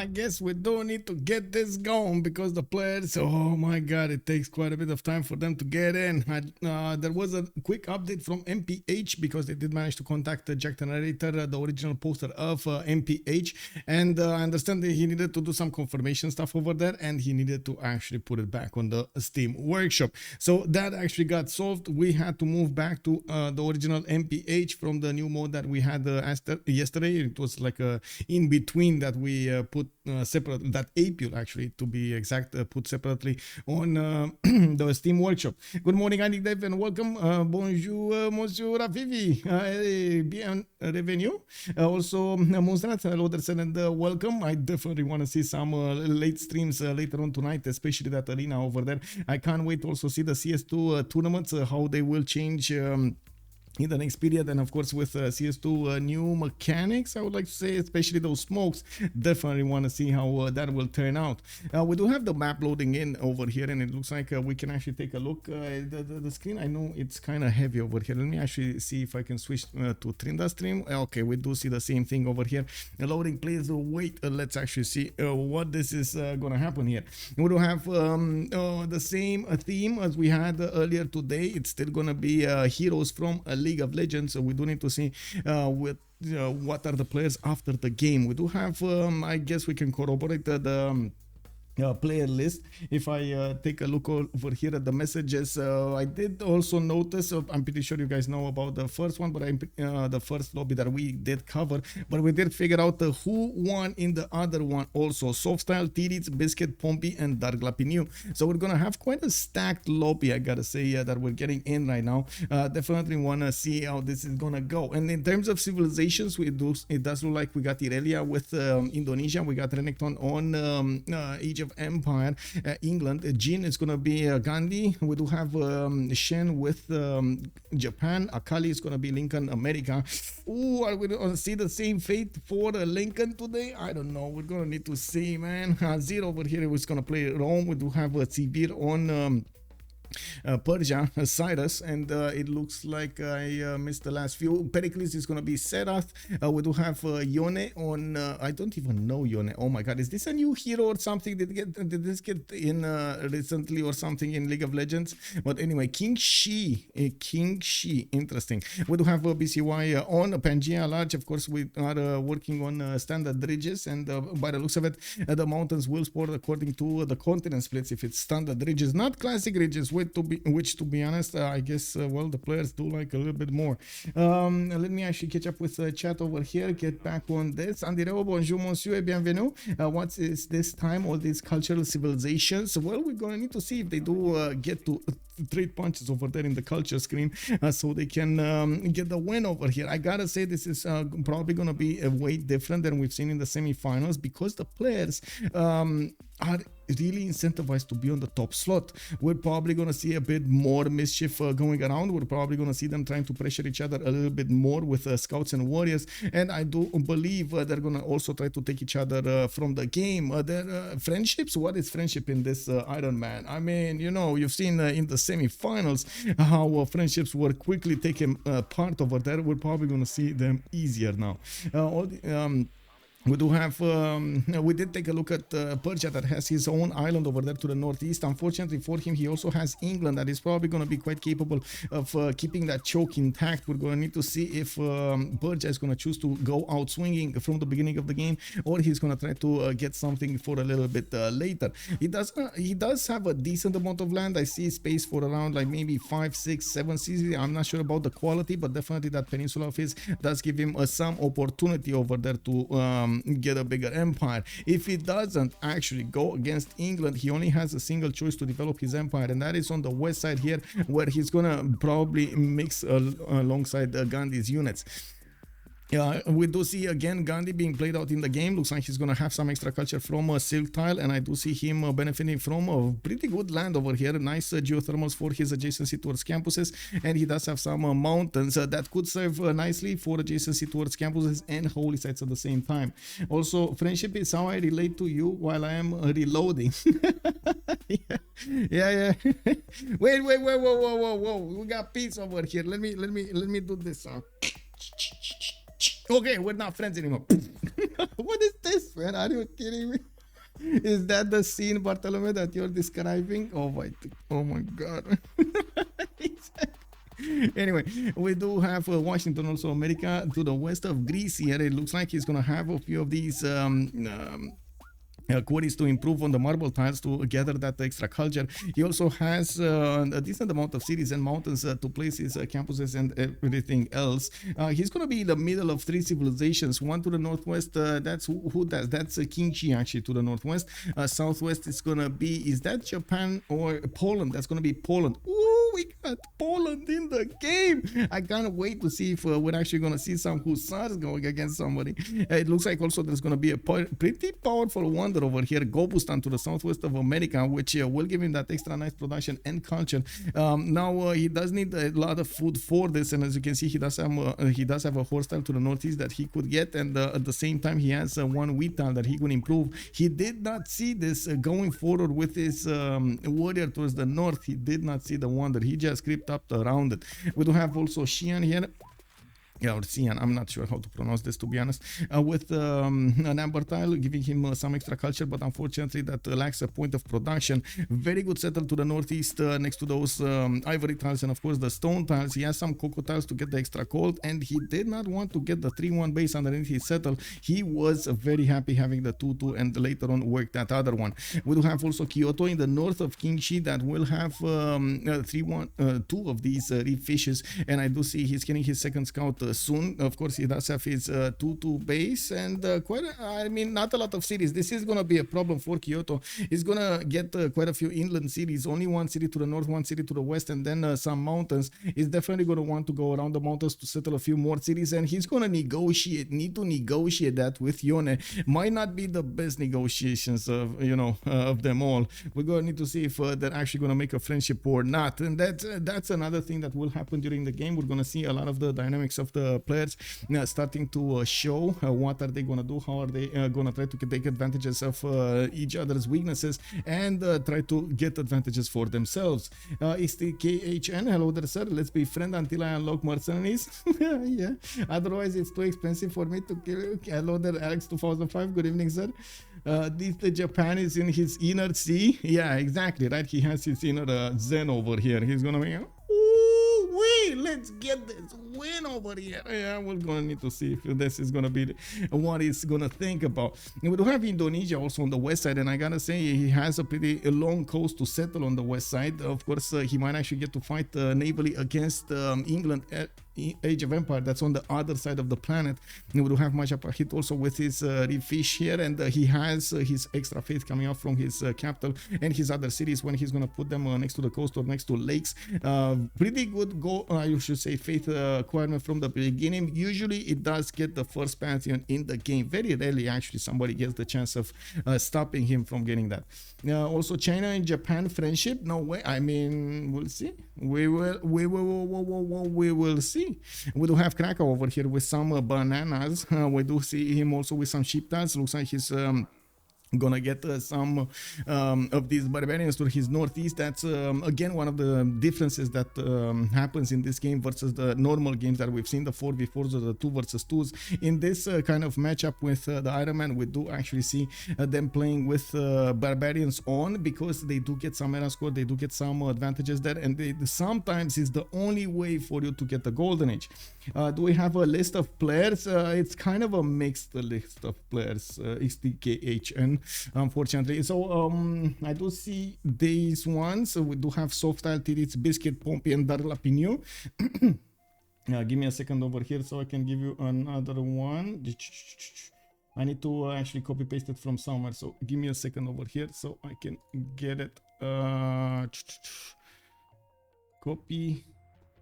I guess we do need to get this going because the players, oh my god, it takes quite a bit of time for them to get in. There was a quick update from MPH because they did manage to contact Jack the Narrator, the original poster of MPH, and I understand that he needed to do some confirmation stuff over there and he needed to actually put it back on the Steam workshop. So that actually got solved. We had to move back to the original MPH from the new mode that we had yesterday. It was like a in between that we put separate, that April actually to be exact, put separately on the Steam workshop. Good morning, Andy Dave, and welcome. Bonjour, Monsieur Rafivi. Bien revenue. Also, Monstrat, hello there, and welcome. I definitely want to see some late streams later on tonight, especially that arena over there. I can't wait to also see the CS2 tournaments, how they will change. In the next period, and of course with CS2 new mechanics, I would like to say, especially those smokes, definitely want to see how that will turn out. We do have the map loading in over here, and it looks like we can actually take a look. The screen, I know it's kind of heavy over here. Let me actually see if I can switch to Trinda stream. Okay, we do see the same thing over here. Loading, please wait. Let's actually see what this is gonna happen here. We do have the same theme as we had earlier today. It's still gonna be heroes from League of Legends, so we do need to see what are the players after the game. We do have, I guess we can corroborate the player list. If I take a look over here at the messages, I did also notice, I'm pretty sure you guys know about the first one, but the first lobby that we did cover, but we did figure out who won in the other one also. Softstyle, Tidits, Biscuit, Pompey, and Dark Lapinu. So we're gonna have quite a stacked lobby, I gotta say, that we're getting in right now. Definitely wanna see how this is gonna go. And in terms of civilizations, it does look like we got Irelia with Indonesia, we got Renekton on Age of Empire, England. Jin is going to be Gandhi. We do have Shen with Japan. Akali is going to be Lincoln, America. Ooh, are we going to see the same fate for Lincoln today? I don't know. We're going to need to see, man. Zero over here was going to play Rome. We do have Sibir on Persia, Cyrus, and it looks like I missed the last few. Pericles is going to be Serath. We do have Yone on, I don't even know Yone. Oh my god, is this a new hero or something? Did this get in recently or something in League of Legends? But anyway, King Shi, interesting. We do have BCY on Pangea Large. Of course, we are working on standard ridges, and by the looks of it, the mountains will sport according to the continent splits if it's standard ridges, not classic ridges, which to be honest, I guess, well, the players do like a little bit more. Let me actually catch up with chat over here, get back on this. Andireo, bonjour, monsieur, et bienvenue. What is this time, all these cultural civilizations? Well, we're gonna need to see if they do get to trade punches over there in the culture screen, so they can get the win over here. I gotta say, this is probably gonna be a way different than we've seen in the semifinals, because the players are really incentivized to be on the top slot. We're probably going to see a bit more mischief going around. We're probably going to see them trying to pressure each other a little bit more with scouts and warriors, and I do believe they're going to also try to take each other from the game. Their friendships, what is friendship in this Iron Man? I mean, you know, you've seen in the semifinals how friendships were quickly taken apart over there. We're probably going to see them easier now. We do have, we did take a look at Persia, that has his own island over there to the northeast. Unfortunately for him, he also has England, that is probably going to be quite capable of keeping that choke intact. We're going to need to see if Persia is going to choose to go out swinging from the beginning of the game, or he's going to try to get something for a little bit later. He does have a decent amount of land. I see space for around like maybe 5, 6, 7 cities. I'm not sure about the quality, but definitely that peninsula of his does give him some opportunity over there to get a bigger empire. If he doesn't actually go against England, he only has a single choice to develop his empire, and that is on the west side here, where he's gonna probably mix alongside Gandhi's units. We do see again Gandhi being played out in the game. Looks like he's gonna have some extra culture from Silk Tile, and I do see him benefiting from a pretty good land over here. Nice geothermals for his adjacency towards campuses, and he does have some mountains that could serve nicely for adjacency towards campuses and holy sites at the same time. Also, friendship is how I relate to you while I am reloading. yeah. Wait, whoa. We got peace over here. Let me do this. Okay, we're not friends anymore. What is this, man? Are you kidding me? Is that the scene, Bartolome, that you're describing? Oh my god. Anyway, we do have Washington, also America, to the west of Greece here. It looks like he's gonna have a few of these queries to improve on the marble tiles to gather that extra culture. He also has a decent amount of cities and mountains to place his campuses and everything else. He's going to be in the middle of three civilizations. One to the northwest, that's who does? That's Kingchi actually to the northwest. Southwest is going to be, is that Japan or Poland? That's going to be Poland. Ooh, we got Poland in the game. I can't wait to see if we're actually going to see some hussars going against somebody. It looks like also there's going to be a pretty powerful wonder over here, Gobustan to the southwest of America, which will give him that extra nice production and culture. Now he does need a lot of food for this, and as you can see, he does have a horse tile to the northeast that he could get, and at the same time he has one wheat tile that he could improve. He did not see this going forward with his warrior towards the north. He did not see the wonder. He just creeped up around it. We do have also Xi'an here. Yeah, or Cian, I'm not sure how to pronounce this, to be honest, with an amber tile, giving him some extra culture, but unfortunately that lacks a point of production. Very good settle to the northeast next to those ivory tiles and of course the stone tiles. He has some cocoa tiles to get the extra gold, and he did not want to get the 3-1 base underneath his settle. He was very happy having the 2-2 and later on work that other one. We do have also Kyoto in the north of Kingshi that will have 2 of these reef fishes, and I do see he's getting his second scout soon. Of course, he does have his 2-2 base and not a lot of cities. This is going to be a problem for Kyoto. He's going to get quite a few inland cities, only one city to the north, one city to the west, and then some mountains. He's definitely going to want to go around the mountains to settle a few more cities, and he's going to need to negotiate that with Yone. Might not be the best negotiations of them all. We're going to need to see if they're actually going to make a friendship or not, and that's another thing that will happen during the game. We're going to see a lot of the dynamics of the players starting to show what are they going to do, how are they going to try to take advantages of each other's weaknesses and try to get advantages for themselves. It's the KHN. Hello there, sir. Let's be friends until I unlock mercenaries. Yeah, otherwise it's too expensive for me to kill you. Hello there, Alex 2005. Good evening, sir. The Japan is in his inner sea. Yeah, exactly, right? He has his inner zen over here. He's gonna be let's get this win over here. Yeah, we're gonna need to see if this is gonna be what he's gonna think about. And we do have Indonesia also on the west side, and I gotta say he has a pretty long coast to settle on the west side. Of course, he might actually get to fight navally against England at Age of Empire. That's on the other side of the planet. And we do have Majapahit also with his reef fish here, and he has his extra faith coming out from his capital and his other cities when he's gonna put them next to the coast or next to lakes. Pretty good you should say faith acquirement from the beginning. Usually it does get the first pantheon in the game. Very rarely actually somebody gets the chance of stopping him from getting that. Also China and Japan friendship, no way. I mean, we'll see. We will see. We do have Krakow over here with some bananas. We do see him also with some sheep tiles. Looks like he's gonna get some of these barbarians to his northeast. That's again one of the differences that happens in this game versus the normal games that we've seen, the 4v4s or the 2 versus 2s. In this kind of matchup with the Iron Man, we do actually see them playing with barbarians on, because they do get some mana score, they do get some advantages there, and they sometimes is the only way for you to get the golden age. Do we have a list of players? It's kind of a mixed list of players. It's the KHN, unfortunately. So I do see these ones. We do have Softile, Tiritz, Biscuit, Pompey, and Darlapinio. Give me a second over here so I can give you another one. I need to actually copy paste it from somewhere, so give me a second over here so I can get it. Copy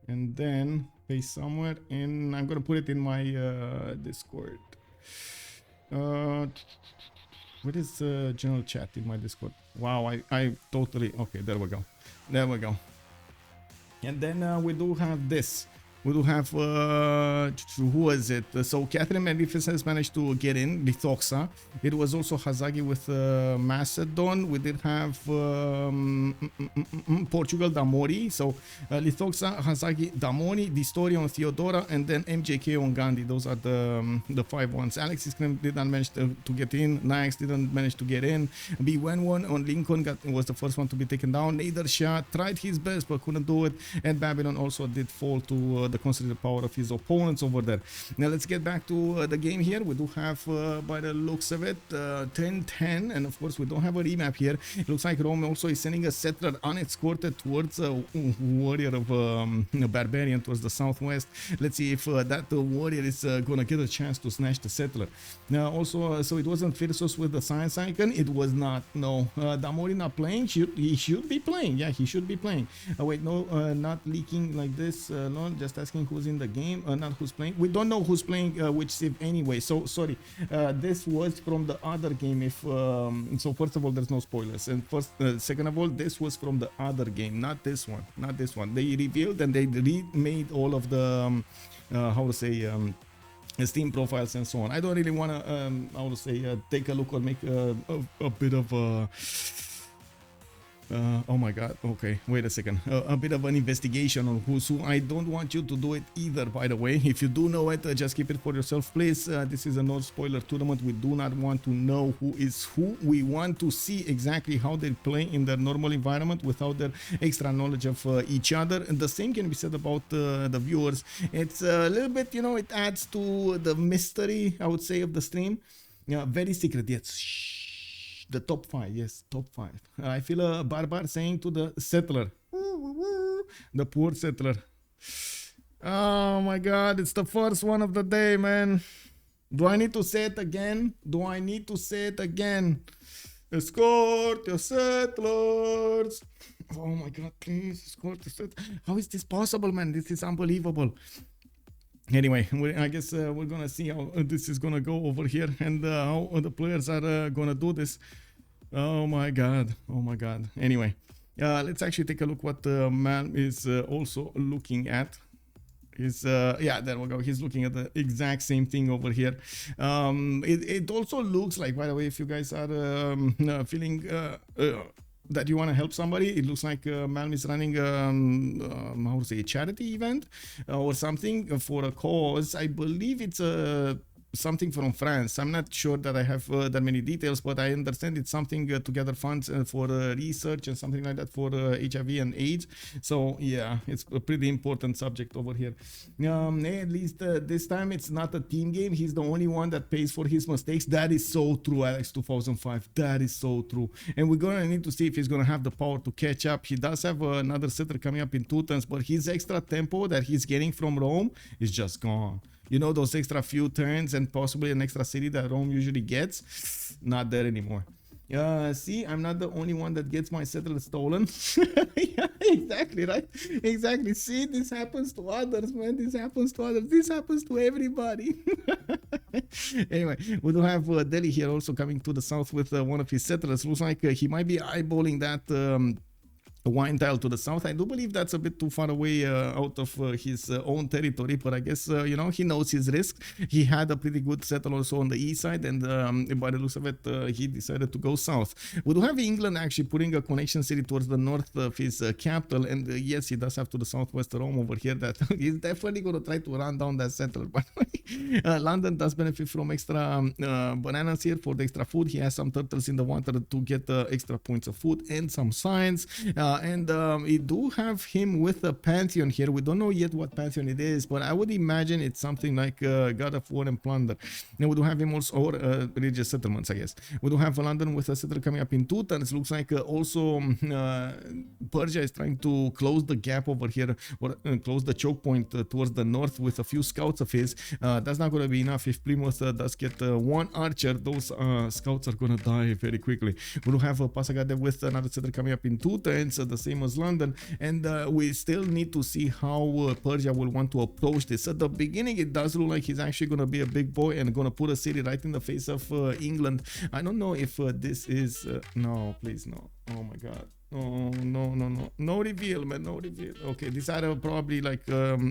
and then paste somewhere, and I'm gonna put it in my Discord. What is general chat in my Discord? Wow, I totally, okay, there we go. And then we do have this. We do have who was it? So Catherine Magnificent managed to get in Lithoxa. It was also Hazagi with Macedon. We did have Portugal Damori. So Lithoxa, Hazagi, Damoni, Distorion, Theodora, and then MJK on Gandhi. Those are the 5 ones. Alexis did not manage to get in. Nax didn't manage to get in. B11 on Lincoln was the first one to be taken down. Nader Shah tried his best but couldn't do it. And Babylon also did fall to the considerable power of his opponents over there. Now let's get back to the game here. We do have, by the looks of it, 10-10. And of course, we don't have a remap here. It looks like Rome also is sending a settler unescorted towards a warrior of a barbarian towards the southwest. Let's see if that warrior is gonna get a chance to snatch the settler. Now also, so it wasn't Firsos with the science icon. It was not. No, Damori not playing. He should be playing. Yeah, he should be playing. Wait, no, not leaking like this. No, just asking who's in the game. Not who's playing. We don't know who's playing which civ anyway. So sorry. This was from the other game. If so, first of all, there's no spoilers. And first, second of all, this was from the other game, not this one. Not this one. They revealed and they remade all of the how to say. Steam profiles and so on. I don't really want to, how to say, take a look or make a bit of oh my god, okay, wait a second, a bit of an investigation on who's who. I don't want you to do it either, by the way. If you do know it, just keep it for yourself, please. This is a no spoiler tournament. We do not want to know who is who. We want to see exactly how they play in their normal environment without their extra knowledge of each other. And the same can be said about the viewers. It's a little bit, you know, it adds to the mystery, I would say, of the stream. Yeah, very secret, yes. Shh. The top 5, yes, top 5. I feel a barbar saying to the settler, the poor settler. Oh my god, it's the first one of the day, man. Do I need to say it again? Do I need to say it again? Escort your settlers. Oh my god, please escort the settlers. How is this possible, man? This is unbelievable. Anyway, I guess we're gonna see how this is gonna go over here and how the players are gonna do this. Oh my god, oh my god. Anyway, let's actually take a look what man is also looking at. He's yeah, there we go. He's looking at the exact same thing over here. It also looks like, by the way, if you guys are feeling that you want to help somebody, it looks like Malm is running how to say, a charity event or something for a cause. I believe it's something from France. I'm not sure that I have that many details, but I understand it's something to gather funds for research and something like that for HIV and AIDS. So yeah, it's a pretty important subject over here. At least this time it's not a team game. He's the only one that pays for his mistakes. That is so true, Alex 2005. That is so true. And we're gonna need to see if he's gonna have the power to catch up. He does have another setter coming up in 2 turns, but his extra tempo that he's getting from Rome is just gone. You know, those extra few turns and possibly an extra city that Rome usually gets, not there anymore. See, I'm not the only one that gets my settler stolen. Yeah, exactly, right? Exactly. See, this happens to others, man. This happens to others. This happens to everybody. Anyway, we do have Delhi here also coming to the south with one of his settlers. Looks like he might be eyeballing that wine tile to the south. I do believe that's a bit too far away out of his own territory, but I guess you know, he knows his risk. He had a pretty good settle also on the east side, and by the looks of it, he decided to go south. We do have England actually putting a connection city towards the north of his capital, and yes, he does have to the southwest Rome over here that he's definitely going to try to run down that settle. By the way, London does benefit from extra bananas here for the extra food. He has some turtles in the water to get extra points of food and some signs. And we do have him with a pantheon here. We don't know yet what pantheon it is, but I would imagine it's something like God of War and Plunder. And we do have him also, or religious settlements, I guess. We do have London with a settler coming up in 2 turns. Looks like also Persia is trying to close the gap over here, or close the choke point towards the north with a few scouts of his. That's not going to be enough. If Plymouth does get one archer, those scouts are going to die very quickly. We do have Pasagade with another settler coming up in 2 turns. the same as London, and we still need to see how Persia will want to approach this. At the beginning, it does look like he's actually going to be a big boy and going to put a city right in the face of England. I don't know if this is... no, please, no. Oh my god. Oh, no reveal, man, no reveal. Okay, these are probably like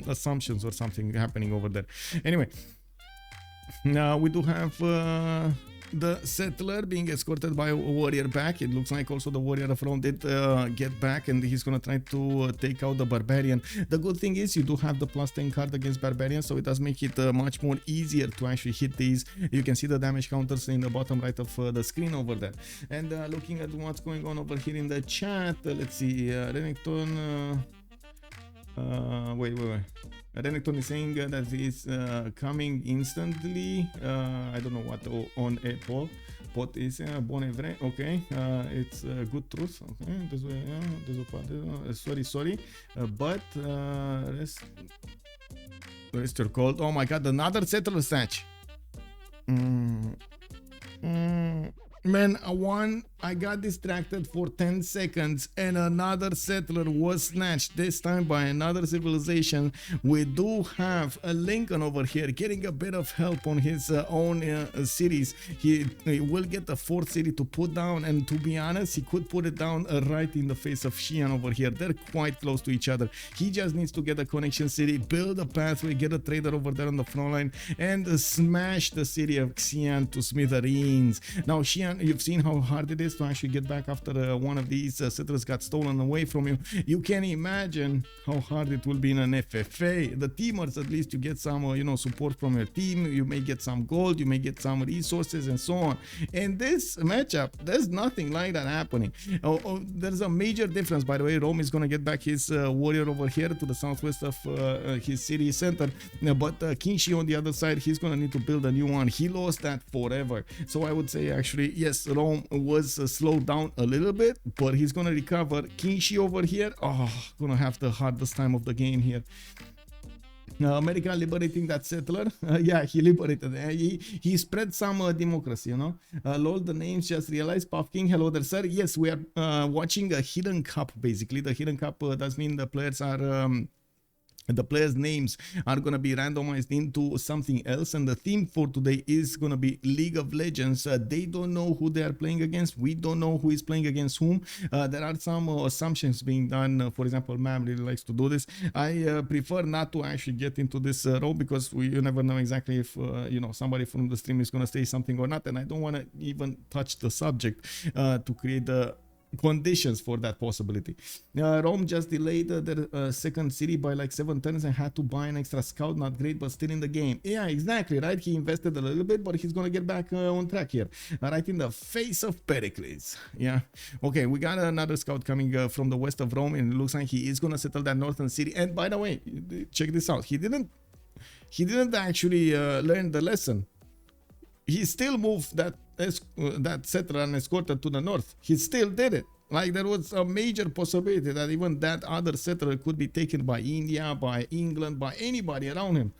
assumptions or something happening over there. Anyway, now we do have the settler being escorted by a warrior back. It looks like also the warrior of Rome did get back, and he's gonna try to take out the barbarian. The good thing is you do have the +10 card against barbarians, so it does make it much more easier to actually hit these. You can see the damage counters in the bottom right of the screen over there. And looking at what's going on over here in the chat, let's see, Renekton, wait. Renekton is saying that he's coming instantly. I don't know what on a pot is. Bon evre. Okay, it's good truth. Okay, sorry. But rest your cold. Oh my god, another settler snatch. Man, I got distracted for 10 seconds and another settler was snatched, this time by another civilization. We do have a Lincoln over here getting a bit of help on his own cities. He will get the 4th city to put down, and to be honest, he could put it down right in the face of Xi'an over here. They're quite close to each other. He just needs to get a connection city, build a pathway, get a trader over there on the front line, and smash the city of Xi'an to smithereens. Now Xi'an, you've seen how hard it is to actually get back after one of these settlers got stolen away from you. You can imagine how hard it will be in an FFA. The teamers, at least you get some support from your team. You may get some gold, you may get some resources and so on. In this matchup, there's nothing like that happening. There's a major difference, by the way. Rome is going to get back his warrior over here to the southwest of his city center, but King Shi on the other side, he's going to need to build a new one. He lost that forever. So I would say actually, yes, Rome was slowed down a little bit, but he's gonna recover. King Shi over here, gonna have the hardest time of the game here. America liberating that settler. Yeah, he liberated. He spread some democracy, lol, the names just realized. Puff King, hello there, sir. Yes, we are watching a hidden cup. Basically, the hidden cup does mean the players are the players' names are going to be randomized into something else, and the theme for today is going to be League of Legends. They don't know who they are playing against. We don't know who is playing against whom. There are some assumptions being done. For example, Mam really likes to do this. I prefer not to actually get into this role because you never know exactly if somebody from the stream is going to say something or not, and I don't want to even touch the subject to create the conditions for that possibility. Rome just delayed their second city by like 7 turns and had to buy an extra scout. Not great, but still in the game. Yeah, exactly, right? He invested a little bit, but he's gonna get back on track here. Right in the face of Pericles. Yeah. Okay, we got another scout coming from the west of Rome, and it looks like he is gonna settle that northern city. And by the way, check this out. He didn't actually learn the lesson. He still moved that settler and escorted to the north. He still did it. Like, there was a major possibility that even that other settler could be taken by India, by England, by anybody around him.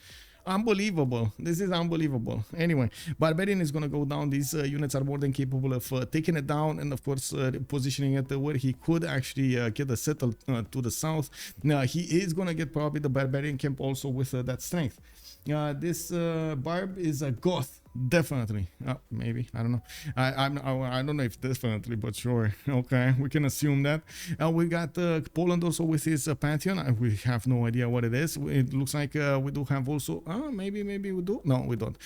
Unbelievable. This is unbelievable. Anyway, Barbarian is going to go down. These units are more than capable of taking it down, and of course positioning it where he could actually get a settle to the south. Now he is going to get probably the Barbarian camp also with that strength. This Barb is a Goth. Definitely. Maybe. I don't know. I don't know if definitely, but sure. Okay, we can assume that. We got Poland also with his Pantheon. We have no idea what it is. It looks like we do have also... maybe we do. No, we don't.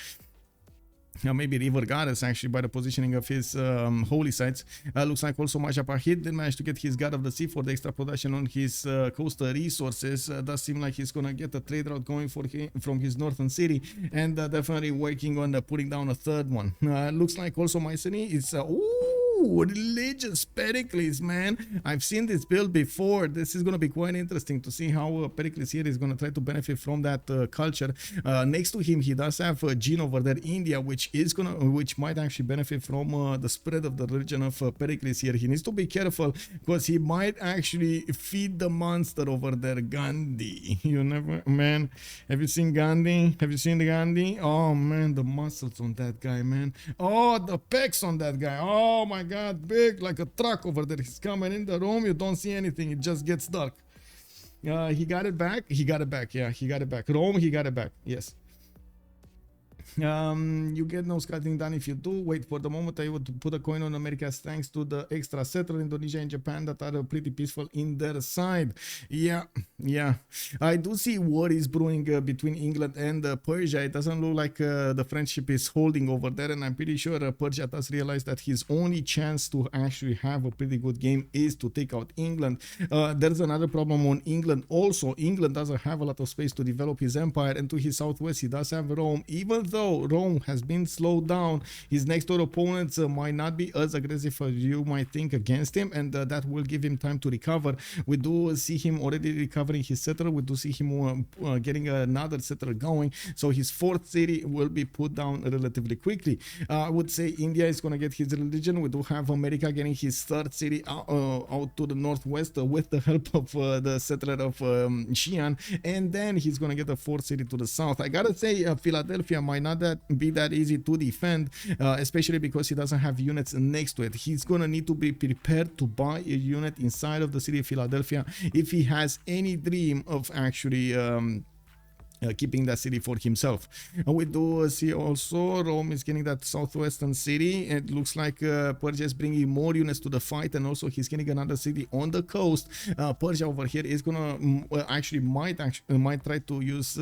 Maybe River Goddess, actually, by the positioning of his holy sites. Looks like also Majapahit did manage to get his God of the Sea for the extra production on his coastal resources. Does seem like he's gonna get a trade route going for him from his northern city, and definitely working on putting down a third one. Looks like also Mycenae is... religious Pericles, man. I've seen this build before. This is going to be quite interesting to see how Pericles here is going to try to benefit from that culture. Next to him, he does have Jin over there, India, which might actually benefit from the spread of the religion of Pericles here. He needs to be careful because he might actually feed the monster over there, Gandhi. You never, man. Have you seen Gandhi? Have you seen the Gandhi? Oh man, the muscles on that guy, man. Oh, the pecs on that guy. Oh my God. god, big like a truck over there. He's coming in the room, you don't see anything, it just gets dark. He got it back. He got it back. Yeah, he got it back. Rome, he got it back. Yes. You get no scouting done if you do. Wait, for the moment I would put a coin on America thanks to the extra settler Indonesia and Japan that are pretty peaceful in their side. Yeah, I do see war is brewing between England and Persia. It doesn't look like the friendship is holding over there, and I'm pretty sure Persia does realize that his only chance to actually have a pretty good game is to take out England. There's another problem on England also. England doesn't have a lot of space to develop his empire, and to his southwest he does have Rome. Even though Rome has been slowed down, his next door opponents might not be as aggressive as you might think against him, and that will give him time to recover. We do see him already recovering his settler. We do see him getting another settler going, so his fourth city will be put down relatively quickly. I would say India is going to get his religion. We do have America getting his third city out to the northwest with the help of the settler of Xi'an, and then he's going to get a fourth city to the south. I gotta say Philadelphia might not be that easy to defend, especially because he doesn't have units next to it. He's gonna need to be prepared to buy a unit inside of the city of Philadelphia if he has any dream of actually keeping that city for himself. We do see also Rome is getting that southwestern city. It looks like Persia is bringing more units to the fight, and also he's getting another city on the coast. Persia over here is gonna might try to use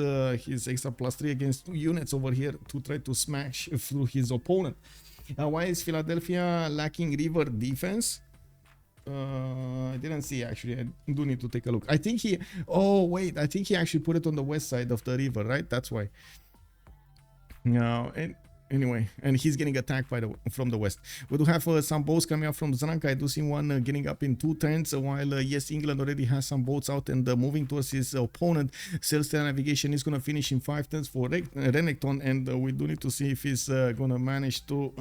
his extra +3 against units over here to try to smash through his opponent. Why is Philadelphia lacking river defense? I didn't see actually. I do need to take a look. I think he, oh wait, I think he actually put it on the west side of the river, right? That's why. No, and anyway, and he's getting attacked by from the west. We do have some boats coming up from Zanaka. I do see one getting up in 2 turns, while yes, England already has some boats out and moving towards his opponent. Celestial navigation is going to finish in 5 turns for Renekton, and we do need to see if he's going to manage to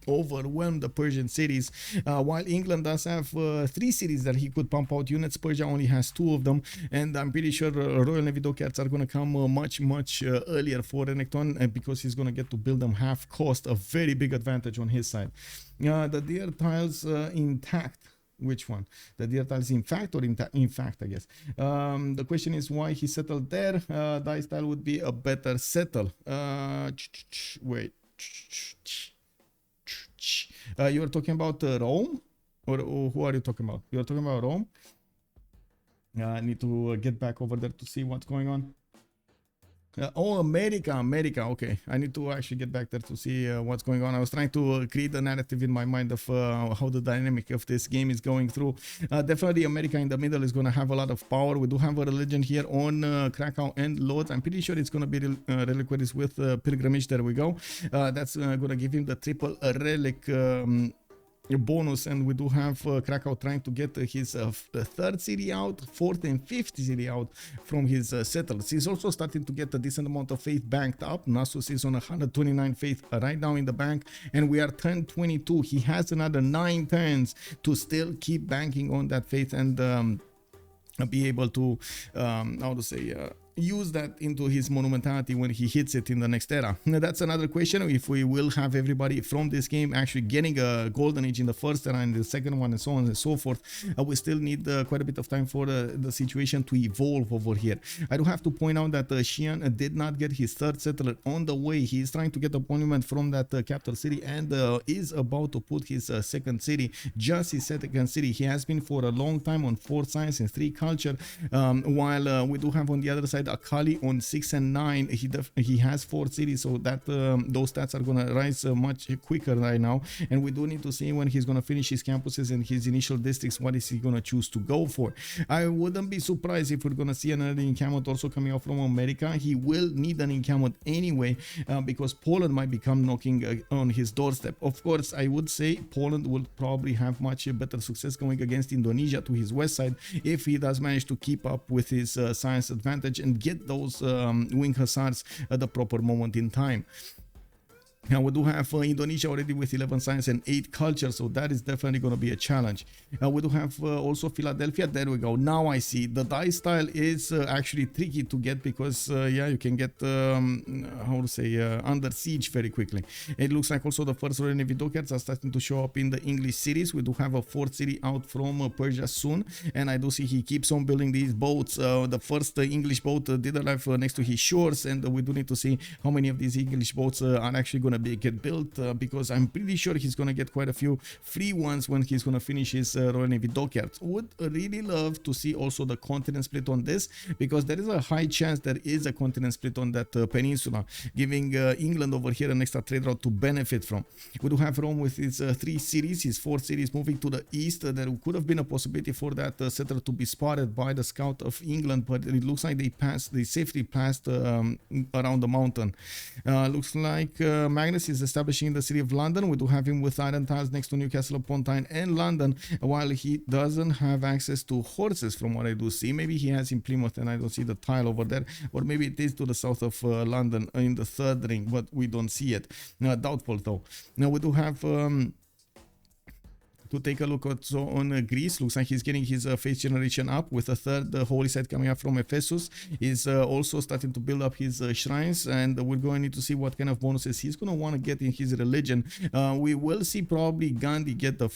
overwhelm the Persian cities. While England does have 3 cities that he could pump out units, Persia only has 2 of them, and I'm pretty sure Royal Navy dockyards are going to come much earlier for Renekton, because he's going to get to build them half cost, a very big advantage on his side. The deer tiles intact. Which one? The deer tiles in fact or in fact, I guess. The question is why he settled there. Dice tile would be a better settle. Wait. You were talking about Rome? Or who are you talking about? You're talking about Rome? I need to get back over there to see what's going on. Oh, America. Okay, I need to actually get back there to see what's going on. I was trying to create a narrative in my mind of how the dynamic of this game is going through. Definitely America in the middle is going to have a lot of power. We do have a religion here on Krakow and Lodz. I'm pretty sure it's going to be reliquaries with pilgrimage. There we go. That's going to give him the triple relic bonus, and we do have Krakow trying to get his third city out, fourth and fifth city out from his settlers. He's also starting to get a decent amount of faith banked up. Nasus is on 129 faith right now in the bank, and we are turn 22. He has another 9 turns to still keep banking on that faith and be able to how to say use that into his monumentality when he hits it in the next era. Now, that's another question, if we will have everybody from this game actually getting a golden age in the first era and the second one, and so on and so forth. We still need quite a bit of time for the situation to evolve over here. I do have to point out that Xi'an did not get his third settler on the way. He is trying to get a monument from that capital city, and is about to put his second city, just his second city. He has been for a long time on 4 science and 3 culture, while we do have on the other side Akali on 6 and 9. He has 4 cities, so that those stats are gonna rise much quicker right now, and we do need to see when he's gonna finish his campuses and his initial districts, what is he gonna choose to go for. I wouldn't be surprised if we're gonna see another encampment also coming out from America. He will need an encampment anyway, because Poland might become knocking on his doorstep. Of course, I would say Poland will probably have much better success going against Indonesia to his west side if he does manage to keep up with his science advantage and get those wing hussars at the proper moment in time. Now we do have Indonesia already with 11 science and 8 culture, so that is definitely going to be a challenge. We do have also Philadelphia. There we go. Now I see the die style is actually tricky to get because yeah, you can get how to say under siege very quickly. It looks like also the first Royal Navy dockyards are starting to show up in the English cities. We do have a fourth city out from Persia soon, and I do see he keeps on building these boats. The first English boat did arrive next to his shores, and we do need to see how many of these English boats are actually going to get built, because I'm pretty sure he's going to get quite a few free ones when he's going to finish his Royal Navy dockyards. Would really love to see also the continent split on this, because there is a high chance there is a continent split on that peninsula, giving England over here an extra trade route to benefit from. We do have Rome with its 3 cities, his 4th city is moving to the east. There could have been a possibility for that settler to be spotted by the scout of England, but it looks like they safely passed around the mountain. Looks like Magnus is establishing the city of London. We do have him with iron tiles next to Newcastle upon Tyne and London, while he doesn't have access to horses from what I do see. Maybe he has in Plymouth and I don't see the tile over there, or maybe it is to the south of London in the 3rd ring, but we don't see it. Doubtful though. Now we do have to take a look also on Greece. Looks like he's getting his faith generation up with a 3rd holy site coming up from Ephesus. He's also starting to build up his shrines, and we're going to need to see what kind of bonuses he's going to want to get in his religion. We will see probably Gandhi get the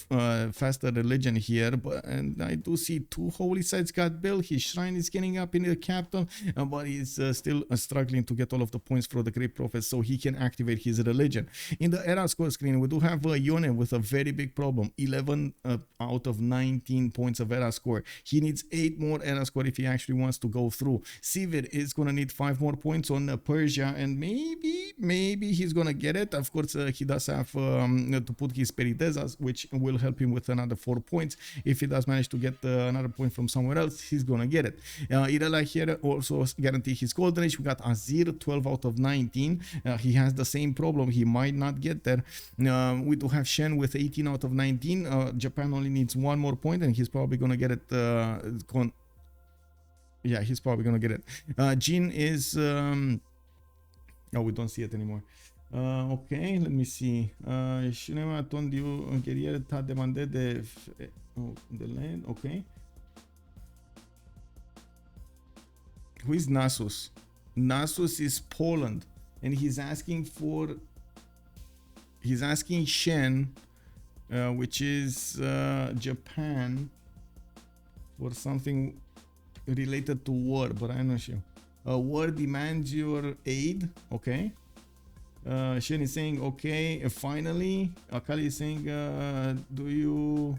faster religion here, and I do see 2 holy sites got built. His shrine is getting up in the capital, but he's still struggling to get all of the points for the great prophet so he can activate his religion. In the era score screen, we do have Yone with a very big problem. 11 out of 19 points of era score. He needs 8 more era score if he actually wants to go through. Sivir is going to need 5 more points on Persia, and maybe he's going to get it. Of course, he does have to put his Peridesas, which will help him with another 4 points. If he does manage to get another point from somewhere else, he's going to get it. Irela here also guarantee his golden age. We got Azir, 12 out of 19. He has the same problem. He might not get there. We do have Shen with 18 out of 19. Japan only needs 1 more point, and he's probably gonna get it. Yeah, he's probably gonna get it. Jin is oh, we don't see it anymore. Ok, let me see. Cinema attendu închiriere ta demandé de land. Ok. Who is Nasus? Nasus is Poland, and he's asking Shen, which is Japan, for something related to war, but I'm not sure. War demands your aid. Okay. Shen is saying okay. Finally, Akali is saying, do you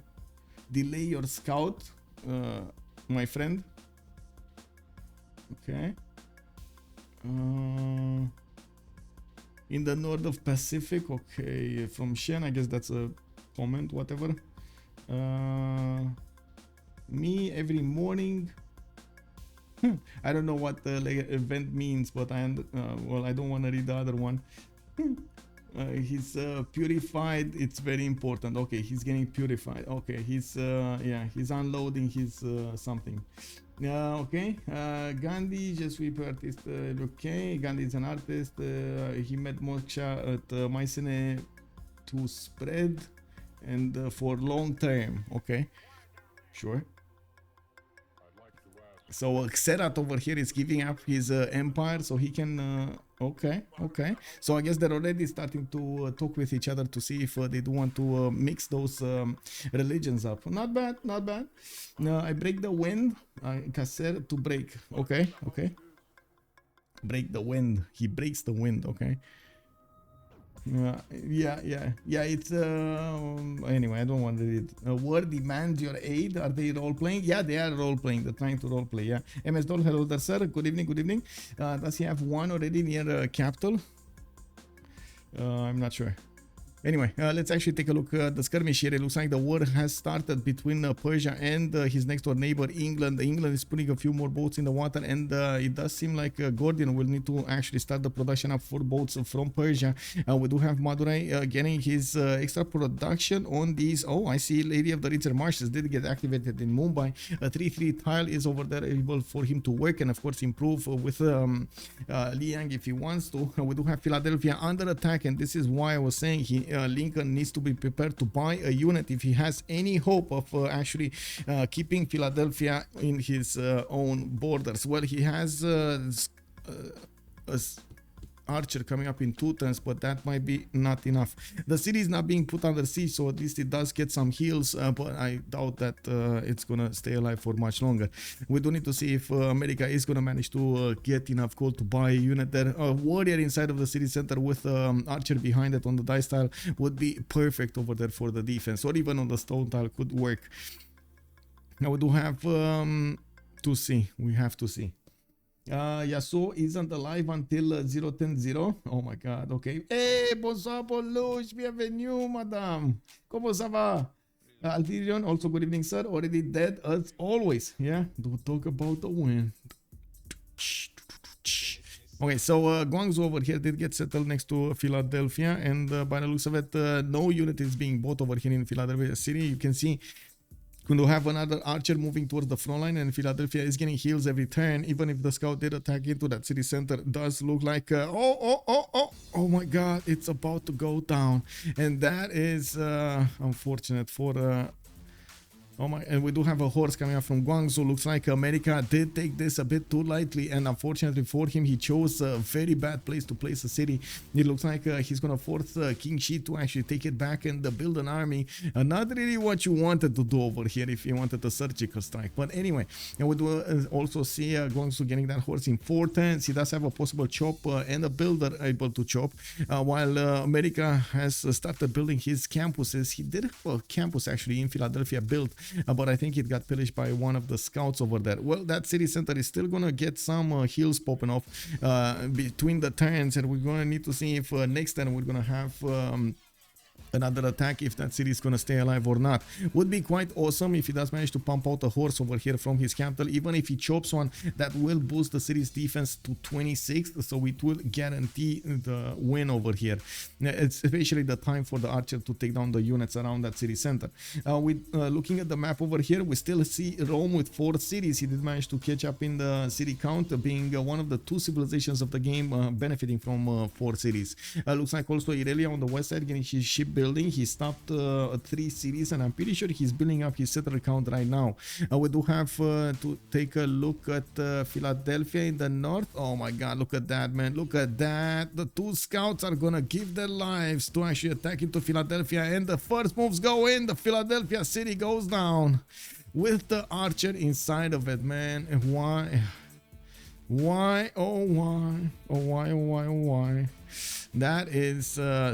delay your scout, my friend? Okay. In the north of Pacific. Okay, from Shen, I guess that's a comment, whatever. Me every morning. I don't know what the event means, but well, I don't want to read the other one. He's purified. It's very important. Okay, he's getting purified. Okay, he's yeah, he's unloading his something. Okay, Gandhi, just sweep artist. Okay, Gandhi is an artist. He met Moksha at Mycenae to spread and for long term. Okay, sure. So Xerath over here is giving up his empire so he can okay. So I guess they're already starting to talk with each other to see if they do want to mix those religions up. Not bad. I break the wind. Caser to break. Okay. Break the wind. He breaks the wind. Okay. Yeah. It's anyway, I don't want to read. Word demands your aid. Are they role playing? Yeah, they are role playing. They're trying to role play. Yeah. MS Doll, hello there, sir. Good evening. Does he have one already near capital? I'm not sure. Anyway, let's actually take a look at the skirmish here. It looks like the war has started between Persia and his next door neighbor, England. England is putting a few more boats in the water, and it does seem like Gordian will need to actually start the production of 4 boats from Persia. We do have Madurai getting his extra production on these. Oh, I see Lady of the Richer Marshes did get activated in Mumbai. A 3-3 tile is over there able for him to work and of course improve with Liang if he wants to. We do have Philadelphia under attack, and this is why I was saying Lincoln needs to be prepared to buy a unit if he has any hope of actually keeping Philadelphia in his own borders. Well, he has a archer coming up in 2 turns, but that might be not enough. The city is not being put under siege, so at least it does get some heals, but I doubt that it's gonna stay alive for much longer. We do need to see if America is gonna manage to get enough gold to buy a unit there. A warrior inside of the city center with archer behind it on the dice tile would be perfect over there for the defense, or even on the stone tile could work. Now we do have to see. We have to see. Yasuo isn't alive until 010-0. Oh my god, okay. Hey, bonsoir, Polush, bienvenue, madame. Comment ça va? Alvirion, also good evening, sir. Already dead as always. Yeah, don't talk about the win. Okay, so Guangzhou over here did get settled next to Philadelphia, and by the looks of it, no unit is being bought over here in Philadelphia City. You can see going to have another archer moving towards the front line, and Philadelphia is getting heals every turn. Even if the scout did attack into that city center, does look like oh my god, it's about to go down, and that is unfortunate for oh my, and we do have a horse coming up from Guangzhou. Looks like America did take this a bit too lightly, and unfortunately for him, he chose a very bad place to place a city. It looks like he's gonna force King Shi to actually take it back and build an army. Not really what you wanted to do over here if you wanted a surgical strike. But anyway, and we do also see Guangzhou getting that horse in 4 turns. He does have a possible chop and a builder able to chop, while America has started building his campuses. He did have a campus actually in Philadelphia built, but I think it got pillaged by one of the scouts over there. Well, that city center is still gonna get some heals popping off between the turns, and we're gonna need to see if next turn we're gonna have another attack, if that city is gonna stay alive or not. Would be quite awesome if he does manage to pump out a horse over here from his capital. Even if he chops one, that will boost the city's defense to 26, so it will guarantee the win over here. It's especially the time for the archer to take down the units around that city center. Looking at the map over here, we still see Rome with 4 cities. He did manage to catch up in the city count, being one of the 2 civilizations of the game benefiting from 4 cities. Looks like also Irelia on the west side getting his ship building. He stopped 3 cities, and I'm pretty sure he's building up his settler count right now. We do have to take a look at Philadelphia in the north. Oh my god, look at that, man. Look at that. The 2 scouts are gonna give their lives to actually attack into Philadelphia, and the first moves go in. The Philadelphia city goes down with the archer inside of it, man. And why? Why? Oh why? Oh why? Oh why? Oh why? That is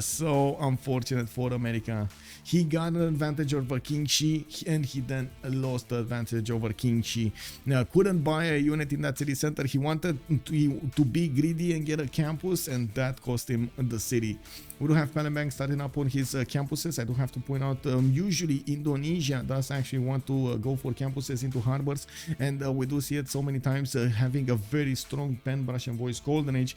so unfortunate for America. He got an advantage over King Shi, and he then lost the advantage over King Shi. Now, couldn't buy a unit in that city center. He wanted to be greedy and get a campus, and that cost him the city. We do have Palembang starting up on his campuses. I do have to point out, usually Indonesia does actually want to go for campuses into harbors, and we do see it so many times having a very strong pen brush and voice golden age.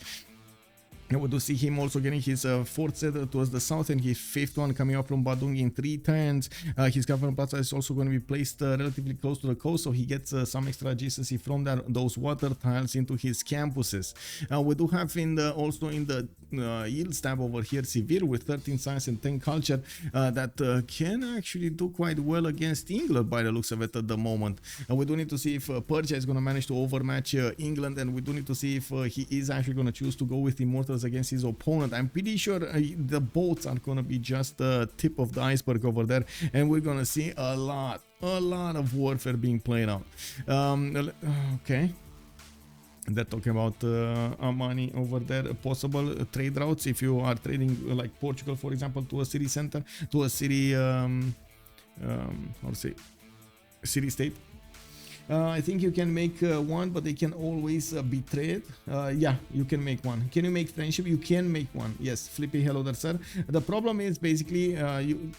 We do see him also getting his 4th set towards the south, and his 5th one coming up from Badung in 3 turns. His government plaza is also going to be placed relatively close to the coast, so he gets some extra adjacency from those water tiles into his campuses. We do have also in the yields tab over here Severe with 13 science and 10 culture that can actually do quite well against England by the looks of it at the moment. We do need to see if Persia is going to manage to overmatch England, and we do need to see if he is actually going to choose to go with Immortals against his opponent. I'm pretty sure the boats are going to be just the tip of the iceberg over there, and we're going to see a lot of warfare being played out. Okay. They're talking about money over there, possible trade routes if you are trading like Portugal, for example, to a city center, to a city, how to say, city state. I think you can make one, but they can always betray it. Yeah, you can make one. Can you make friendship? You can make one. Yes, Flippy, hello there, sir. The problem is basically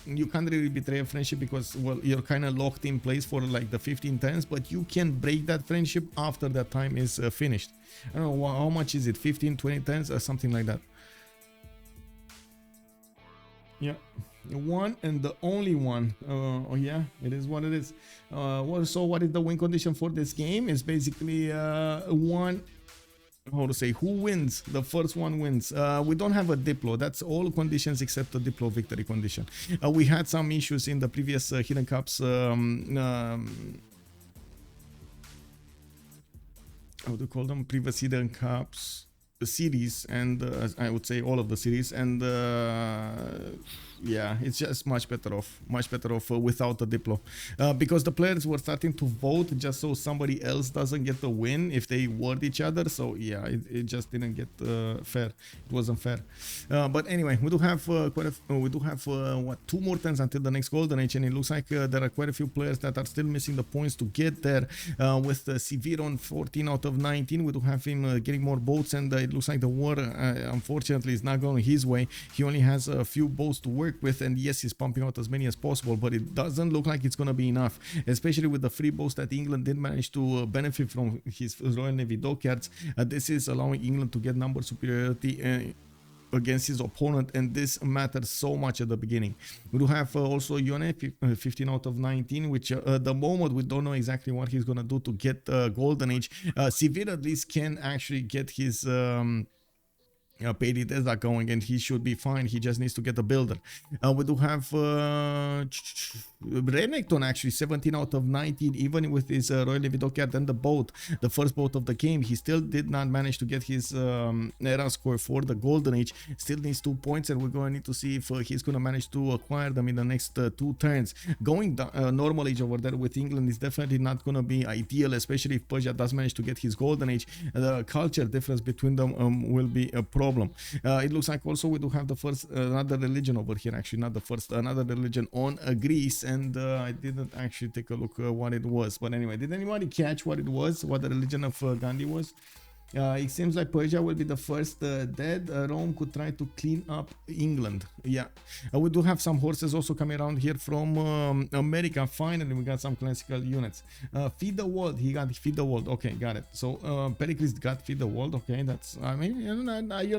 you can't really betray a friendship because, well, you're kind of locked in place for like the 15 turns, but you can break that friendship after that time is finished. I don't know how much is it, 15, 20 turns or something like that. Yeah, one and the only one. Oh yeah, it is what it is. So what is the win condition for this game? Is basically one. How to say, who wins? The first one wins. We don't have a diplo. That's all conditions except the diplo victory condition. We had some issues in the previous Hidden Cups. How do you call them? Previous Hidden Cups series, and I would say all of the series, and yeah, it's just much better off without the diplo, because the players were starting to vote just so somebody else doesn't get the win if they ward each other. So yeah, it just didn't get fair. It wasn't fair. But anyway, we do have what, 2 more turns until the next golden age, and it looks like there are quite a few players that are still missing the points to get there. With Severe on 14 out of 19, we do have him getting more boats, and it looks like the war unfortunately is not going his way. He only has a few boats to work with, and yes, he's pumping out as many as possible, but it doesn't look like it's going to be enough, especially with the free boats that England did manage to benefit from his Royal Navy dockyards. This is allowing England to get number superiority against his opponent, and this matters so much at the beginning. We do have also Yone, 15 out of 19, which at the moment we don't know exactly what he's gonna do to get golden age. Severe at least can actually get his Pediteza going, and he should be fine. He just needs to get a builder. We do have Renekton, actually 17 out of 19, even with his Royal Navy dockyard and the boat, the first boat of the game. He still did not manage to get his era score for the golden age. Still needs 2 points, and we're going to need to see if he's going to manage to acquire them in the next 2 turns. Going normal age over there with England is definitely not going to be ideal, especially if Persia does manage to get his golden age. The culture difference between them will be a problem. It looks like also we do have the first another religion over here, actually not the first, another religion on Greece, and I didn't actually take a look what it was, but anyway, did anybody catch what it was, what the religion of Gandhi was? It seems like Persia will be the first dead. Rome could try to clean up England. Yeah, we do have some horses also coming around here from America. Finally, we got some classical units. Feed the world. He got feed the world. Okay, got it. So Pericles got feed the world. Okay, that's, I mean, you're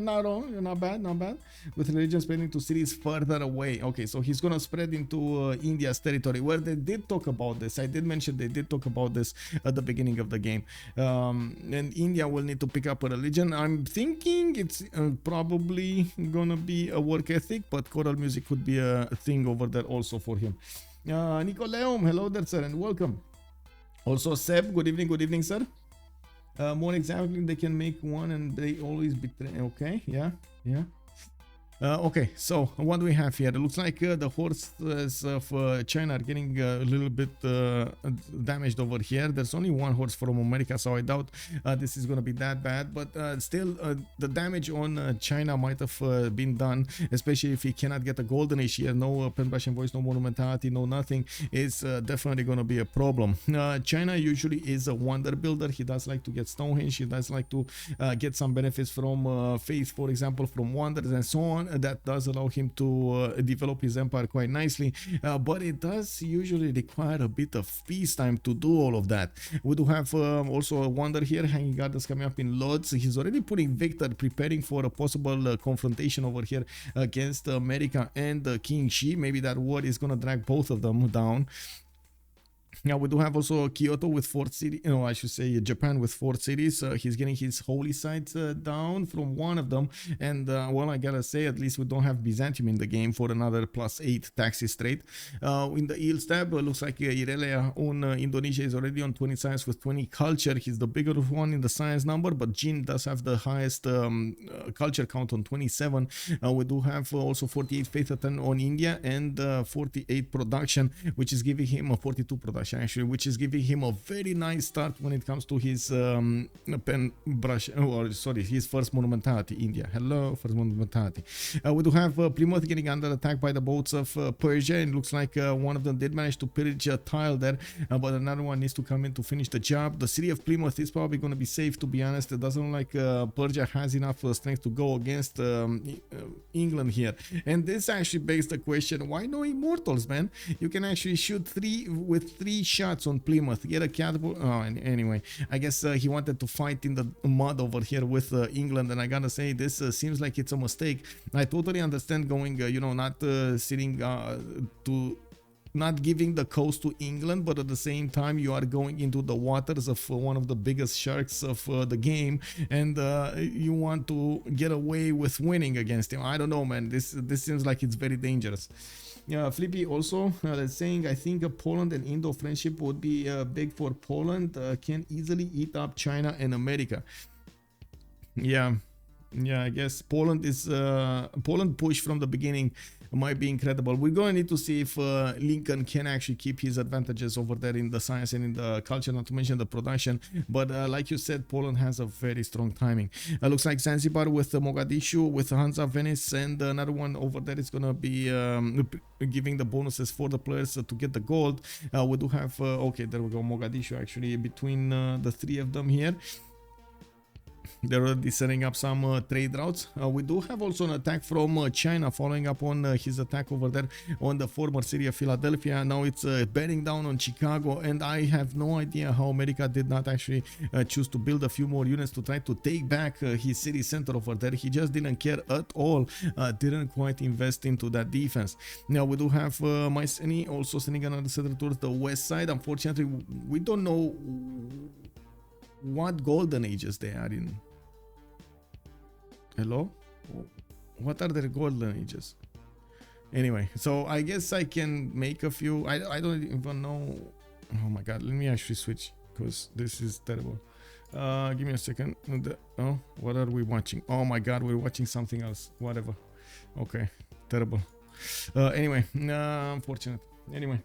not wrong. You're not bad. Not bad. With religion spreading to cities further away. Okay, so he's gonna spread into India's territory, where they did talk about this. I did mention they did talk about this at the beginning of the game. And India will need to pick up a religion. I'm thinking it's probably gonna be a work ethic, but choral music could be a thing over there also for him. Nicoleum, hello there, sir, and welcome. Also Seb, good evening, sir. More exactly, they can make one and they always betray. Okay, yeah. Okay, so what do we have here? It looks like the horses of China are getting a little bit damaged over here. There's only one horse from America, so I doubt this is going to be that bad, but still the damage on China might have been done, especially if he cannot get a golden age here. No pen brush and voice, no monumentality, no nothing. It's definitely going to be a problem. China usually is a wonder builder. He does like to get Stonehenge. He does like to get some benefits from faith, for example, from wonders and so on. That does allow him to develop his empire quite nicely, but it does usually require a bit of peacetime to do all of that. We do have also a wonder here, hanging gardens coming up in Lodz. He's already putting Victor, preparing for a possible confrontation over here against America and King Shi. Maybe that war is gonna drag both of them down. Now we do have also Kyoto with 4 cities, I should say Japan with 4 cities. He's getting his holy sites down from one of them, and well, I gotta say, at least we don't have Byzantium in the game for another +8 taxes straight. In the Eels tab, looks like Irelia on Indonesia is already on 20 science with 20 culture. He's the bigger one in the science number, but Jin does have the highest culture count on 27. We do have also 48 faith on India and 48 production, which is giving him a 42 production. brush actually, which is giving him a very nice start when it comes to his pen brush, or sorry, his first monumentality. India, hello, first monumentality. We do have Plymouth getting under attack by the boats of Persia, and looks like one of them did manage to pillage a tile there, but another one needs to come in to finish the job. The city of Plymouth is probably going to be safe, to be honest. It doesn't look like Persia has enough strength to go against England here, and this actually begs the question, why no immortals, man? You can actually shoot three shots on Plymouth, get a catapult. Oh, anyway, I guess he wanted to fight in the mud over here with England, and I gotta say, this seems like it's a mistake. I totally understand going, you know, not sitting to not giving the coast to England, but at the same time you are going into the waters of one of the biggest sharks of the game, and you want to get away with winning against him. I don't know, man, this seems like it's very dangerous. Flippy also saying, I think Poland and Indo friendship would be big for Poland, can easily eat up China and America. Yeah, I guess Poland is Poland push from the beginning might be incredible. We're going to need to see if Lincoln can actually keep his advantages over there in the science and in the culture, not to mention the production. But like you said, Poland has a very strong timing. Looks like Zanzibar with Mogadishu, with Hansa, Venice, and another one over there is going to be giving the bonuses for the players to get the gold. We do have, okay, there we go, Mogadishu actually between the three of them here. They're already setting up some trade routes. We do have also an attack from China, following up on his attack over there on the former city of Philadelphia. Now it's bearing down on Chicago, and I have no idea how America did not actually choose to build a few more units to try to take back his city center over there. He just didn't care at all, didn't quite invest into that defense. Now we do have Mycenae also sending another settler towards the west side. Unfortunately, we don't know what golden ages they are in. Hello? What are their golden ages? Anyway, so I guess I can make a few. I don't even know. Oh my god, let me actually switch, because this is terrible. Give me a second. Oh, what are we watching? Oh my god, we're watching something else. Whatever. Okay, terrible. Anyway, unfortunate. Anyway,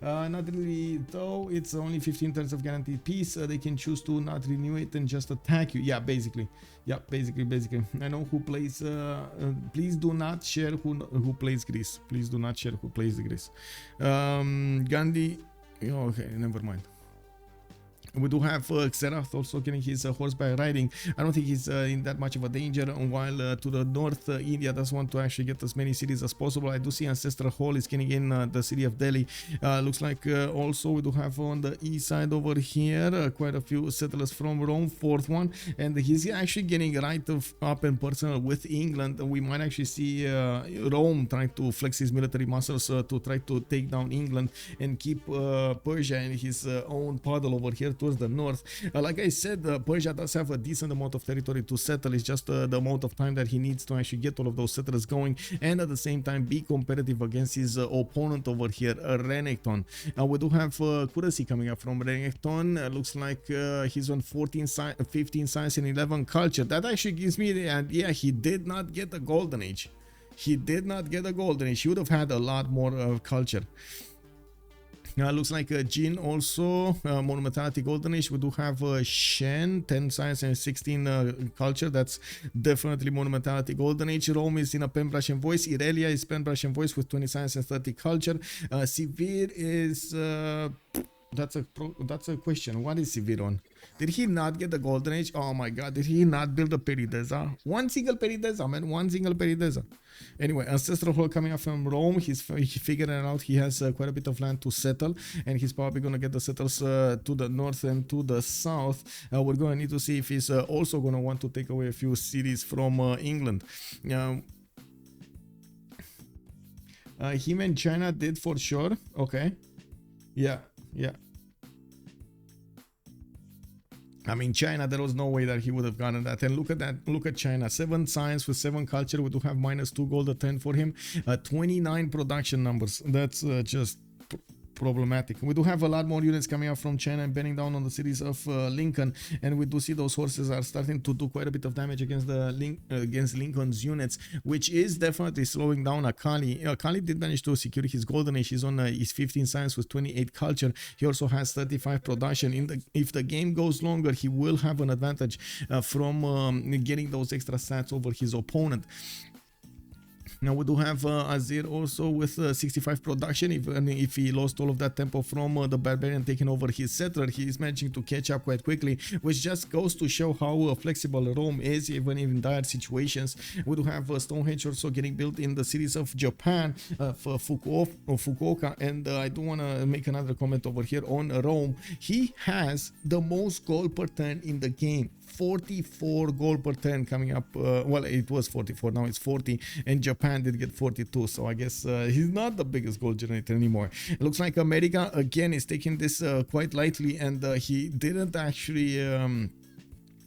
not really though. It's only 15 turns of guaranteed peace. They can choose to not renew it and just attack you. Yeah, basically. Yeah, basically. I know who plays. Please do not share who plays Greece. Please do not share who plays the Greece. Gandhi. Okay, never mind. We do have Xerath also getting his horseback riding. I don't think he's in that much of a danger, while to the north, India does want to actually get as many cities as possible. I do see Ancestral Hall is getting in the city of Delhi. Looks like also we do have on the east side over here quite a few settlers from Rome, fourth one, and he's actually getting right up and personal with England. We might actually see Rome trying to flex his military muscles to try to take down England and keep Persia in his own puddle over here towards the north. Like I said, Persia does have a decent amount of territory to settle. It's just the amount of time that he needs to actually get all of those settlers going, and at the same time be competitive against his opponent over here, Renekton. We do have currency coming up from Renekton. Looks like he's on 15 science and 11 culture. That actually gives me the idea he did not get a golden age. He did not get a golden age. He would have had a lot more culture. Looks like Jin also monumentality golden age. We do have Shen 10 science and 16 culture. That's definitely monumentality golden age. Rome is in a pen brush and voice. Irelia is pen brush and voice with 20 science and 30 culture. Sivir is that's a question. What is Sivir on? Did he not get the golden age? Oh my god, did he not build a Peridesa? One single Peridesa, man, one single Peridesa. Anyway, Ancestral Hall coming up from Rome. He figured it out. He has quite a bit of land to settle, and he's probably going to get the settlers to the north and to the south. We're going to need to see if he's also going to want to take away a few cities from England. Him and China did for sure. Okay. Yeah. I mean, China, there was no way that he would have gotten that. And look at that. Look at China. 7 science with 7 culture. We do have -2 gold at 10 for him. 29 production numbers. That's just problematic. We do have a lot more units coming out from China and bearing down on the cities of Lincoln, and we do see those horses are starting to do quite a bit of damage against the against Lincoln's units, which is definitely slowing down Akali. Akali did manage to secure his golden age. He's on his 15 science with 28 culture. He also has 35 production. If the game goes longer, he will have an advantage from getting those extra stats over his opponent. Now we do have Azir also with 65 production. Even if he lost all of that tempo from the Barbarian taking over his settler, he is managing to catch up quite quickly, which just goes to show how flexible Rome is, even in dire situations. We do have Stonehenge also getting built in the cities of Japan, for Fukuoka, and I do want to make another comment over here on Rome. He has the most gold per turn in the game. 44 gold per turn coming up. Well, it was 44, now it's 40, and Japan did get 42, so I guess he's not the biggest gold generator anymore. It looks like America again is taking this quite lightly, and he didn't actually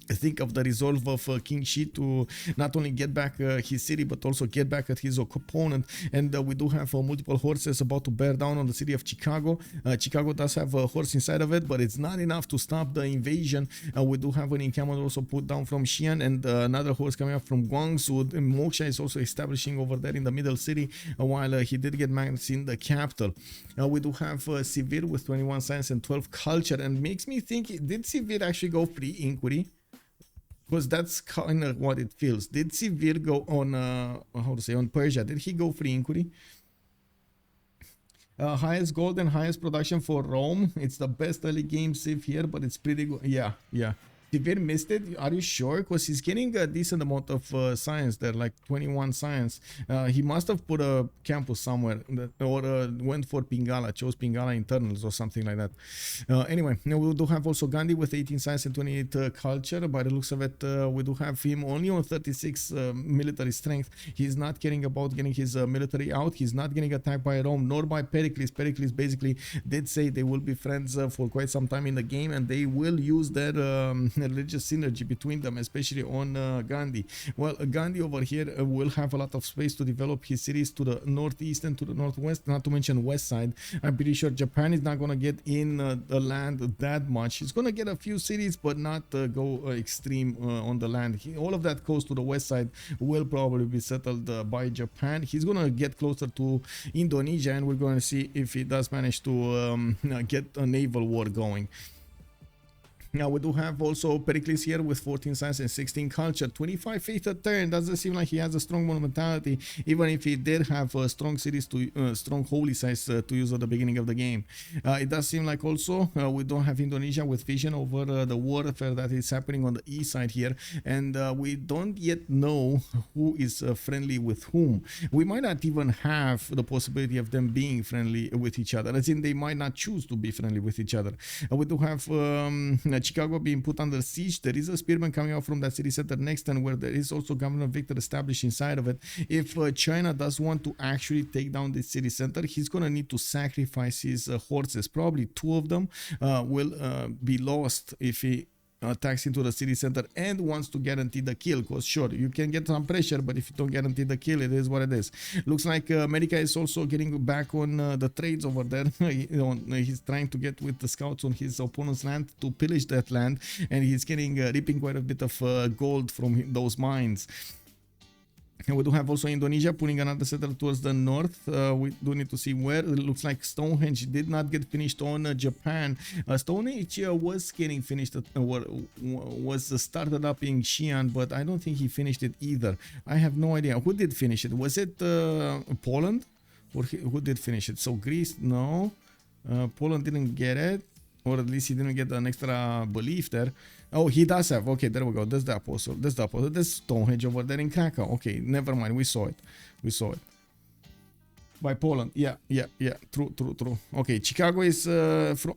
think of the resolve of King Shi to not only get back his city but also get back at his opponent. And we do have multiple horses about to bear down on the city of Chicago. Chicago does have a horse inside of it, but it's not enough to stop the invasion. We do have an encampment also put down from Xi'an, and another horse coming up from Guangzhou. Moksha is also establishing over there in the middle city, while he did get max in the capital. We do have Sivir with 21 science and 12 culture, and makes me think, did Sivir actually go free inquiry? Because that's kind of what it feels. Did Sivir go on, how to say, on Persia? Did he go free inquiry? Highest gold and highest production for Rome. It's the best early game Civ here, but it's pretty good. Yeah. Sivir missed it. Are you sure? Because he's getting a decent amount of science there, like 21 science. He must have put a campus somewhere, or went for Pingala, chose Pingala internals or something like that. Anyway, we do have also Gandhi with 18 science and 28 culture. By the looks of it, we do have him only on 36 military strength. He's not caring about getting his military out. He's not getting attacked by Rome nor by Pericles. Pericles basically did say they will be friends for quite some time in the game, and they will use their religious synergy between them, especially on Gandhi. Well, Gandhi over here will have a lot of space to develop his cities to the northeast and to the northwest, not to mention west side. I'm pretty sure Japan is not going to get in the land that much. He's going to get a few cities, but not go extreme on the land. All of that coast to the west side will probably be settled by Japan. He's going to get closer to Indonesia, and we're going to see if he does manage to get a naval war going. Now we do have also Pericles here with 14 science and 16 culture, 25 faith a turn. Doesn't seem like he has a strong monumentality, even if he did have strong cities to strong holy sites to use at the beginning of the game. It does seem like also we don't have Indonesia with vision over the warfare that is happening on the east side here, and we don't yet know who is friendly with whom. We might not even have the possibility of them being friendly with each other, as in they might not choose to be friendly with each other. We do have Chicago being put under siege. There is a spearman coming out from that city center next, and where there is also Governor Victor established inside of it. If China does want to actually take down this city center, he's gonna need to sacrifice his horses. Probably 2 of them will be lost if he attacks into the city center and wants to guarantee the kill. Because sure, you can get some pressure, but if you don't guarantee the kill, it is what it is. Looks like America is also getting back on the trades over there. He's trying to get with the scouts on his opponent's land to pillage that land, and he's getting reaping quite a bit of gold from those mines. And we do have also Indonesia putting another settler towards the north. We do need to see where. It looks like Stonehenge did not get finished on Japan. Stonehenge was getting finished, was started up in Xi'an, but I don't think he finished it either. I have no idea. Who did finish it? Was it Poland? Or who did finish it? So Greece, no. Poland didn't get it. Or at least he didn't get an extra belief there. Oh, he does have. Okay, there we go. That's the apostle. That's the apostle. That's Stonehenge over there in Krakow. Okay, never mind. We saw it. We saw it. By Poland. Yeah. True. Okay, Chicago is from...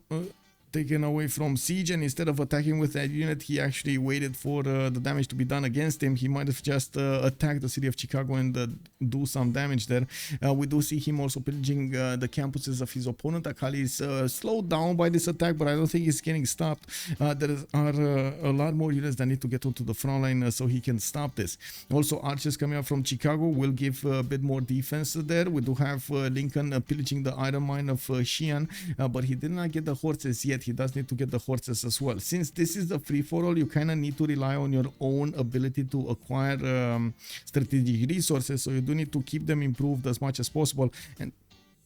taken away from Siege, and instead of attacking with that unit, he actually waited for the damage to be done against him. He might have just attacked the city of Chicago and do some damage there. We do see him also pillaging the campuses of his opponent. Akali is slowed down by this attack, but I don't think he's getting stopped. There are a lot more units that need to get onto the front line so he can stop this. Also, archers coming up from Chicago will give a bit more defense there. We do have Lincoln pillaging the iron mine of Xi'an, but he did not get the horses yet. He does need to get the horses as well. Since this is the free-for-all, you kind of need to rely on your own ability to acquire strategic resources, so you do need to keep them improved as much as possible,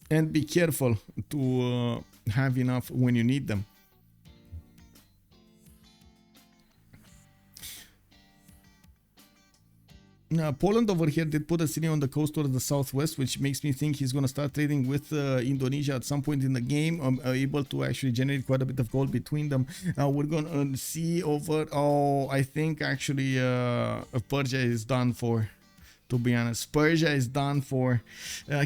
and be careful to have enough when you need them. Poland over here did put a city on the coast towards the southwest, which makes me think he's going to start trading with Indonesia at some point in the game, able to actually generate quite a bit of gold between them. We're going to see over, I think actually Persia is done for. To be honest, Persia is done for.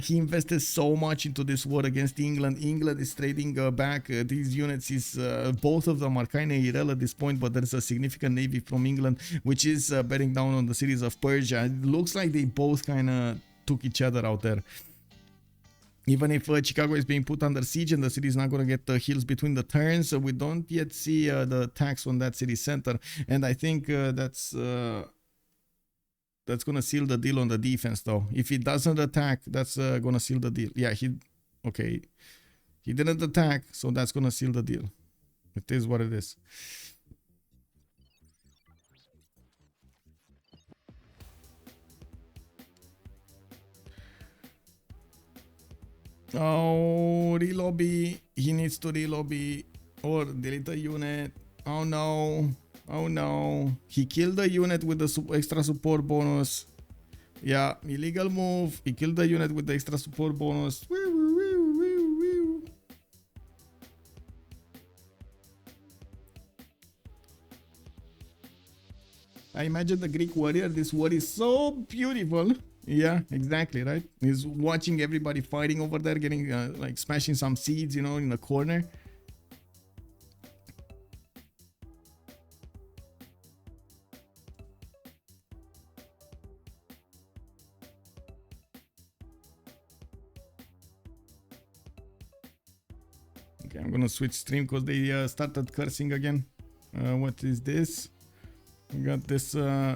He invested so much into this war against England. England is trading back these units. Both of them are kind of irrelevant at this point, but there's a significant navy from England which is bearing down on the cities of Persia. It looks like they both kind of took each other out there. Even if Chicago is being put under siege and the city is not going to get the hills between the turns, we don't yet see the attacks on that city center, and I think that's going to seal the deal on the defense, though. If he doesn't attack, that's going to seal the deal. Yeah, he didn't attack, so that's going to seal the deal. It is what it is. Oh, relobby. He needs to relobby or delete a unit. Oh no. Oh no, he killed the unit with the extra support bonus. Yeah, illegal move. He killed the unit with the extra support bonus. I imagine the Greek warrior. This war is so beautiful. Yeah, exactly, right? He's watching everybody fighting over there, getting like smashing some seeds, you know, in the corner. Okay, I'm gonna switch stream because they started cursing again. What is this? We got this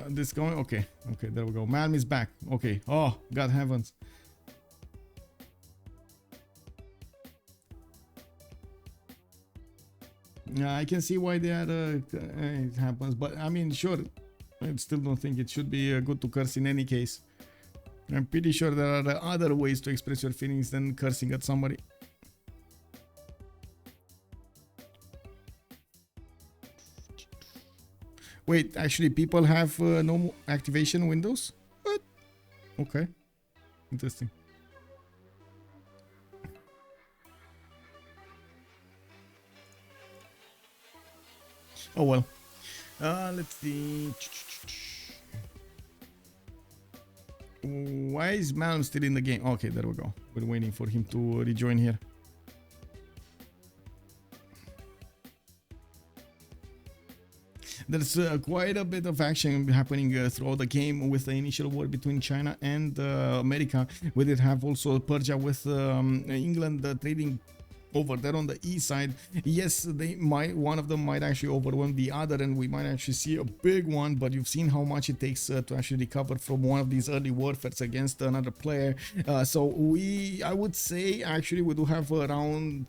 this going. Okay, there we go. Malm is back. Okay. Oh, God heavens. Yeah, I can see why they are. It happens, but I mean, sure. I still don't think it should be good to curse in any case. I'm pretty sure there are other ways to express your feelings than cursing at somebody. Wait, actually people have no activation windows? What? Okay. Interesting. Oh well. Let's see. Why is Malm still in the game? Okay, there we go. We're waiting for him to rejoin here. There's quite a bit of action happening throughout the game with the initial war between China and America. We did have also Persia with England trading over there on the east side. Yes, one of them might actually overwhelm the other, and we might actually see a big one, but you've seen how much it takes to actually recover from one of these early warfares against another player. So I would say actually we do have around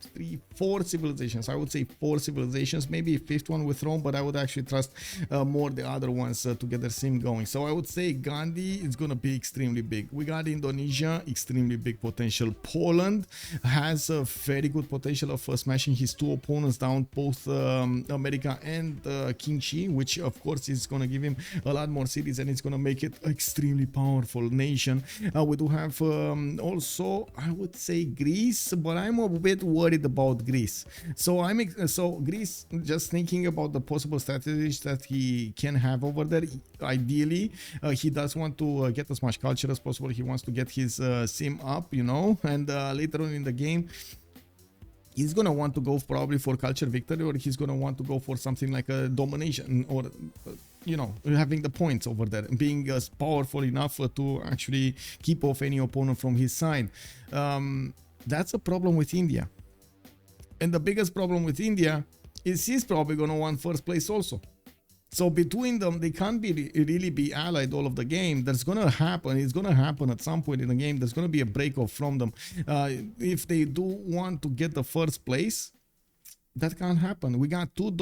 4 civilizations. I would say 4 civilizations, maybe a 5th one with Rome, but I would actually trust more the other ones to get their sim going. So I would say Gandhi is gonna be extremely big. We got Indonesia, extremely big potential. Poland has a very good potential of smashing his 2 opponents down, both America and King Shi, which of course is going to give him a lot more cities, and it's going to make it extremely powerful nation. We do have also, I would say, Greece, but I'm a bit worried about Greece. So Greece, just thinking about the possible strategies that he can have over there. Ideally, he does want to get as much culture as possible. He wants to get his sim up, you know, and later on in the game he's gonna want to go probably for culture victory, or he's gonna want to go for something like a domination, or having the points over there, being powerful enough to actually keep off any opponent from his side. That's a problem with India, and the biggest problem with India is he's probably gonna want first place also. So between them, they can't really be allied all of the game. That's gonna happen. It's gonna happen at some point in the game. There's gonna be a break-off from them. If they do want to get the first place, that can't happen. We got two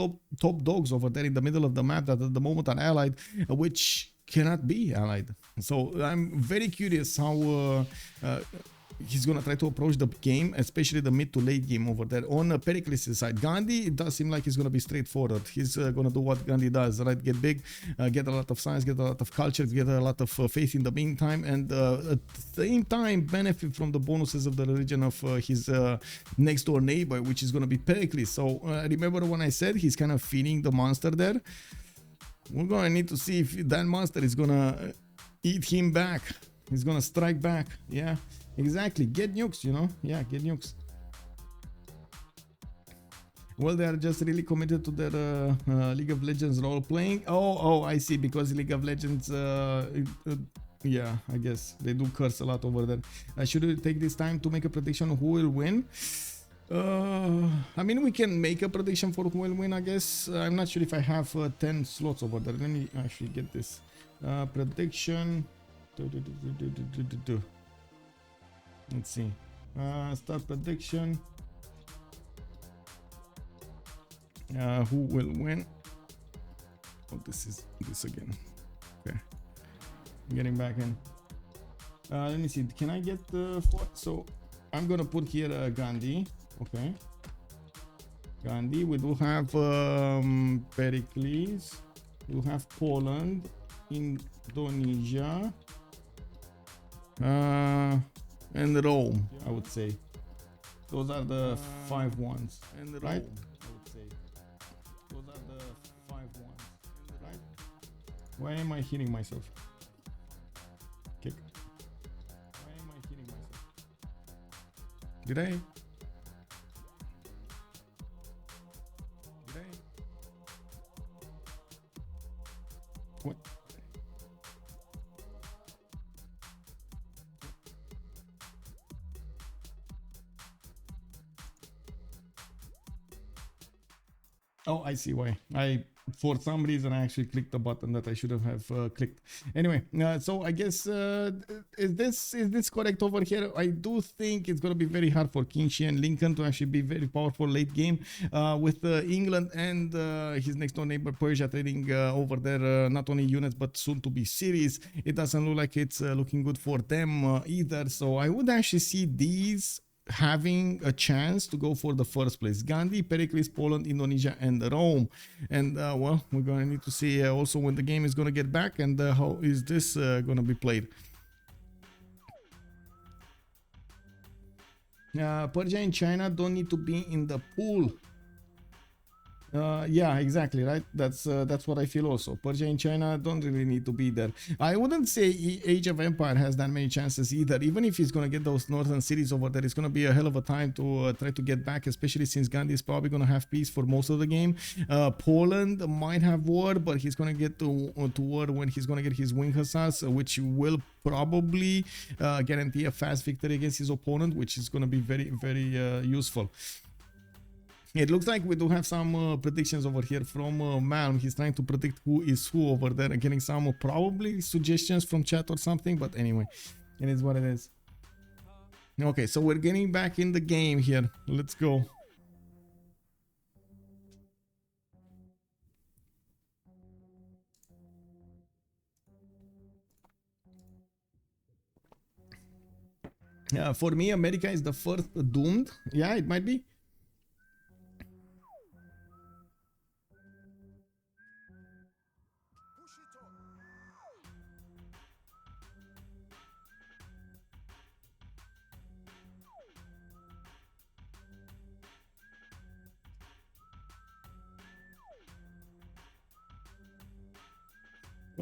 top dogs over there in the middle of the map that at the moment are allied, which cannot be allied. So I'm very curious how he's gonna try to approach the game, especially the mid to late game over there. On Pericles' side, Gandhi, it does seem like he's gonna be straightforward. He's gonna do what Gandhi does, right? Get big, get a lot of science, get a lot of culture, get a lot of faith in the meantime, and at the same time benefit from the bonuses of the religion of his next door neighbor, which is gonna be Pericles. So remember when I said he's kind of feeding the monster there? We're gonna need to see if that monster is gonna eat him back. He's gonna strike back. Yeah, exactly. Get nukes, Yeah, get nukes. Well, they are just really committed to their League of Legends role playing. Oh, I see. Because League of Legends, yeah, I guess they do curse a lot over there. Should we take this time to make a prediction who will win? I mean, we can make a prediction for who will win, I guess. I'm not sure if I have 10 slots over there. Let me actually get this prediction. Let's see. Start prediction. Who will win? Oh, this is this again. Okay, I'm getting back in. Let me see. Can I get the so I'm gonna put here Gandhi. Okay, Gandhi. We do have Pericles. We have Poland, Indonesia, and Rome. I would say those are the 5 ones, right? Those are the 5 ones, right? Why am I hitting myself? Kick. Why am I hitting myself? Did I? What? Oh, I see why. For some reason, I actually clicked the button that I should have clicked. Anyway, so I guess is this correct over here? I do think it's gonna be very hard for Kingshi and Lincoln to actually be very powerful late game with England and his next door neighbor Persia trading over there not only units but soon to be series. It doesn't look like it's looking good for them either. So I would actually see these having a chance to go for the first place. Gandhi, Pericles, Poland, Indonesia, and Rome. And well, we're gonna need to see also when the game is gonna get back and how is this gonna be played. Persia and China don't need to be in the pool. Yeah, exactly, right? That's what I feel also. Persia and China don't really need to be there. I wouldn't say Age of Empire has that many chances either. Even if he's gonna get those northern cities over there, it's gonna be a hell of a time to try to get back, especially since Gandhi is probably gonna have peace for most of the game. Poland might have war, but he's gonna get to war when he's gonna get his wing hussars, which will probably guarantee a fast victory against his opponent, which is gonna be very, very useful. It looks like we do have some predictions over here from Malm. He's trying to predict who is who over there and getting some probably suggestions from chat or something. But anyway, it is what it is. Okay, so we're getting back in the game here. Let's go. For me, America is the first doomed. Yeah, it might be.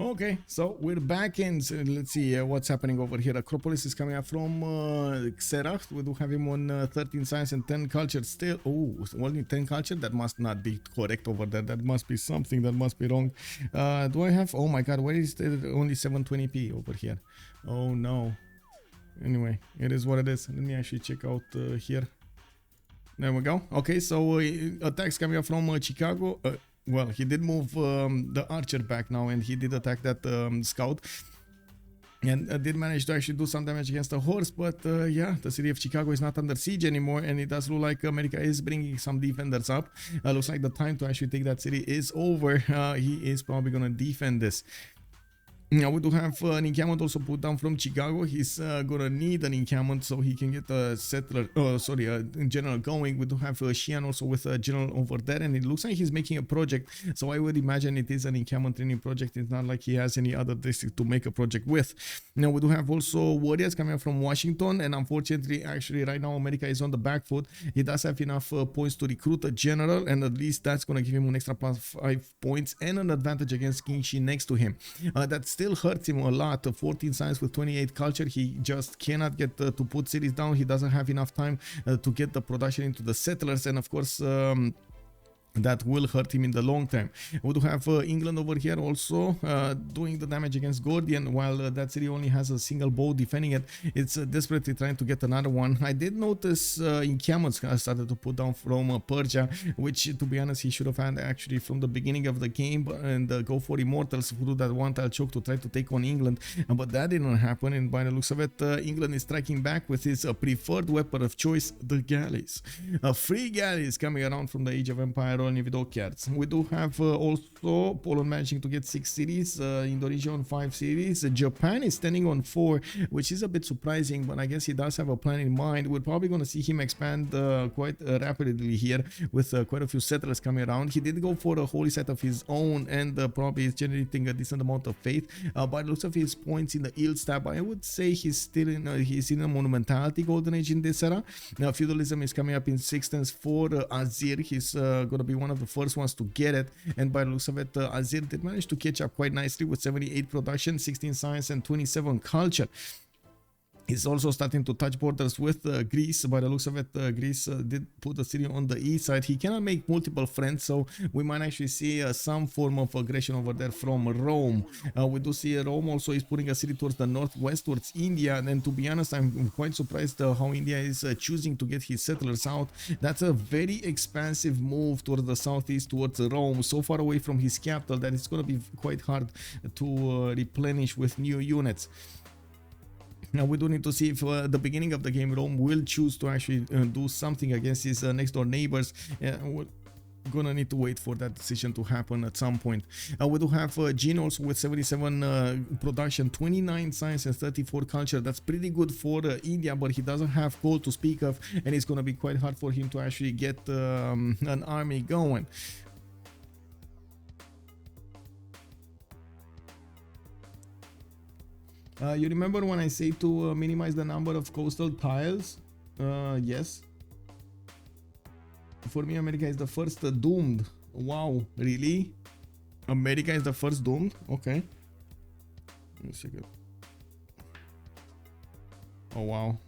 Okay, so we're back in. So let's see what's happening over here. Acropolis is coming up from Xerath. We do have him on 13 science and 10 culture still. Oh, only 10 culture? That must not be correct over there. That must be something that must be wrong. Do I have... Oh my god, why is there only 720p over here? Oh no. Anyway, it is what it is. Let me actually check out here. There we go. Okay, so attacks coming up from Chicago. Well, he did move the archer back now, and he did attack that scout. And did manage to actually do some damage against the horse, but yeah, the city of Chicago is not under siege anymore, and it does look like America is bringing some defenders up. Looks like the time to actually take that city is over. He is probably gonna defend this. Now we do have an encampment also put down from Chicago. He's gonna need an encampment so he can get a settler, general going. We do have Xi'an also with a general over there, and it looks like he's making a project. So I would imagine it is an encampment training project. It's not like he has any other district to make a project with. Now we do have also warriors coming up from Washington, and unfortunately, actually right now America is on the back foot. He does have enough points to recruit a general, and at least that's gonna give him an extra +5 points and an advantage against King Shi next to him. That's still hurts him a lot. 14 science with 28 culture. He just cannot get to put cities down. He doesn't have enough time to get the production into the settlers, and of course that will hurt him in the long term. We do have England over here also doing the damage against Gordian, while that city only has a single bow defending it. It's desperately trying to get another one. I did notice encampments started to put down from Persia, which to be honest he should have had actually from the beginning of the game, and go for Immortals who do that one-tile choke to try to take on England, but that didn't happen, and by the looks of it England is striking back with his preferred weapon of choice, the galleys. Free galleys coming around from the Age of Empire individual cards. We do have also Poland managing to get 6 cities, Indonesia on 5 cities, Japan is standing on 4, which is a bit surprising, but I guess he does have a plan in mind. We're probably going to see him expand quite rapidly here with quite a few settlers coming around. He did go for a holy site of his own, and probably is generating a decent amount of faith. By the looks of his points in the Ills tab, I would say he's still in he's in a monumentality golden age in this era. Now feudalism is coming up in 6th for Azir. He's going to be one of the first ones to get it, and by the looks of it Azir did manage to catch up quite nicely with 78 production, 16 science and 27 culture. He's also starting to touch borders with Greece. By the looks of it, Greece did put the city on the east side. He cannot make multiple friends, so we might actually see some form of aggression over there from Rome. We do see Rome also is putting a city towards the northwest, towards India, and to be honest, I'm quite surprised how India is choosing to get his settlers out. That's a very expansive move towards the southeast, towards Rome, so far away from his capital that it's going to be quite hard to replenish with new units. Now we do need to see if at the beginning of the game Rome will choose to actually do something against his next door neighbors. We're gonna need to wait for that decision to happen at some point. We do have Jin also with 77 production, 29 science and 34 culture. That's pretty good for India, but he doesn't have gold to speak of, and it's gonna be quite hard for him to actually get an army going. You remember when I say to minimize the number of coastal tiles? Yes. For me, America is the first doomed. Wow, really? America is the first doomed? Okay. Give me a second. Oh, wow.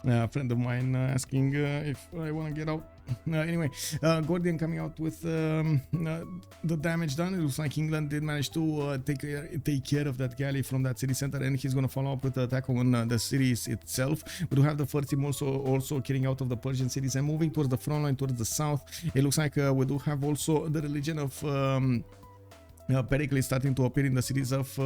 A friend of mine asking if I want to get out. Anyway, Gordian coming out with the damage done. It looks like England did manage to take care of that galley from that city center, and he's going to follow up with the attack on the cities itself. We do have the first team also getting out of the Persian cities and moving towards the front line, towards the south. It looks like we do have also the religion of Pericles starting to appear in the cities of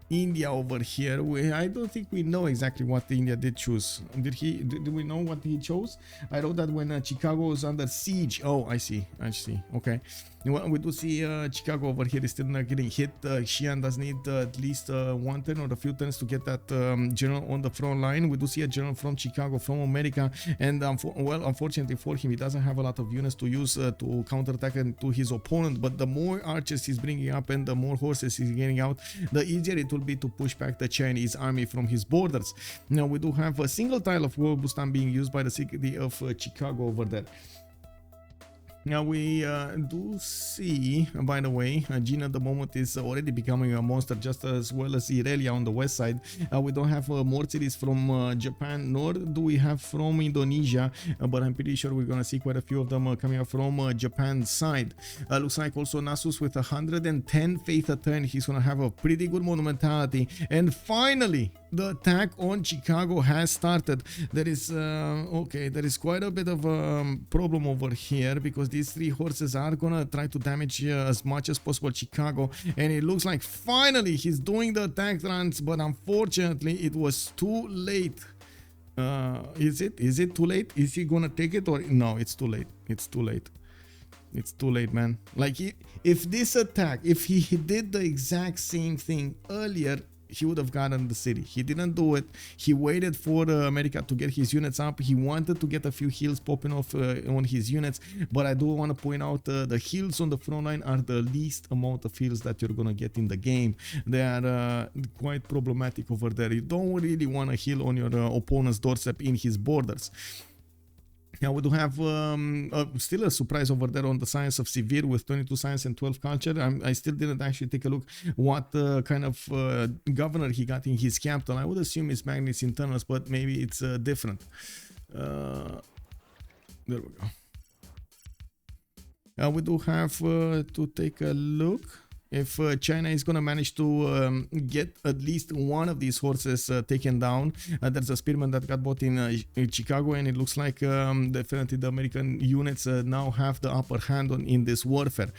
India over here. I don't think we know exactly what India did choose. Did we know what he chose? I wrote that when Chicago was under siege. Oh, I see. Okay. Well, we do see Chicago over here is still not getting hit. Xi'an does need at least one turn or a few turns to get that general on the front line. We do see a general from Chicago, from America, and well, unfortunately for him, he doesn't have a lot of units to use to counterattack to his opponent. But the more archers he's bringing up and the more horses he's getting out, the easier it will be to push back the Chinese army from his borders. Now we do have a single tile of World Bustan being used by the city of Chicago over there. Now we do see, by the way, Jin at the moment is already becoming a monster, just as well as Irelia on the west side. We don't have more cities from Japan, nor do we have from Indonesia, but I'm pretty sure we're gonna see quite a few of them coming up from Japan's side. Looks like also Nasus with 110 faith a turn. He's gonna have a pretty good monumentality, and finally the attack on Chicago has started. There is okay, there is quite a bit of a problem over here because these three horses are gonna try to damage as much as possible Chicago, and it looks like finally he's doing the attack runs, but unfortunately it was too late. Is it too late? Is he gonna take it, or no? It's too late. It's too late, man. Like, if this attack, if he did the exact same thing earlier, he would have gotten the city. He didn't do it. He waited for America to get his units up. He wanted to get a few heals popping off on his units, but I do want to point out the heals on the front line are the least amount of heals that you're gonna get in the game. They are quite problematic over there. You don't really want to heal on your opponent's doorstep in his borders. Now we do have still a surprise over there on the science of severe with 22 science and 12 culture. I still didn't actually take a look what kind of governor he got in his capital. I would assume it's Magnus Internals, but maybe it's different. There we go. We do have to take a look if China is gonna manage to get at least one of these horses taken down. There's a spearman that got bought in Chicago, and it looks like definitely the American units now have the upper hand in this warfare.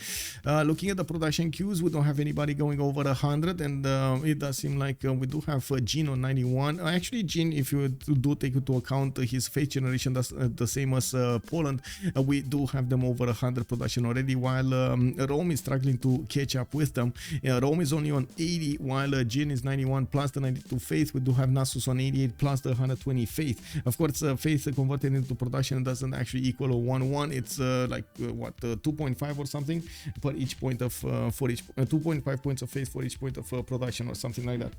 Looking at the production queues, we don't have anybody going over 100, and it does seem like we do have Jin on 91. Actually, Jin, if you do take into account his faith generation, that's the same as Poland, we do have them over 100 production already, while Rome is struggling to catch up with them. Rome is only on 80, while Jin is 91 plus the 92 faith. We do have Nasus on 88 plus the 120 faith. Of course, faith converted into production doesn't actually equal a 1-1. It's like what, 2.5 or something for each point of 2.5 points of faith for each point of production or something like that.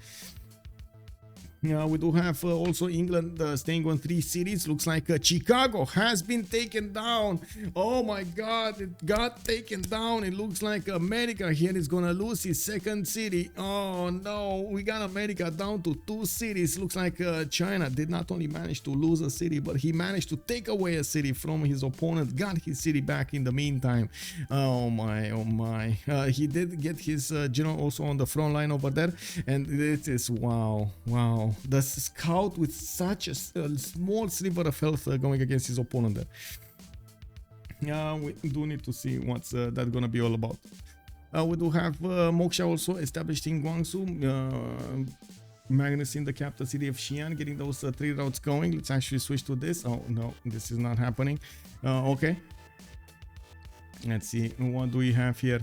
We do have also England staying on 3 cities. Looks like Chicago has been taken down. Oh my god, it got taken down. It looks like America here is gonna lose his second city. Oh no, we got America down to 2 cities. Looks like China did not only manage to lose a city, but he managed to take away a city from his opponent, got his city back in the meantime. Oh my, oh my. He did get his general also on the front line over there, and this is wow. The scout with such a small sliver of health going against his opponent there. Yeah, we do need to see what's that gonna be all about. We do have Moksha also established in Guangzhou. Magnus in the capital city of Xi'an, getting those 3 routes going. Let's actually switch to this. Oh no, this is not happening. Okay, let's see, what do we have here?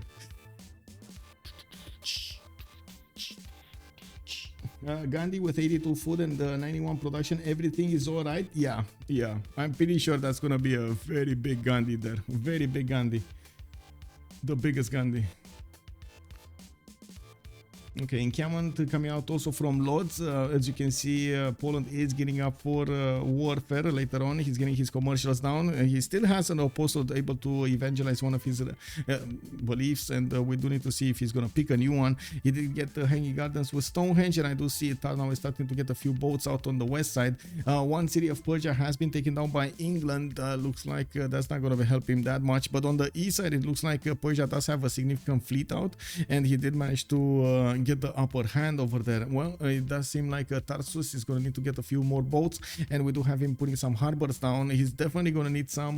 Gandhi with 82 food and 91 production. Everything is all right. Yeah, I'm pretty sure that's gonna be a very big Gandhi there. Very big Gandhi, the biggest Gandhi. Okay, encampment coming out also from Lodz. As you can see, Poland is getting up for warfare later on. He's getting his commercials down. He still has an apostle able to evangelize one of his beliefs, and we do need to see if he's going to pick a new one. He did get the Hanging Gardens with Stonehenge, and I do see it now is starting to get a few boats out on the west side. One city of Persia has been taken down by England. Looks like that's not going to help him that much, but on the east side, it looks like Persia does have a significant fleet out, and he did manage to get the upper hand over there? Well, it does seem like Tarsus is going to need to get a few more boats, and we do have him putting some harbors down. He's definitely going to need some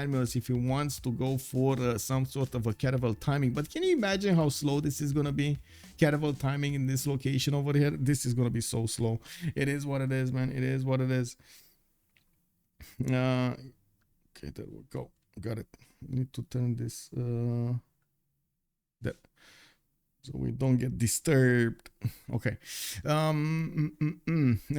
admirals if he wants to go for some sort of a caravel timing. But can you imagine how slow this is going to be? Caravel timing in this location over here. This is going to be so slow. It is what it is, man. It is what it is. Okay, there we go. Got it. Need to turn this there, so we don't get disturbed. Okay.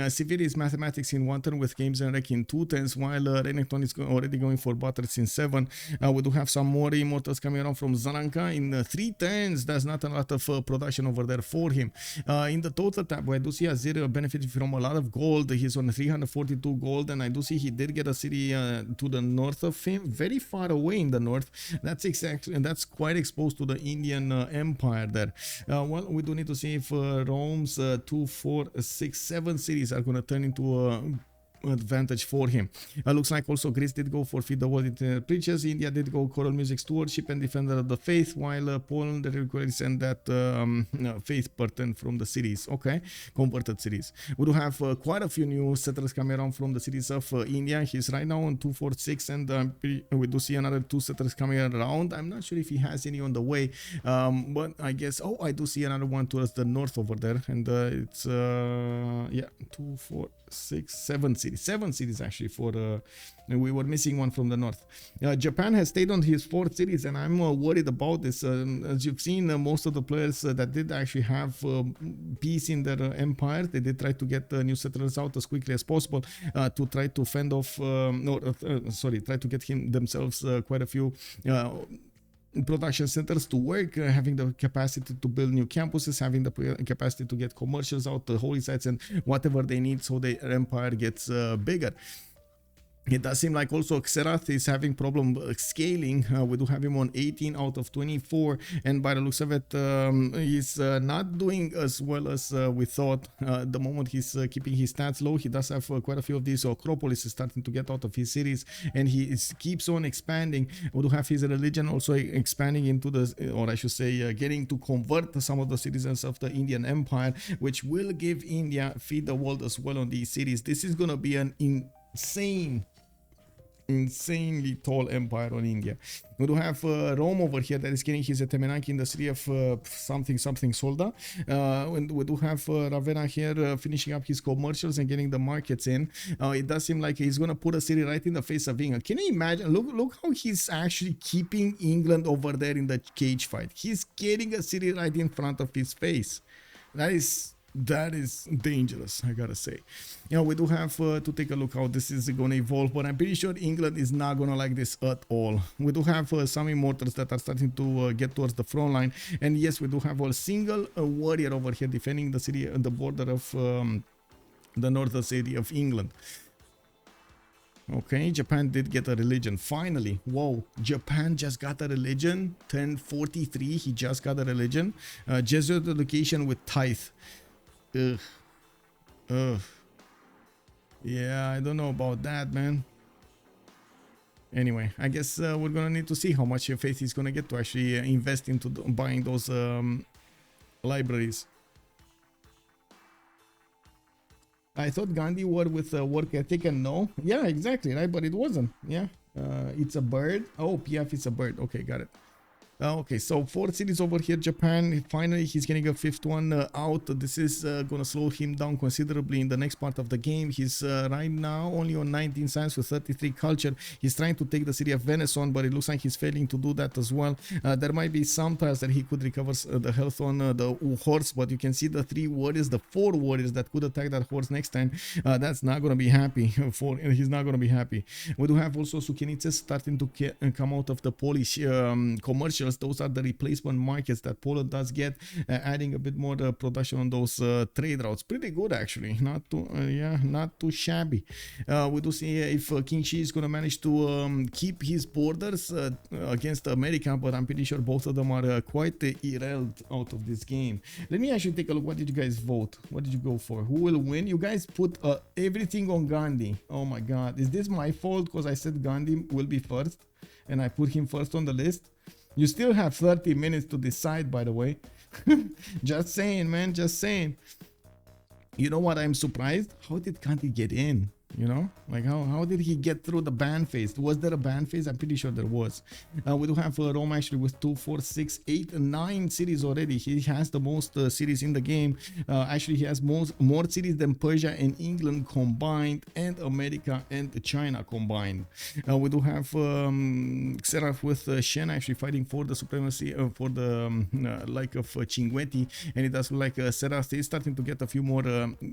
Civil is mathematics in 1 turn with games and rec in 2 turns, while Renekton is already going for butters in 7. We do have some more immortals coming around from Zaranka in 3 turns. There's not a lot of production over there for him. In the total tab, I do see Azir benefiting from a lot of gold. He's on 342 gold, and I do see he did get a city to the north of him, very far away in the north. That's exactly, and that's quite exposed to the Indian Empire there. Well, we do need to see if Rome's 2, 4, 6, 7 cities are going to turn into advantage for him. Looks like also Greece did go for Feed the World Internet Preachers. India did go Choral Music Stewardship and Defender of the Faith, while Poland requires send that faith pattern from the cities. Okay, converted cities. We do have quite a few new settlers coming around from the cities of India. He's right now on 246, and we do see another 2 settlers coming around. I'm not sure if he has any on the way, but I guess, oh, I do see another one towards the north over there, and it's yeah, 2, 4, 6, 7 cities. 7 cities actually for we were missing one from the north. Japan has stayed on his 4 cities, and I'm worried about this. As you've seen, most of the players that did actually have peace in their empire, they did try to get new settlers out as quickly as possible to try to fend off try to get themselves quite a few production centers to work, having the capacity to build new campuses, having the capacity to get commercials out, the holy sites, and whatever they need so their empire gets bigger. It does seem like also Xerath is having problem scaling. We do have him on 18 out of 24, and by the looks of it, he's not doing as well as we thought. The moment he's keeping his stats low, he does have quite a few of these. Acropolis is starting to get out of his cities, and he keeps on expanding. We do have his religion also expanding into the, or I should say, getting to convert some of the citizens of the Indian Empire, which will give India feed the world as well on these cities. This is going to be an insanely tall empire on India. We do have Rome over here that is getting his Temenaki in the city of something Solda. And we do have Ravenna here finishing up his commercials and getting the markets in. It does seem like he's gonna put a city right in the face of England. Can you imagine? Look how he's actually keeping England over there in the cage fight. He's getting a city right in front of his face. That is dangerous, I gotta say. We do have to take a look how this is gonna evolve, but I'm pretty sure England is not gonna like this at all. We do have some immortals that are starting to get towards the front line, and yes, we do have a single warrior over here defending the city at the border of the northern city of England. Okay, Japan did get a religion, finally. Whoa, Japan just got a religion. 1043, he just got a religion. Jesuit education with tithe. Yeah, I don't know about that, man. Anyway, I guess we're gonna need to see how much faith he's gonna get to actually invest into buying those libraries. I thought Gandhi were with work ethic, and no. Yeah, exactly, right? But it wasn't. Yeah, it's a bird. Oh, PF is a bird. Okay, got it. Okay, so 4 cities over here, Japan. Finally, he's getting a 5th one out. This is gonna slow him down considerably in the next part of the game. He's right now only on 19 science with 33 culture. He's trying to take the city of Venice on, but it looks like he's failing to do that as well. There might be some tiles that he could recover the health on the horse, but you can see the 3 warriors, the 4 warriors that could attack that horse next time. That's not gonna be happy for. He's not gonna be happy. We do have also Sukenitses starting to come out of the Polish commercial. Those are the replacement markets that Poland does get, adding a bit more production on those trade routes. Pretty good, actually. Not too shabby. We do see if King Shi is going to manage to keep his borders against America, but I'm pretty sure both of them are quite derailed out of this game. Let me actually take a look. What did you guys vote? What did you go for? Who will win? You guys put everything on Gandhi. Oh my god. Is this my fault because I said Gandhi will be first and I put him first on the list? You still have 30 minutes to decide, by the way. Just saying, man, just saying. You know what, I'm surprised? How did Kanti get in? You know, like how did he get through the ban phase? Was there a ban phase? I'm pretty sure there was. We do have Rome actually with 2, 4, 6, 8, 9 cities already. He has the most cities in the game. Actually, he has more cities than Persia and England combined, and America and China combined. We do have Xerath with Shen actually fighting for the supremacy for the like of Cinguetti, and it does look like Xerath is starting to get a few more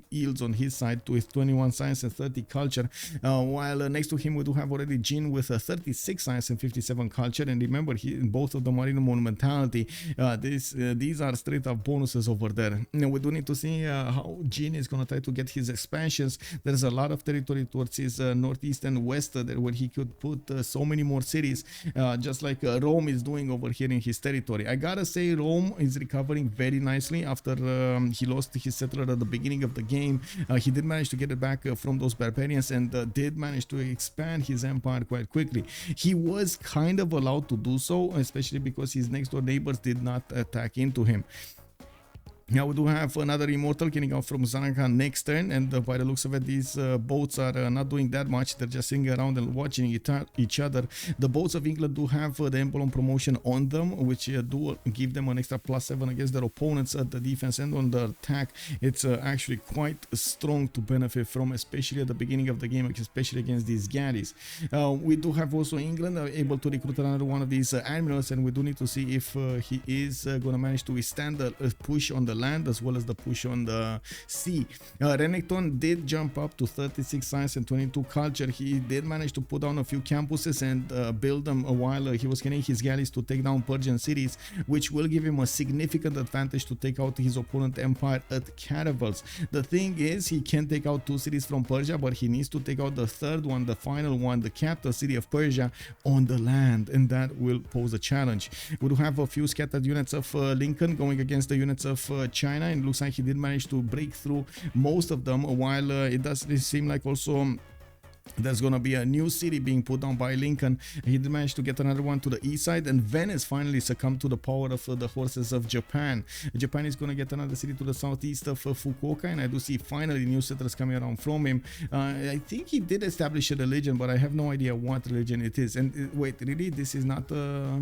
yields on his side with 21 science and 30 culture, while next to him we do have already Jin with 36 science and 57 culture. And remember, both of them are in monumentality. These are straight up bonuses over there. Now we do need to see how Jin is going to try to get his expansions. There's a lot of territory towards his northeast and west there where he could put so many more cities, just like Rome is doing over here in his territory. I gotta say, Rome is recovering very nicely after he lost his settler at the beginning of the game. He did manage to get it back from those barbarians, and did manage to expand his empire quite quickly. He was kind of allowed to do so, especially because his next door neighbors did not attack into him. Now we do have another immortal getting out from Zanaka next turn, and by the looks of it, these boats are not doing that much. They're just sitting around and watching each other. The boats of England do have the emblem promotion on them, which do give them an extra +7 against their opponents at the defense and on the attack. It's actually quite strong to benefit from, especially at the beginning of the game, especially against these galleys. We do have also England able to recruit another one of these admirals, and we do need to see if he is going to manage to withstand the push on the land as well as the push on the sea. Renekton did jump up to 36 science and 22 culture. He did manage to put down a few campuses and build them while he was getting his galleys to take down Persian cities, which will give him a significant advantage to take out his opponent empire at caravels. The thing is, he can take out 2 cities from Persia, but he needs to take out the third one, the final one, the capital city of Persia, on the land, and that will pose a challenge. We do have a few scattered units of Lincoln going against the units of China, and it looks like he did manage to break through most of them, while it does seem like also there's gonna be a new city being put down by Lincoln. He did manage to get another one to the east side, and Venice finally succumbed to the power of the horses of Japan. Japan is gonna get another city to the southeast of Fukuoka, and I do see finally new settlers coming around from him. I think he did establish a religion, but I have no idea what religion it is. And wait, really, this is not a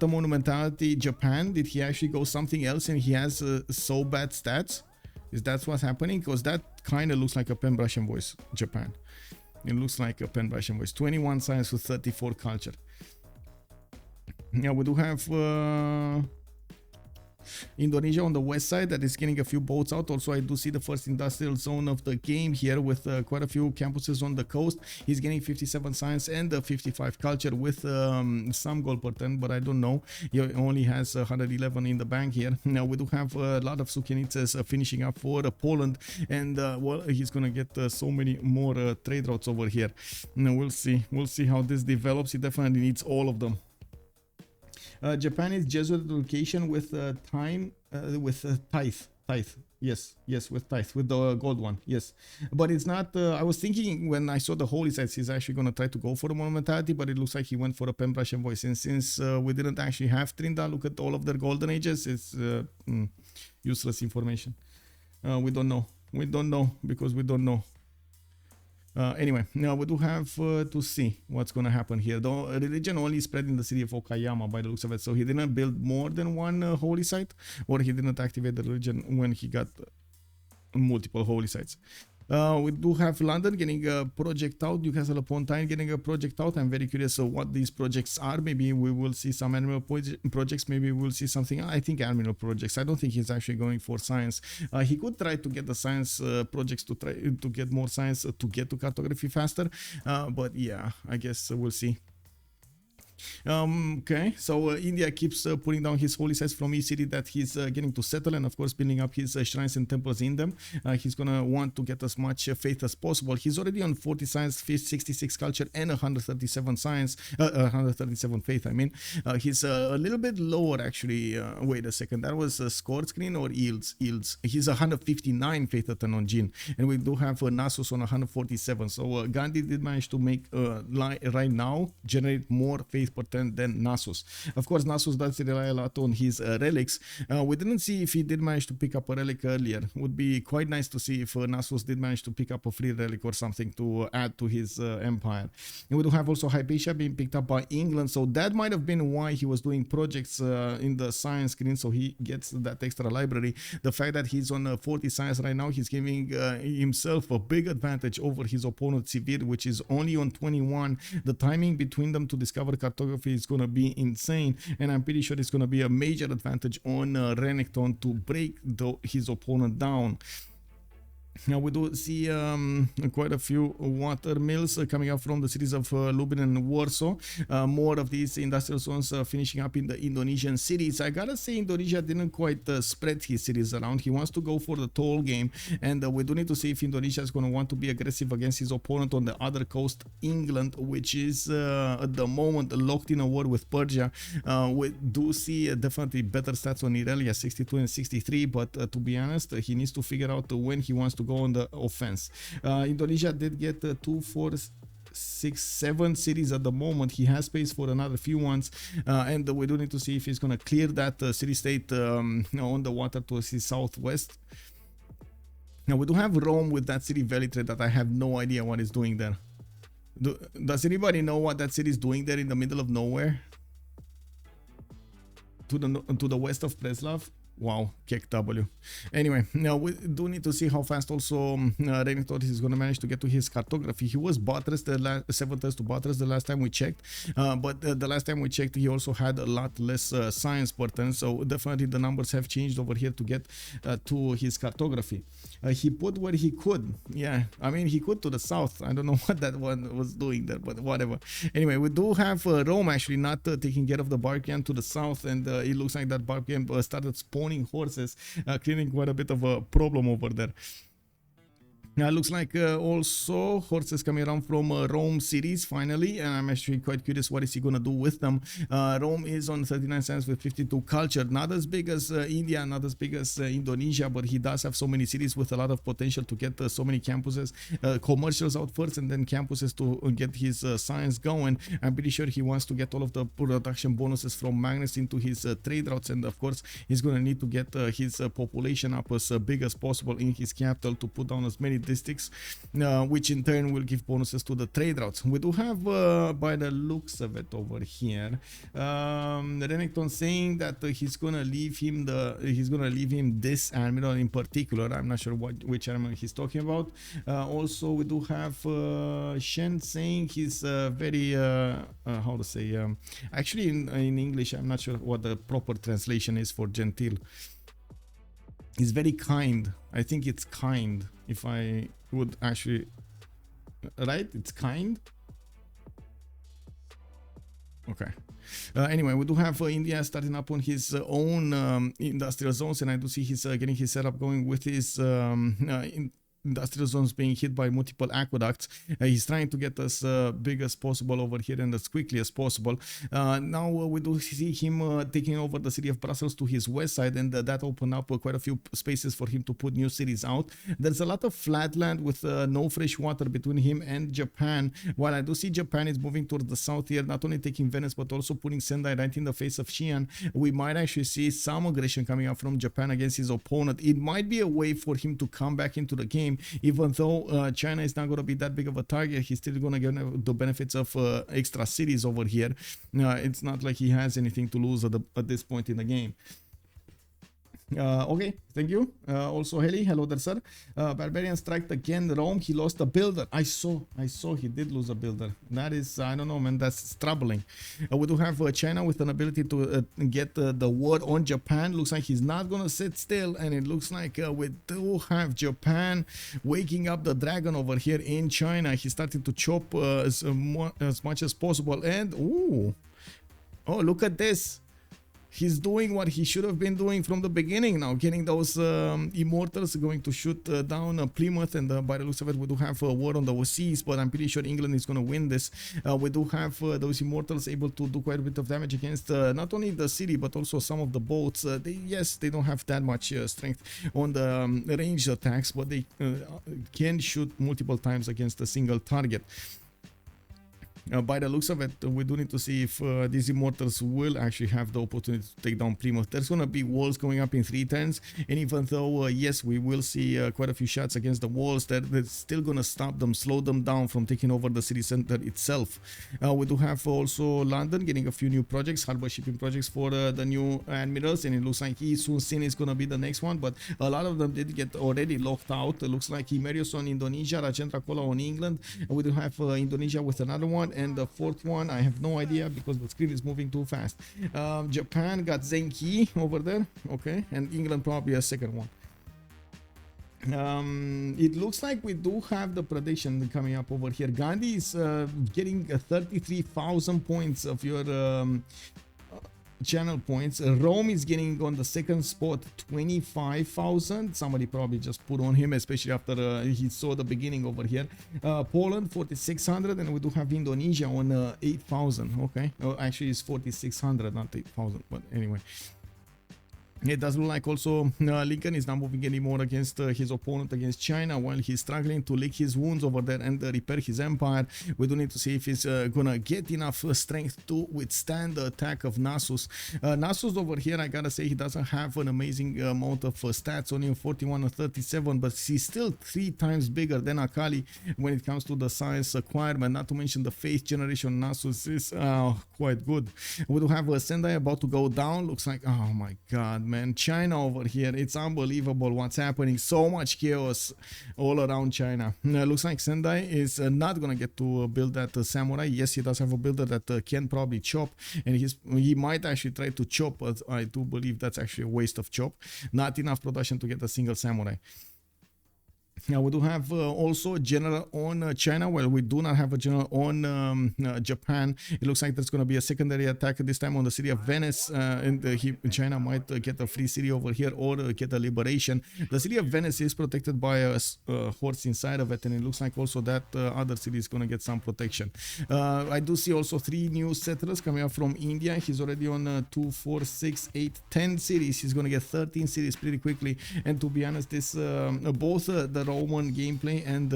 monumentality Japan? Did he actually go something else and he has so bad stats? Is that what's happening? Because that kind of looks like a pen brush and voice Japan. It looks like a pen brush and voice. 21 science with 34 culture. Yeah, we do have Indonesia on the west side that is getting a few boats out. Also, I do see the first industrial zone of the game here with quite a few campuses on the coast. He's getting 57 science and 55 culture with some gold per turn, but I don't know. He only has 111 in the bank here. Now we do have a lot of Sukienices finishing up for Poland, and well, he's gonna get so many more trade routes over here. Now we'll see how this develops. He definitely needs all of them. Japan is Jesuit education with tithe. Yes, with tithe, with the gold one. Yes, but it's not. I was thinking when I saw the holy sites, he's actually gonna try to go for the monumentality, but it looks like he went for a pen brush and voice. And since we didn't actually have Trinda, look at all of their golden ages. It's useless information. We don't know because we don't know. Anyway, now we do have to see what's going to happen here. The religion only spread in the city of Okayama by the looks of it, so he didn't build more than one holy site, or he didn't activate the religion when he got multiple holy sites. We do have London getting a project out, Newcastle upon Tyne getting a project out. I'm very curious of what these projects are. Maybe we will see some animal projects, maybe we'll see something. I think animal projects. I don't think he's actually going for science. He could try to get the science projects to try to get more science to get to cartography faster, but yeah, I guess we'll see. Okay, so India keeps putting down his holy sites from each city that he's getting to settle, and of course building up his shrines and temples in them. He's gonna want to get as much faith as possible. He's already on 40 science, 66 culture, and 137 science, 137 faith. I mean, he's a little bit lower actually. Wait a second, that was a score screen or yields? He's 159 faith a turn on Jin, and we do have Nasus on 147. So Gandhi did manage to make right now generate more faith 8% than Nasus. Of course, Nasus does rely a lot on his relics. We didn't see if he did manage to pick up a relic earlier. Would be quite nice to see if Nasus did manage to pick up a free relic or something to add to his empire. And we do have also Hypatia being picked up by England, so that might have been why he was doing projects in the science screen, so he gets that extra library. The fact that he's on 40 science right now, he's giving himself a big advantage over his opponent Sivir, which is only on 21. The timing between them to discover cartography is going to be insane, and I'm pretty sure it's going to be a major advantage on Renekton to break his opponent down. Now we do see quite a few water mills coming up from the cities of Lubin and Warsaw. More of these industrial zones finishing up in the Indonesian cities. I gotta say, Indonesia didn't quite spread his cities around. He wants to go for the toll game, and we do need to see if Indonesia is going to want to be aggressive against his opponent on the other coast, England, which is at the moment locked in a war with Persia. We do see definitely better stats on Irelia, 62 and 63, but to be honest, he needs to figure out when he wants to go on the offense. Indonesia did get 2, 4, 6, 7 cities at the moment. He has space for another few ones, and we do need to see if he's going to clear that city-state on the water to his southwest. Now we do have Rome with that city valley trade that I have no idea what it's doing there. Does anybody know what that city is doing there in the middle of nowhere? To the west of Preslav? Wow, kick W. Anyway, now we do need to see how fast also Renekton is going to manage to get to his cartography. He was buttressed, 7 turns to buttress the last time we checked, but the last time we checked he also had a lot less science per turn, so definitely the numbers have changed over here to get to his cartography. He put where he could. Yeah, I mean he could to the south. I don't know what that one was doing there, but whatever. Anyway, we do have Rome actually not taking care of the Barkian to the south, and it looks like that Barkian started spawning horses, creating quite a bit of a problem over there. Now it looks like also horses coming around from Rome cities finally, and I'm actually quite curious what is he gonna do with them. Rome is on 39 cents with 52 culture, not as big as India, not as big as Indonesia, but he does have so many cities with a lot of potential to get so many campuses, commercials out first and then campuses to get his science going. I'm pretty sure he wants to get all of the production bonuses from Magnus into his trade routes, and of course he's gonna need to get his population up as big as possible in his capital to put down as many districts, which in turn will give bonuses to the trade routes. We do have, by the looks of it over here, Renekton saying that he's gonna leave him this admiral in particular. I'm not sure which admiral he's talking about. Also, we do have Shen saying he's very how to say, actually in English I'm not sure what the proper translation is for genteel. He's very kind. I think it's kind, if I would actually, right? It's kind. Okay. Anyway, we do have India starting up on his own industrial zones, and I do see he's getting his setup going with his industrial zones being hit by multiple aqueducts. He's trying to get as big as possible over here and as quickly as possible. Now we do see him taking over the city of Brussels to his west side, and that opened up quite a few spaces for him to put new cities out. There's a lot of flat land with no fresh water between him and Japan, while I do see Japan is moving towards the south here, not only taking Venice but also putting Sendai right in the face of Xi'an. We might actually see some aggression coming up from Japan against his opponent. It might be a way for him to come back into the game. Even though China is not going to be that big of a target, he's still going to get the benefits of extra cities over here. It's not like he has anything to lose at this point in the game. Okay, thank you. Also, Heli, hello there, sir. Barbarian striked again Rome. He lost a builder. I saw he did lose a builder. That is, I don't know, man, that's troubling. We do have China with an ability to get the war on Japan. Looks like he's not gonna sit still, and it looks like we do have Japan waking up the dragon over here in China. He's starting to chop as much as possible, and oh, look at this. He's doing what he should have been doing from the beginning now, getting those immortals going to shoot down Plymouth, and by the looks of it, we do have a war on the seas, but I'm pretty sure England is going to win this. We do have those immortals able to do quite a bit of damage against not only the city, but also some of the boats. They don't have that much strength on the ranged attacks, but they can shoot multiple times against a single target. by the looks of it, we do need to see if these immortals will actually have the opportunity to take down Primo. There's going to be walls going up in 3 turns, and even though yes, we will see quite a few shots against the walls, that's still going to stop them, slow them down from taking over the city center itself. We do have also London getting a few new projects, harbor shipping projects for the new admirals, and it looks like Sun Sin is going to be the next one, but a lot of them did get already locked out. It looks like Imerius on Indonesia, Rajendrakola on England, and we do have Indonesia with another one, and the fourth one I have no idea because the screen is moving too fast. Japan got Zenki over there, okay, and England probably a second one. It looks like we do have the prediction coming up over here. Gandhi is getting 33,000 points of your channel points. Rome is getting on the second spot 25,000. Somebody probably just put on him, especially after he saw the beginning over here. Poland 4,600, and we do have Indonesia on 8,000. Okay, actually it's 4,600, not 8,000, but anyway. It does look like also Lincoln is not moving anymore against his opponent, against China, while he's struggling to lick his wounds over there and repair his empire. We do need to see if he's gonna get enough strength to withstand the attack of Nasus. Nasus over here, I gotta say, he doesn't have an amazing amount of stats, only 41 or 37, but he's still 3 times bigger than Akali when it comes to the science acquirement. Not to mention the faith generation. Nasus is quite good. We do have Sendai about to go down. Looks like, oh my god, man, China over here, it's unbelievable what's happening. So much chaos all around China. Looks like Sendai is not gonna get to build that samurai. Yes, he does have a builder that can probably chop, and he might actually try to chop, but I do believe that's actually a waste of chop. Not enough production to get a single samurai. Now we do have also general on China. Well, we do not have a general on Japan. It looks like there's going to be a secondary attack this time on the city of Venice, and China might get a free city over here or get a liberation. The city of Venice is protected by a horse inside of it, and it looks like also that other city is going to get some protection. I do see also 3 new settlers coming up from India. He's already on 2, 4, 6, 8, 10 cities. He's going to get 13 cities pretty quickly, and to be honest, this both the Roman gameplay and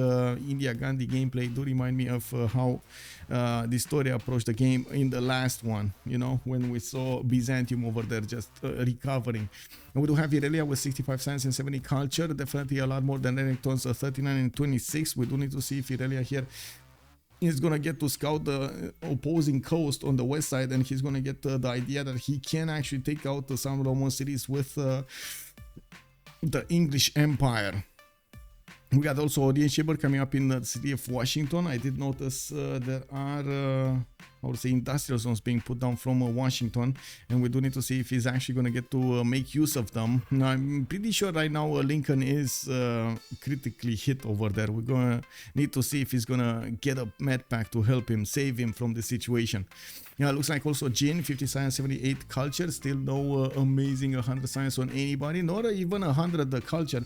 India Gandhi gameplay do remind me of how the story approached the game in the last one, you know, when we saw Byzantium over there just recovering. And we do have Irelia with 65 science and 70 culture, definitely a lot more than Renekton's 39 and 26. We do need to see if Irelia here is gonna get to scout the opposing coast on the west side, and he's gonna get the idea that he can actually take out some Roman cities with the English Empire. We got also audience chamber coming up in the city of Washington. I did notice there are, I would say, industrial zones being put down from Washington, and we do need to see if he's actually going to get to make use of them. Now, I'm pretty sure right now Lincoln is critically hit over there. We're going to need to see if he's going to get a med pack to help him, save him from the situation. Yeah, looks like also Jin, 50 science, 78 culture. Still no amazing 100 science on anybody, not even 100 culture.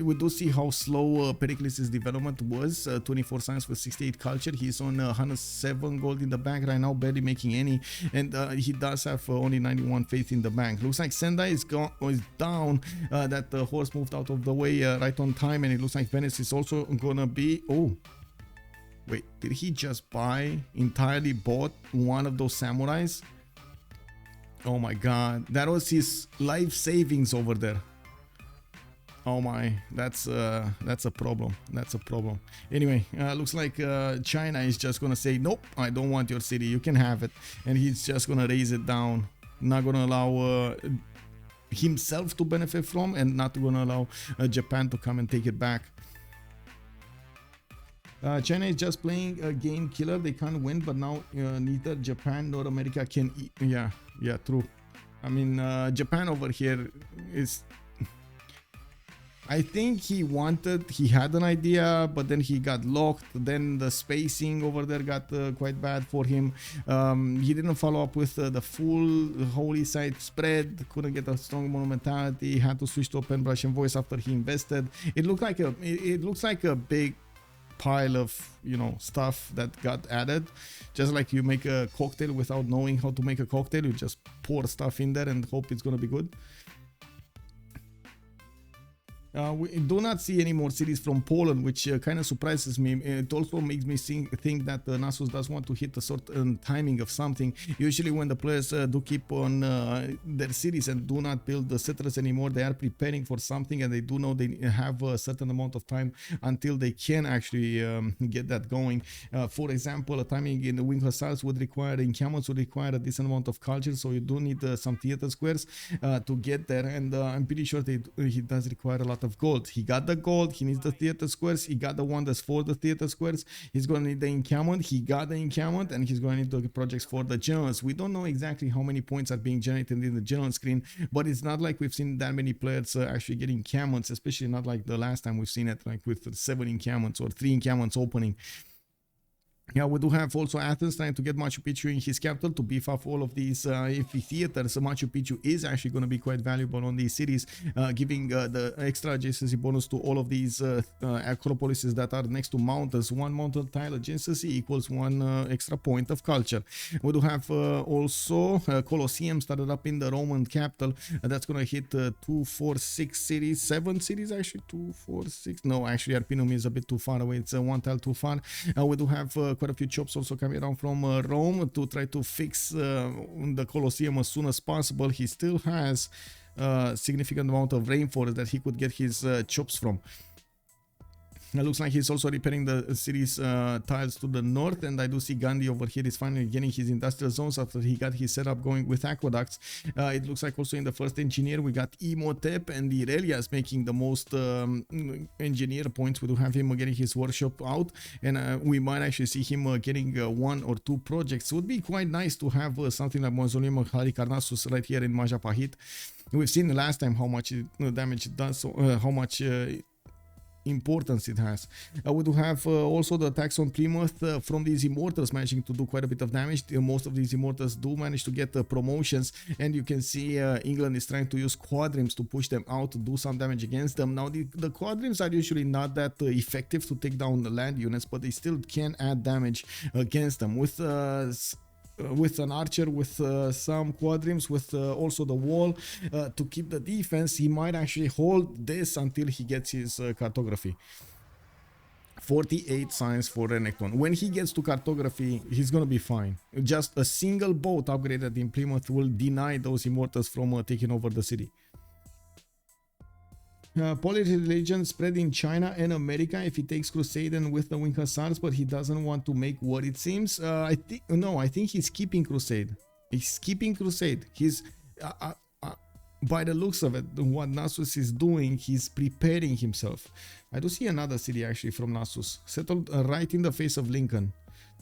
We do see how slow Pericles' development was. 24 science with 68 culture. He's on 107 gold in the bank right now, barely making any, and he does have only 91 faith in the bank. Looks like Sendai is down. That horse moved out of the way right on time, and it looks like Venice is also gonna be. Oh. Wait, did he just entirely bought one of those samurais? Oh my god, that was his life savings over there. Oh my, that's a problem. That's a problem. Anyway, looks like China is just gonna say, nope, I don't want your city, you can have it. And he's just gonna raise it down. Not gonna allow himself to benefit from, and not gonna allow Japan to come and take it back. China is just playing a game killer. They can't win, but now neither Japan nor America can eat. Yeah, true. I mean, Japan over here is... I think he had an idea, but then he got locked. Then the spacing over there got quite bad for him. He didn't follow up with the full holy site spread. Couldn't get a strong monumentality. Had to switch to open brush and voice after he invested. It looks like a big pile of, you know, stuff that got added. Just like you make a cocktail without knowing how to make a cocktail, you just pour stuff in there and hope it's gonna be good. We do not see any more cities from Poland, which kind of surprises me. It also makes me think that Nasus does want to hit a certain timing of something. Usually when the players do keep on their cities and do not build the settlers anymore, they are preparing for something, and they do know they have a certain amount of time until they can actually get that going. For example, a timing in the Wing Hussars would require, encampments would require a decent amount of culture, so you do need some theater squares to get there, and I'm pretty sure he does require a lot of gold. He got the gold, he needs the theater squares, he got the wonders for the theater squares, he's going to need the encampment, he got the encampment, and he's going to need the projects for the generals. We don't know exactly how many points are being generated in the general screen, but it's not like we've seen that many players actually getting encampments, especially not like the last time we've seen it, like with 7 encampments or 3 encampments opening. Yeah, we do have also Athens trying to get Machu Picchu in his capital to beef up all of these amphitheaters. So Machu Picchu is actually going to be quite valuable on these cities, giving the extra adjacency bonus to all of these acropolises that are next to mountains. 1 mountain tile adjacency equals 1 extra point of culture. We do have also Colosseum started up in the Roman capital. That's going to hit 2, 4, 6 cities, 7 cities actually. 2, 4, 6. No, actually Arpinum is a bit too far away. It's 1 tile too far. We do have quite a few chops also coming around from Rome to try to fix the Colosseum as soon as possible. He still has a significant amount of rainforest that he could get his chops from. It looks like he's also repairing the city's tiles to the north, and I do see Gandhi over here is finally getting his industrial zones after he got his setup going with aqueducts. It looks like also in the first engineer we got Imhotep and Irelias making the most engineer points. We do have him getting his workshop out, and we might actually see him getting 1 or 2 projects. It would be quite nice to have something like Mausoleum of Halicarnassus right here in Majapahit. We've seen the last time how much damage it does, so how much importance it has. We do have also the attacks on Plymouth from these immortals managing to do quite a bit of damage. Most of these immortals do manage to get promotions, and you can see England is trying to use quadrims to push them out to do some damage against them. Now the quadrims are usually not that effective to take down the land units, but they still can add damage against them with an archer, with some quadrims, with also the wall to keep the defense. He might actually hold this until he gets his cartography. 48 signs for Renekton. When he gets to cartography, he's gonna be fine. Just a single boat upgraded in Plymouth will deny those immortals from taking over the city. Polish religion spread in China and America if he takes Crusade and with the Wing Hussars, but he doesn't want to make what it seems. I think he's keeping Crusade. He's keeping Crusade. He's by the looks of it, what Nasus is doing, he's preparing himself. I do see another city actually from Nasus settled right in the face of Lincoln.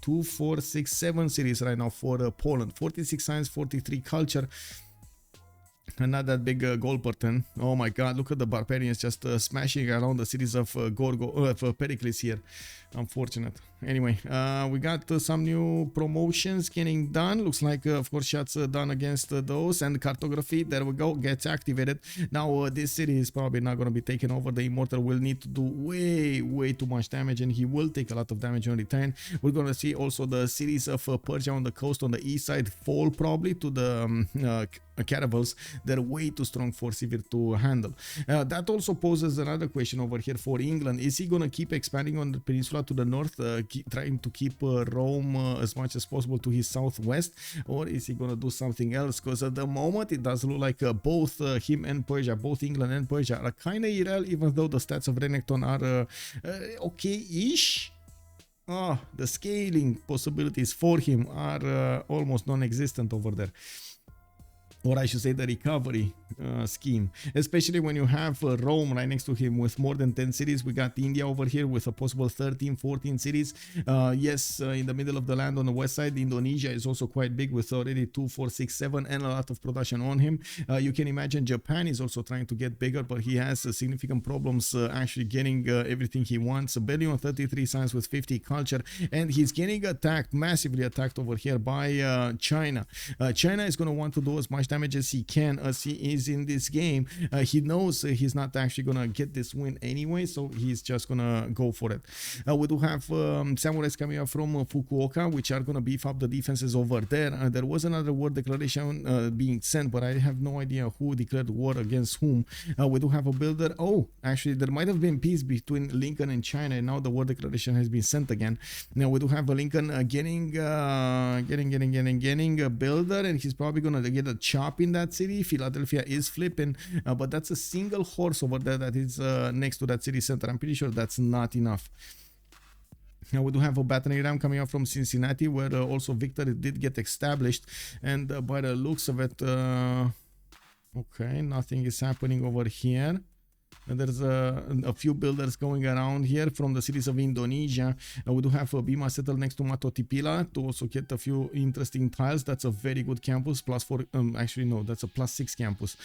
2, 4, 6, 7 cities right now for Poland. 46 science, 43 culture. And not that big goal pattern. Oh my god, look at the barbarians just smashing around the cities of Pericles here. Unfortunate. Anyway, we got some new promotions getting done. Looks like, of course, shots done against those. And cartography, there we go, gets activated. Now, this city is probably not going to be taken over. The Immortal will need to do way too much damage, and he will take a lot of damage on return. We're going to see also the cities of Persia on the coast on the east side fall probably to the caravels. They're way too strong for Sivir to handle. That also poses another question over here for England. Is he going to keep expanding on the peninsula to the north, trying to keep Rome as much as possible to his southwest, or is he going to do something else? Because at the moment it does look like both him and Persia, both England and Persia, are kind of irrelevant, even though the stats of Renekton are okay-ish. The scaling possibilities for him are almost non-existent over there. Or I should say the recovery scheme, especially when you have Rome right next to him with more than 10 cities. We got India over here with a possible 13, 14 cities. Yes, in the middle of the land on the west side, Indonesia is also quite big with already 2, 4, 6, 7 and a lot of production on him. You can imagine Japan is also trying to get bigger, but he has significant problems actually getting everything he wants. Belly on 33 science with 50 culture, and he's getting attacked, massively attacked over here by China. China is going to want to do as much damage as he can as he is in this game. He knows he's not actually gonna get this win anyway, so he's just gonna go for it. We do have samurais coming up from Fukuoka, which are gonna beef up the defenses over there. There was another war declaration being sent, but I have no idea who declared war against whom. We do have a builder. Oh, actually, there might have been peace between Lincoln and China, and now the war declaration has been sent again. Now we do have a Lincoln getting a builder, and he's probably gonna get a chop in that city. Philadelphia is flipping, but that's a single horse over there that is next to that city center. I'm pretty sure that's not enough. Now we do have a battering ram coming up from Cincinnati, where also victory did get established, and by the looks of it, okay, nothing is happening over here. And there's a few builders going around here from the cities of Indonesia. We do have a Bima settled next to Matotipila to also get a few interesting tiles. That's a very good campus, +4. Actually, no, that's a +6 campus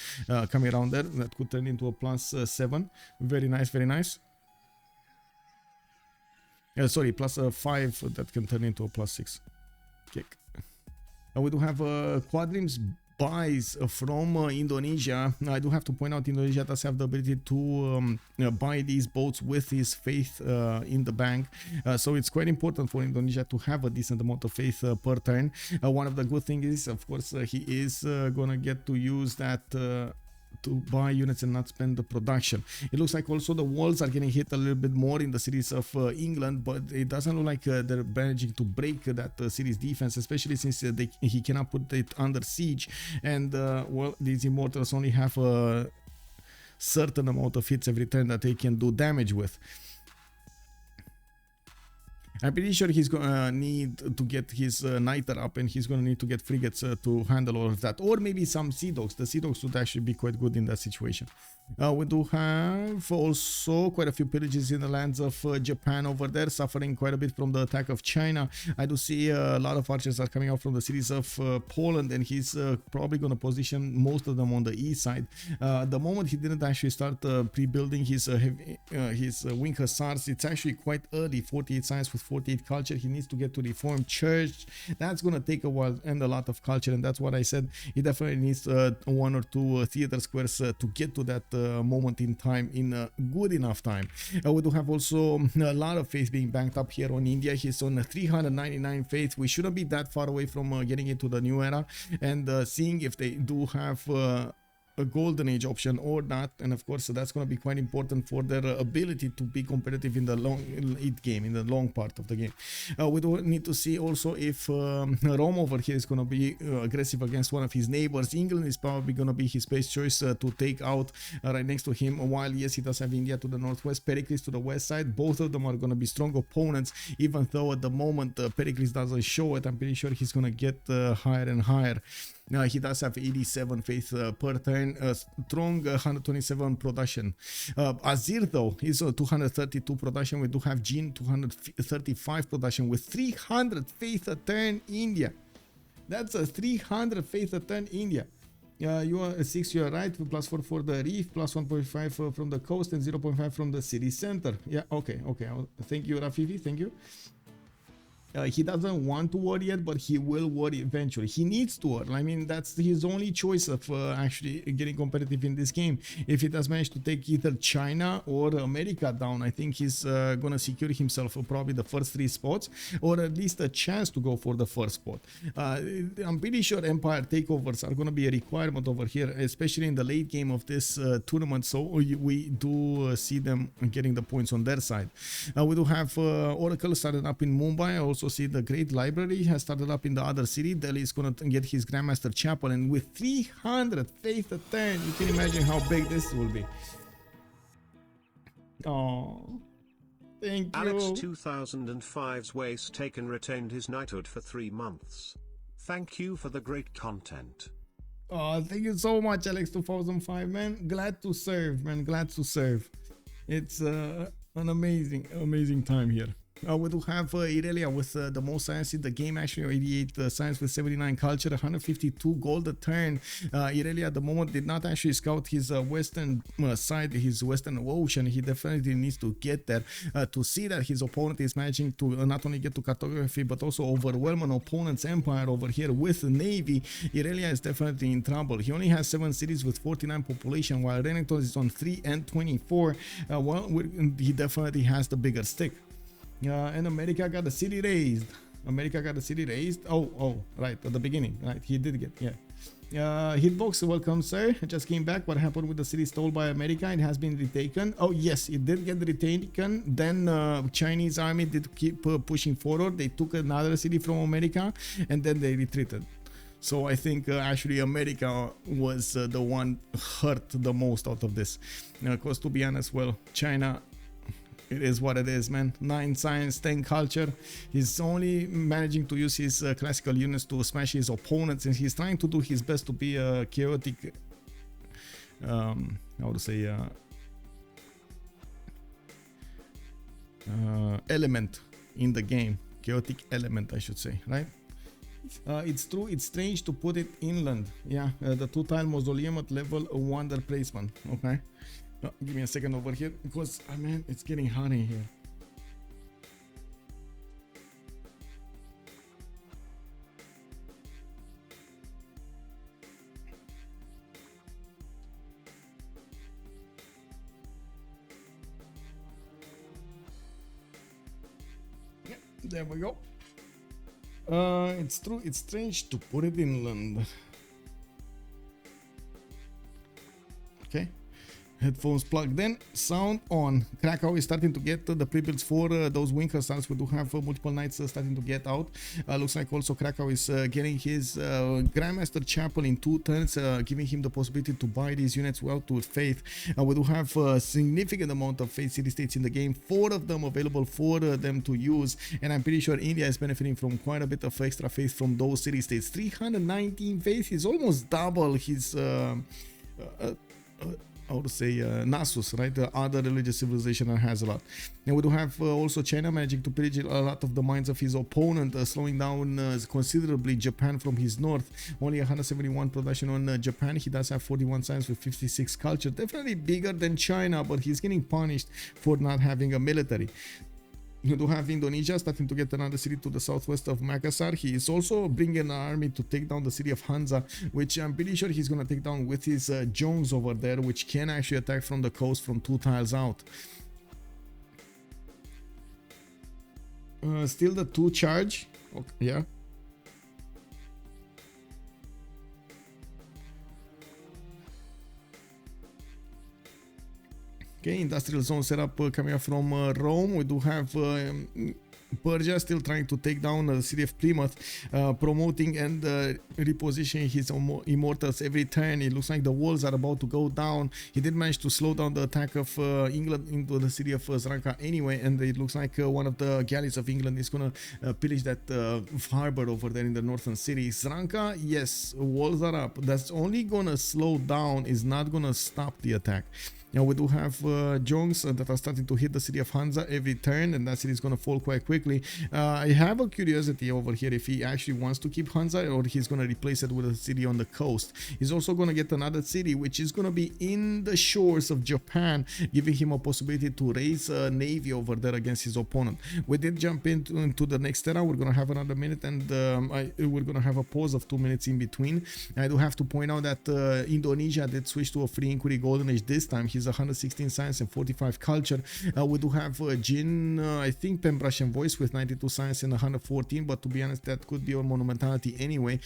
coming around there. That could turn into a +7. Very nice, very nice. Sorry, +5 that can turn into a +6 kick. We do have Quadrims buys from Indonesia. I do have to point out Indonesia does have the ability to buy these boats with his faith in the bank, so it's quite important for Indonesia to have a decent amount of faith per turn. One of the good things is, of course, he is gonna get to use that to buy units and not spend the production. It looks like also the walls are getting hit a little bit more in the cities of England, but it doesn't look like they're managing to break that city's defense, especially since he cannot put it under siege, and well, these immortals only have a certain amount of hits every turn that they can do damage with. I'm pretty sure he's gonna need to get his Niter up, and he's gonna need to get frigates to handle all of that, or maybe some Sea Dogs. The Sea Dogs would actually be quite good in that situation. We do have also quite a few pillages in the lands of Japan over there, suffering quite a bit from the attack of China. I do see a lot of archers are coming out from the cities of Poland, and he's probably going to position most of them on the east side. The moment he didn't actually start pre-building his wing hussars, it's actually quite early. 48 science with 48 culture. He needs to get to reform church. That's going to take a while and a lot of culture, and that's what I said. He definitely needs 1 or 2 theater squares to get to that moment in time, in a good enough time. We do have also a lot of faith being banked up here on India. He's on 399 faith. We shouldn't be that far away from getting into the new era and seeing if they do have a golden age option or not, and of course that's going to be quite important for their ability to be competitive in the late game, in the long part of the game. We do need to see also if Rome over here is going to be aggressive against one of his neighbors. England is probably going to be his best choice to take out right next to him, while yes, he does have India to the northwest, Pericles to the west side. Both of them are going to be strong opponents, even though at the moment Pericles doesn't show it. I'm pretty sure he's going to get higher and higher. He does have 87 faith per turn, strong 127 production. Azir though is 232 production. We do have Jin 235 production with 300 faith a turn India. That's a 300 faith a turn India. You are 6, you are right, +4 for the reef, +1.5 from the coast, and 0.5 from the city center. Yeah, okay. Thank you, Rafifi, thank you. He doesn't want to war yet, but he will war eventually. He needs to war. I mean, that's his only choice of actually getting competitive in this game. If he does manage to take either China or America down, I think he's gonna secure himself probably the first 3 spots, or at least a chance to go for the first spot. I'm pretty sure Empire takeovers are gonna be a requirement over here, especially in the late game of this tournament, so we do see them getting the points on their side. We do have Oracle started up in Mumbai. Also see the Great Library has started up in the other city. Delhi is going to get his Grandmaster Chapel, and with 300 faith a turn, you can imagine how big this will be. Oh, thank you. Alex 2005's waist taken retained his knighthood for 3 months. Thank you for the great content. Oh, thank you so much, Alex 2005, man. Glad to serve, man. Glad to serve. It's an amazing time here. We do have Irelia with the most science in the game, actually, 88 science with 79 culture, 152 gold a turn. Irelia at the moment did not actually scout his western side, his western ocean. He definitely needs to get there to see that his opponent is managing to not only get to cartography but also overwhelm an opponent's empire over here with the navy. Irelia is definitely in trouble. He only has 7 cities with 49 population, while Renekton is on 3 and 24. Well, he definitely has the bigger stick. And America got the city raised. America got the city raised. Oh, right, at the beginning. Right, he did get, yeah. Hitbox, welcome, sir. I just came back. What happened with the city stole by America? It has been retaken. Oh, yes, it did get retaken. Then Chinese army did keep pushing forward. They took another city from America and then they retreated. So I think actually America was the one hurt the most out of this. Because to be honest, well, China, it is what it is, man. 9 science, 10 culture. He's only managing to use his classical units to smash his opponents, and he's trying to do his best to be a chaotic, how to say, element in the game. Chaotic element, I should say, right? It's true, it's strange to put it inland. Yeah, the 2-tile mausoleum at level 1 placement. Okay. Give me a second over here because man, it's getting hot in here. Yeah, there we go. It's true, it's strange to put it inland. Okay. Headphones plugged in, sound on. Krakow is starting to get the pre-builds for those Winker stars. We do have multiple knights starting to get out. Looks like also Krakow is getting his Grandmaster Chapel in 2 turns, giving him the possibility to buy these units well to Faith. We do have a significant amount of Faith city-states in the game, 4 of them available for them to use, and I'm pretty sure India is benefiting from quite a bit of extra Faith from those city-states. 319 Faith is almost double his how to say, Nasus, right? The other religious civilization has a lot. And we do have also China managing to pillage a lot of the minds of his opponent, slowing down considerably Japan from his north. Only 171 production on Japan. He does have 41 science with 56 culture. Definitely bigger than China, but he's getting punished for not having a military. You do have Indonesia starting to get another city to the southwest of Makassar. He is also bringing an army to take down the city of Hanza, which I'm pretty sure he's going to take down with his Jongs over there, which can actually attack from the coast from 2 tiles out. Still the 2 charge. Okay, yeah. Okay, industrial zone setup coming up from Rome. We do have Persia still trying to take down the city of Plymouth, promoting and repositioning his immortals every turn. It looks like the walls are about to go down. He did manage to slow down the attack of England into the city of Zranka anyway, and it looks like one of the galleys of England is gonna pillage that harbor over there in the northern city. Zranka, yes, walls are up. That's only gonna slow down, is not gonna stop the attack. Now we do have Jongs that are starting to hit the city of Hanza every turn, and that city is going to fall quite quickly. I have a curiosity over here if he actually wants to keep Hanza or he's going to replace it with a city on the coast. He's also going to get another city which is going to be in the shores of Japan, giving him a possibility to raise a navy over there against his opponent. We did jump into the next era. We're going to have another minute, and we're going to have a pause of 2 minutes in between. I do have to point out that Indonesia did switch to a free inquiry golden age this time. He's 116 science and 45 culture. We do have Jin, I think Pembrasian voice with 92 science and 114, but to be honest, that could be a monumentality anyway.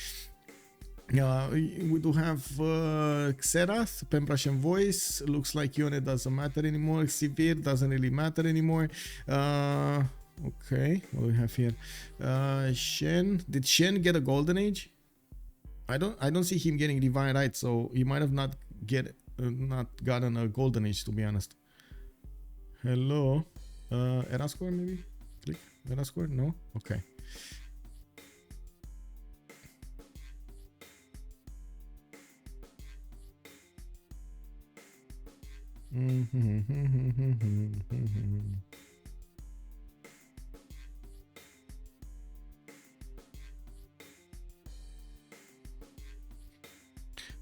We do have Xerath, Pembrasian voice. Looks like Yone doesn't matter anymore. Sivir doesn't really matter anymore. Okay, what do we have here? Shen, did Shen get a golden age? I don't see him getting divine right, so he might have not gotten a golden age, to be honest. Hello, era score maybe? Click era score? No? Okay.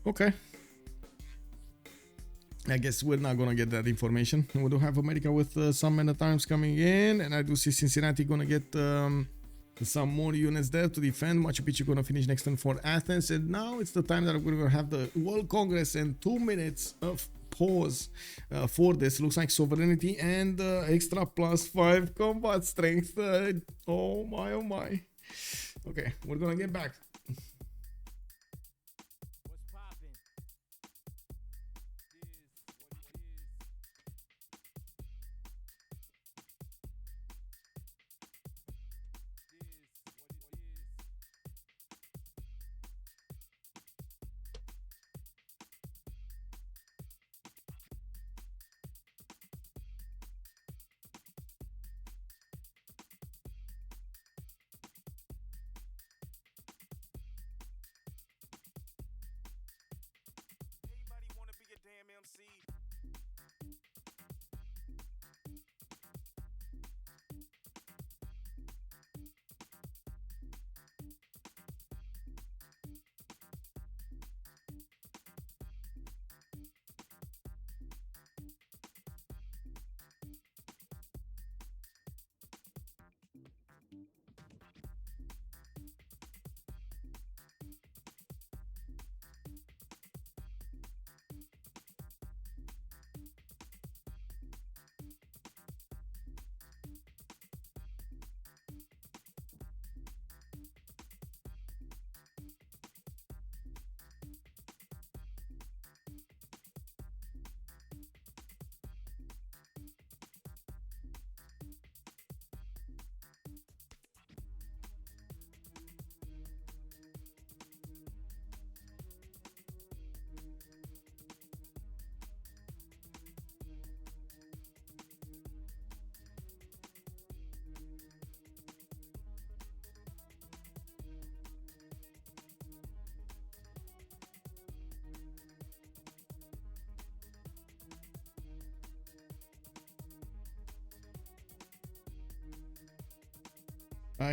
Okay. I guess we're not gonna get that information. We do have America with some men at arms coming in, and I do see Cincinnati gonna get some more units there to defend. Machu Picchu gonna finish next turn for Athens, and now it's the time that we're gonna have the World Congress and 2 minutes of pause for this. Looks like sovereignty and extra +5 combat strength. Oh my, oh my. Okay, we're gonna get back.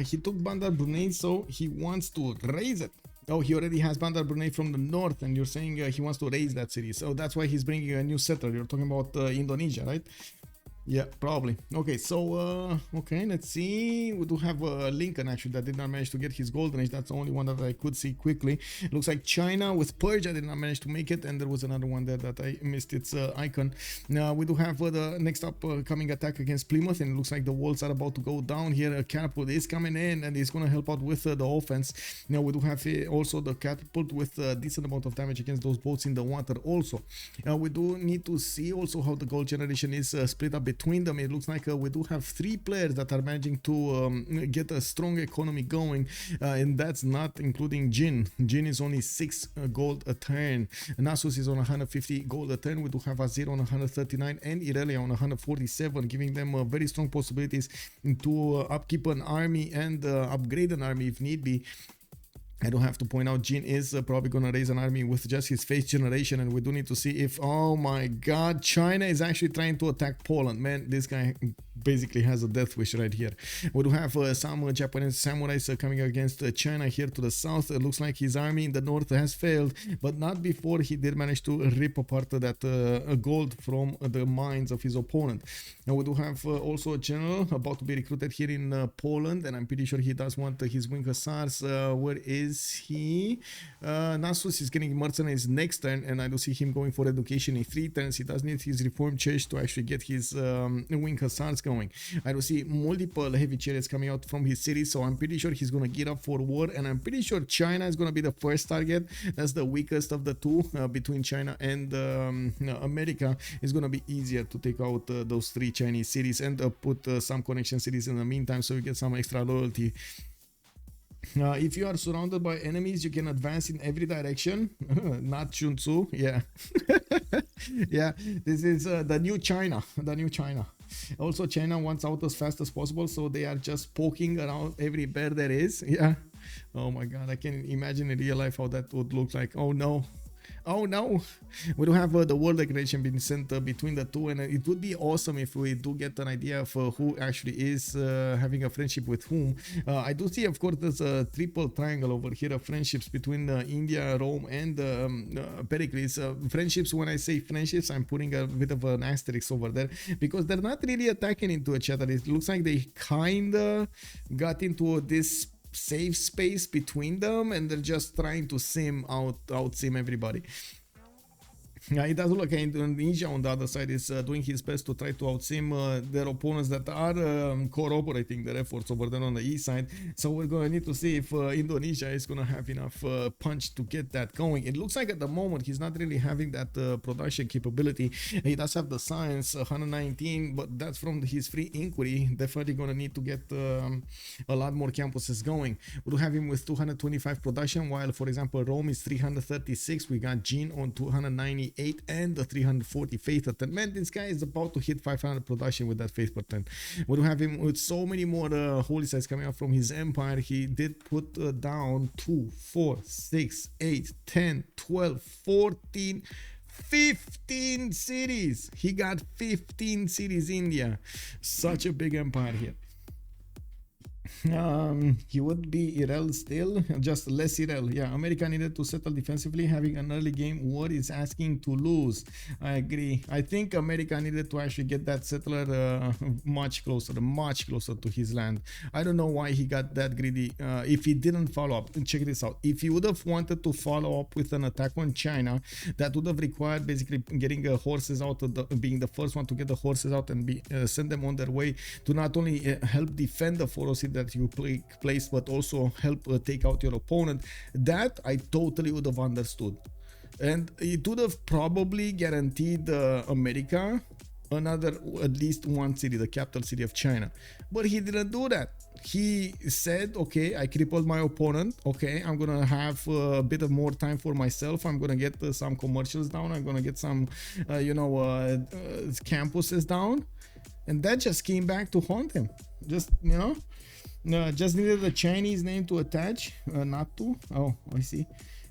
He took Bandar Brunei, so he wants to raise it. Oh, he already has Bandar Brunei from the north, and you're saying he wants to raise that city. So that's why he's bringing a new settler. You're talking about Indonesia, right? Yeah, probably. Okay, so okay, let's see. We do have Lincoln actually that did not manage to get his golden age. That's the only one that I could see quickly. It looks like China with Persia did not manage to make it, and there was another one there that I missed its icon. Now we do have the next up coming attack against Plymouth, and it looks like the walls are about to go down here. Catapult is coming in, and it's going to help out with the offense. Now we do have also the catapult with a decent amount of damage against those boats in the water. Also, we do need to see also how the gold generation is split up between them. It looks like we do have 3 players that are managing to get a strong economy going, and that's not including Jin. Jin is only 6 gold a turn. Nasus is on 150 gold a turn. We do have Azir on 139 and Irelia on 147, giving them very strong possibilities to upkeep an army and upgrade an army if need be. I don't have to point out Jin is probably going to raise an army with just his face generation, and we do need to see if, oh my god, China is actually trying to attack Poland. Man, this guy basically has a death wish right here. We do have some Japanese samurais coming against China here to the south. It looks like his army in the north has failed, but not before he did manage to rip apart that gold from the mines of his opponent. Now we do have also a general about to be recruited here in Poland, and I'm pretty sure he does want his wing hussars. Where is he? Nasus is getting mercenaries next turn, and I do see him going for education in 3 turns. He does need his reform church to actually get his wing hussars going. I do see multiple heavy chariots coming out from his city, so I'm pretty sure he's gonna gear up for war, and I'm pretty sure China is gonna be the first target. That's the weakest of the two between China and America. It's gonna be easier to take out those 3 Chinese cities and put some connection cities in the meantime, so you get some extra loyalty. If you are surrounded by enemies, you can advance in every direction. Not Chun Tzu, yeah. Yeah, this is the new China, the new China. Also, China wants out as fast as possible, so they are just poking around every bear there is. Yeah. Oh my god, I can imagine in real life how that would look like. Oh no. Oh no, we don't have the world declaration being sent between the two, and it would be awesome if we do get an idea of who actually is having a friendship with whom. I do see, of course, there's a triple triangle over here of friendships between India, Rome, and Pericles. Friendships, when I say friendships, I'm putting a bit of an asterisk over there because they're not really attacking into each other. It looks like they kinda got into this safe space between them, and they're just trying to out sim everybody. Yeah, it does look like Indonesia on the other side is doing his best to try to outsim their opponents that are corroborating their efforts over there on the east side. So we're going to need to see if Indonesia is going to have enough punch to get that going. It looks like at the moment he's not really having that production capability. He does have the science 119, but that's from his free inquiry. Definitely going to need to get a lot more campuses going. We'll have him with 225 production, while for example Rome is 336. We got Gene on 298 and the 340 faith per 10. Man, this guy is about to hit 500 production with that faith per 10. We'll have him with so many more holy sites coming out from his empire. He did put down 2, 4, 6, 8, 10, 12, 14, 15 cities. He got 15 cities, India. Such a big empire here. He would be Irel still, just less Irel. Yeah, America needed to settle defensively. Having an early game war is asking to lose. I agree. I think America needed to actually get that settler much closer to his land. I don't know why he got that greedy. If he didn't follow up, check this out. If he would have wanted to follow up with an attack on China, that would have required basically getting horses out, being the first one to get the horses out and send them on their way to not only help defend the 406 that you place, but also help take out your opponent. That I totally would have understood, and it would have probably guaranteed America another at least one city, the capital city of China. But he didn't do that. He said, okay, I crippled my opponent. Okay, I'm gonna have a bit of more time for myself. I'm gonna get some commercials down. I'm gonna get some campuses down, and that just came back to haunt him. Just just needed a Chinese name to attach, not to. Oh, I see.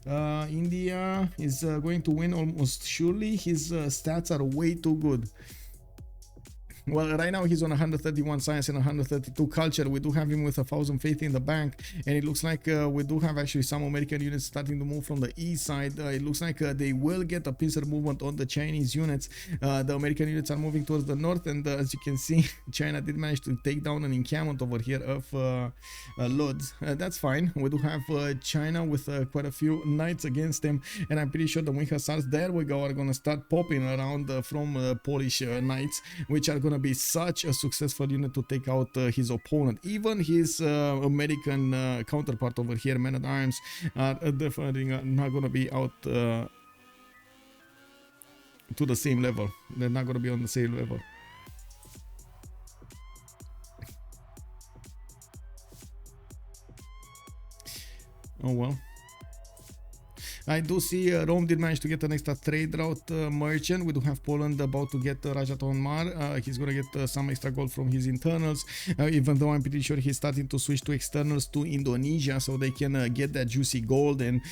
India is going to win almost surely. His stats are way too good. Well, right now he's on 131 science and 132 culture. We do have him with 1,000 faith in the bank, and it looks like we do have actually some American units starting to move from the east side. It looks like they will get a pincer movement on the Chinese units. The American units are moving towards the north, and as you can see, China did manage to take down an encampment over here of Lords. That's fine. We do have China with quite a few knights against them, and I'm pretty sure the Wing Hussars, there we go, are going to start popping around from Polish knights, which are going to be such a successful unit to take out his opponent. Even his American counterpart over here, men at arms, are definitely not going to be out to the same level. They're not going to be on the same level. Oh well. I do see Rome did manage to get an extra trade route merchant. We do have Poland about to get Rajat Mar. He's going to get some extra gold from his internals, even though I'm pretty sure he's starting to switch to externals to Indonesia so they can get that juicy gold. And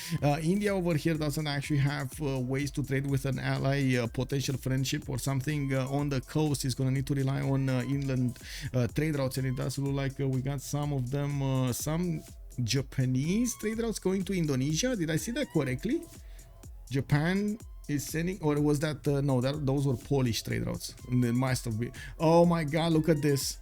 India over here doesn't actually have ways to trade with an ally, potential friendship or something on the coast. He's going to need to rely on inland trade routes, and it does look like we got some of them, some Japanese trade routes going to Indonesia. Did I see that correctly? Japan is sending, or was that no, those were Polish trade routes. They must have been. Oh my god, look at this.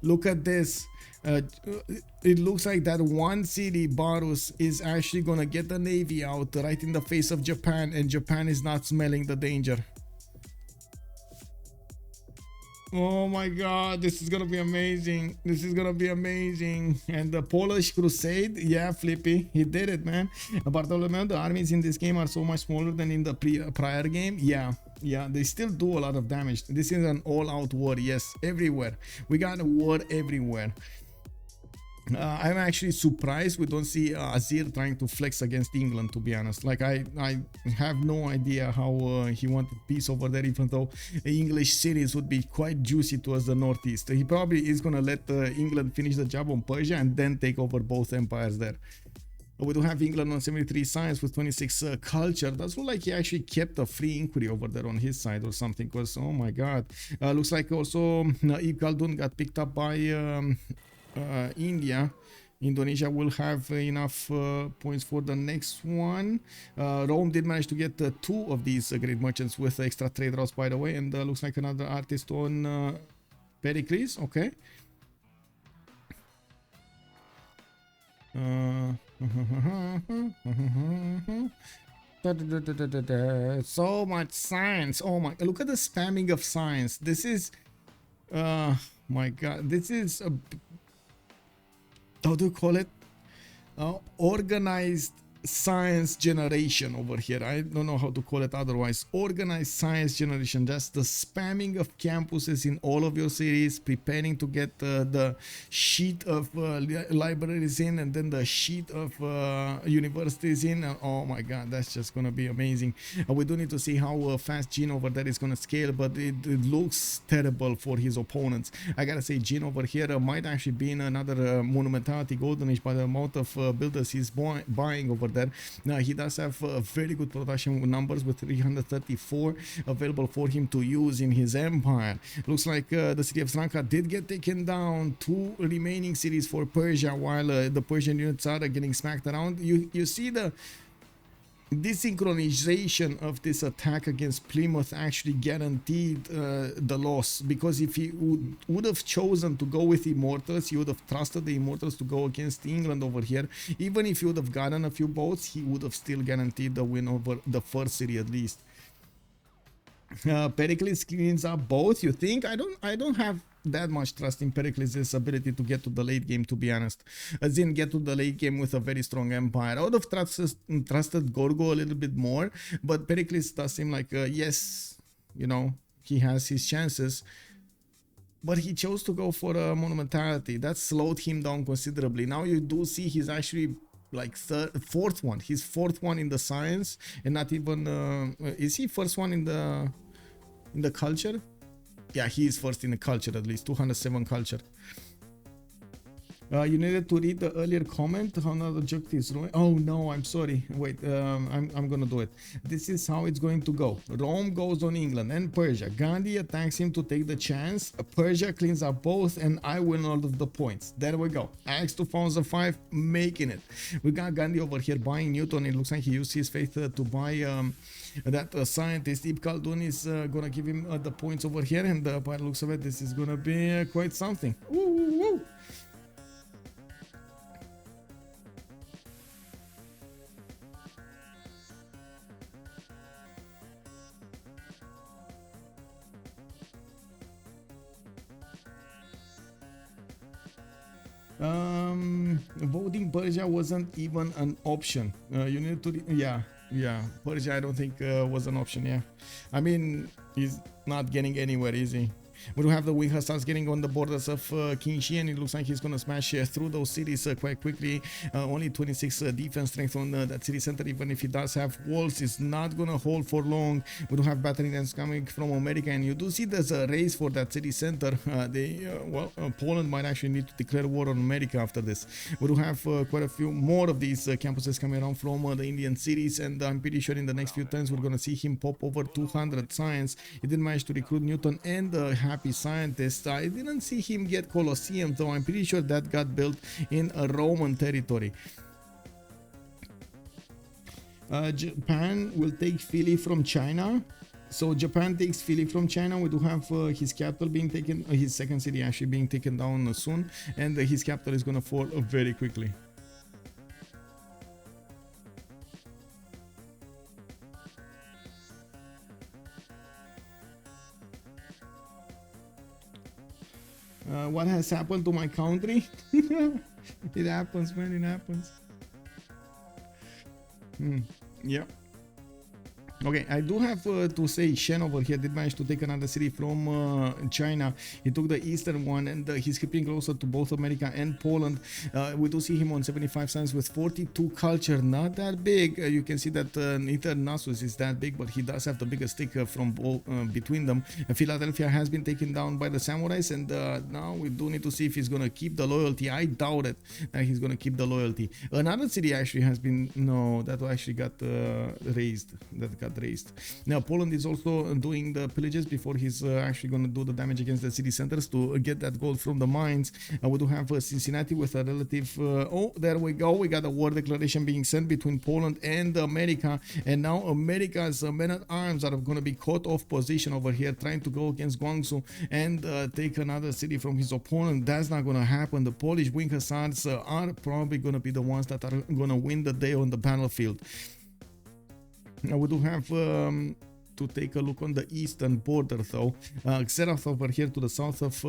Look at this. It looks like that one city, Barus, is actually gonna get the navy out right in the face of Japan, and Japan is not smelling the danger. Oh my god, this is gonna be amazing. This is gonna be amazing. And the Polish crusade, yeah, Flippy, he did it, man. Bartolomeo, the armies in this game are so much smaller than in the prior game. Yeah, they still do a lot of damage. This is an all-out war, yes, everywhere. We got a war everywhere. I'm actually surprised we don't see Azir trying to flex against England, to be honest. Like, I have no idea how he wanted peace over there, even though English cities would be quite juicy towards the northeast. He probably is going to let England finish the job on Persia and then take over both empires there. We do have England on 73 science with 26 culture. Does look like he actually kept a free inquiry over there on his side or something, because oh my god. Looks like also Ibn Khaldun got picked up by India. Indonesia will have enough points for the next one. Rome did manage to get two of these great merchants with extra trade routes, by the way, and looks like another artist on Pericles. Okay. So much science. Oh my, look at the spamming of science. This is my god, this is a, how do you call it, organized science generation over here. I don't know how to call it otherwise. Organized science generation, just the spamming of campuses in all of your cities, preparing to get the sheet of libraries in, and then the sheet of universities in. Oh my god, that's just gonna be amazing. We do need to see how fast Gene over there is gonna scale, but it looks terrible for his opponents. I gotta say, Gene over here might actually be in another monumentality golden age by the amount of builders he's buying over there. Now he does have very good production numbers with 334 available for him to use in his empire. Looks like the city of Stranka did get taken down. Two remaining cities for Persia, while the Persian units are getting smacked around. You see the desynchronization of this attack against Plymouth actually guaranteed the loss, because if he would have chosen to go with Immortals, he would have trusted the Immortals to go against England over here. Even if he would have gotten a few boats, he would have still guaranteed the win over the first city at least. Pericles cleans up both, you think? I don't have that much trust in Pericles' ability to get to the late game, to be honest. As in, get to the late game with a very strong empire. I would have trusted Gorgo a little bit more, but Pericles does seem like, yes, you know, he has his chances. But he chose to go for a monumentality. That slowed him down considerably. Now you do see he's actually like fourth one. He's fourth one in the science, and not even is he first one in the culture? Yeah, he is first in the culture, at least 207 culture. You needed to read the earlier comment. How another joke is Rome. Oh no, I'm sorry. Wait, I'm gonna do it. This is how it's going to go. Rome goes on England and Persia. Gandhi attacks him to take the chance. Persia cleans up both, and I win all of the points. There we go. Axe 2005, making it. We got Gandhi over here buying Newton. It looks like he used his faith to buy that scientist. Ibn Khaldun is gonna give him the points over here, and by the looks of it, this is gonna be quite something. Woo. Voting Persia wasn't even an option. You need to yeah, Persia I don't think was an option. Yeah, I mean, he's not getting anywhere, is he? We do have the Wing Hussars getting on the borders of King Shi, and it looks like he's gonna smash through those cities quite quickly. Only 26 defense strength on that city center. Even if he does have walls, it's not gonna hold for long. We do have battery lines coming from America, and you do see there's a race for that city center. Poland might actually need to declare war on America after this. We do have quite a few more of these campuses coming around from the Indian cities, and I'm pretty sure in the next few turns we're gonna see him pop over 200 science. He did manage to recruit Newton and Happy Scientist. I didn't see him get Colosseum, though. I'm pretty sure that got built in a Roman territory. Japan will take Philly from China. So Japan takes Philly from China. We do have his capital being taken, his second city actually being taken down soon, and his capital is gonna fall very quickly. What has happened to my country? It happens, man, it happens. Yeah. Okay, I do have to say Shen over here did manage to take another city from China. He took the eastern one, and he's creeping closer to both America and Poland. We do see him on 75 science with 42 culture, not that big. You can see that neither Nasus is that big, but he does have the biggest stick from between them. Philadelphia has been taken down by the samurais, and now we do need to see if he's gonna keep the loyalty. I doubt it that he's gonna keep the loyalty. Another city actually has been, no, that actually got raised. That got raised. Now Poland is also doing the pillages before he's actually going to do the damage against the city centers to get that gold from the mines. We do have Cincinnati with a relative, oh, there we go, we got a war declaration being sent between Poland and America, and now America's men-at-arms are going to be caught off position over here trying to go against Guangzhou and take another city from his opponent. That's not going to happen. The Polish wing hussars are probably going to be the ones that are going to win the day on the battlefield. Now we do have to take a look on the eastern border though. Xerath over here to the south of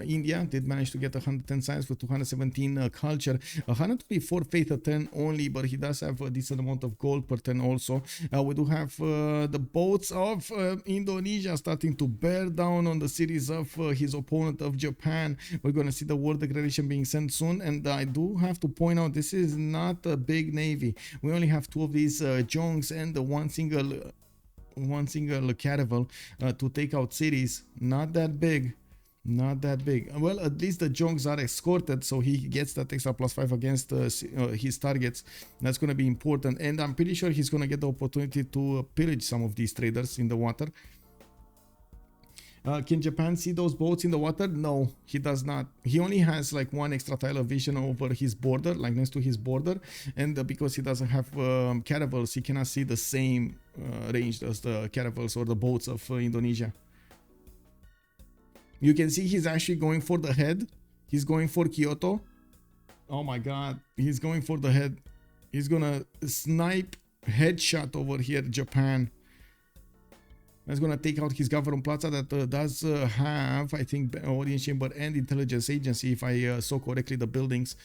India did manage to get 110 science with 217 culture, 124 faith a turn only, but he does have a decent amount of gold per turn also. We do have the boats of Indonesia starting to bear down on the cities of his opponent of Japan. We're going to see the war declaration being sent soon, and I do have to point out this is not a big navy. We only have 2 of these jongs and one single caravel to take out cities. Not that big, not that big. Well, at least the jongs are escorted, so he gets that extra +5 against his targets. That's going to be important, and I'm pretty sure he's going to get the opportunity to pillage some of these traders in the water. Can Japan see those boats in the water? No, he does not. He only has like 1 extra tile of vision over his border, like next to his border, and because he doesn't have caravels, he cannot see the same range as the caravels or the boats of Indonesia. You can see he's actually going for the head. He's going for Kyoto. Oh my god, he's going for the head. He's gonna snipe headshot over here, Japan. That's going to take out his government plaza that does have, I think, audience chamber and intelligence agency, if I saw correctly the buildings.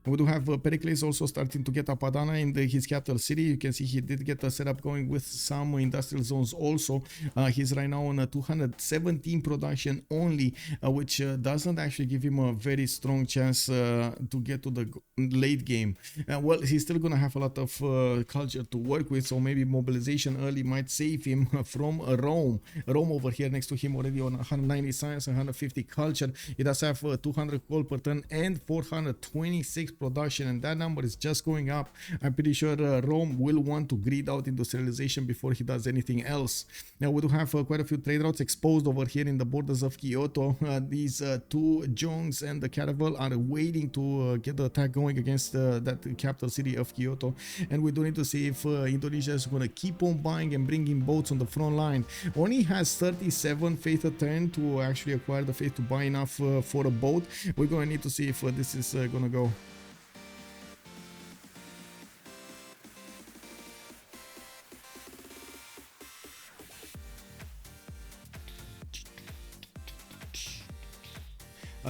We do have Pericles also starting to get Apadana in his capital city. You can see he did get a setup going with some industrial zones also. He's right now on a 217 production only, which doesn't actually give him a very strong chance to get to the late game. Well, he's still going to have a lot of culture to work with, so maybe mobilization early might save him from Rome. Rome over here next to him already on 190 science and 150 culture. He does have 200 gold per turn and 426 production, and that number is just going up. I'm pretty sure Rome will want to grid out industrialization before he does anything else. Now we do have quite a few trade routes exposed over here in the borders of Kyoto. These 2 jongs and the caravel are waiting to get the attack going against that capital city of Kyoto, and we do need to see if Indonesia is going to keep on buying and bringing boats on the front line. Only has 37 faith a turn to actually acquire the faith to buy enough for a boat. We're going to need to see if this is going to go.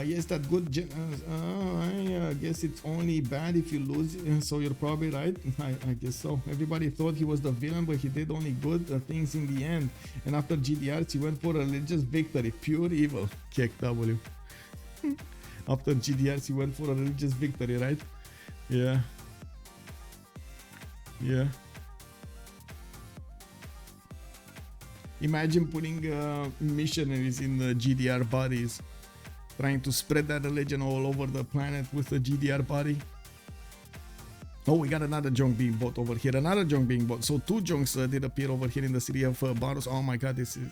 Yes, that good. I guess it's only bad if you lose, so you're probably right. I guess so. Everybody thought he was the villain, but he did only good things in the end. And after GDRs, he went for a religious victory. Pure evil. Kick W. After GDRs, he went for a religious victory, right? Yeah. Yeah. Imagine putting missionaries in the GDR bodies, trying to spread that religion all over the planet with the GDR body. Oh, we got another junk being bought over here. Another junk being bought. So 2 junks did appear over here in the city of Baros. Oh my god, this is...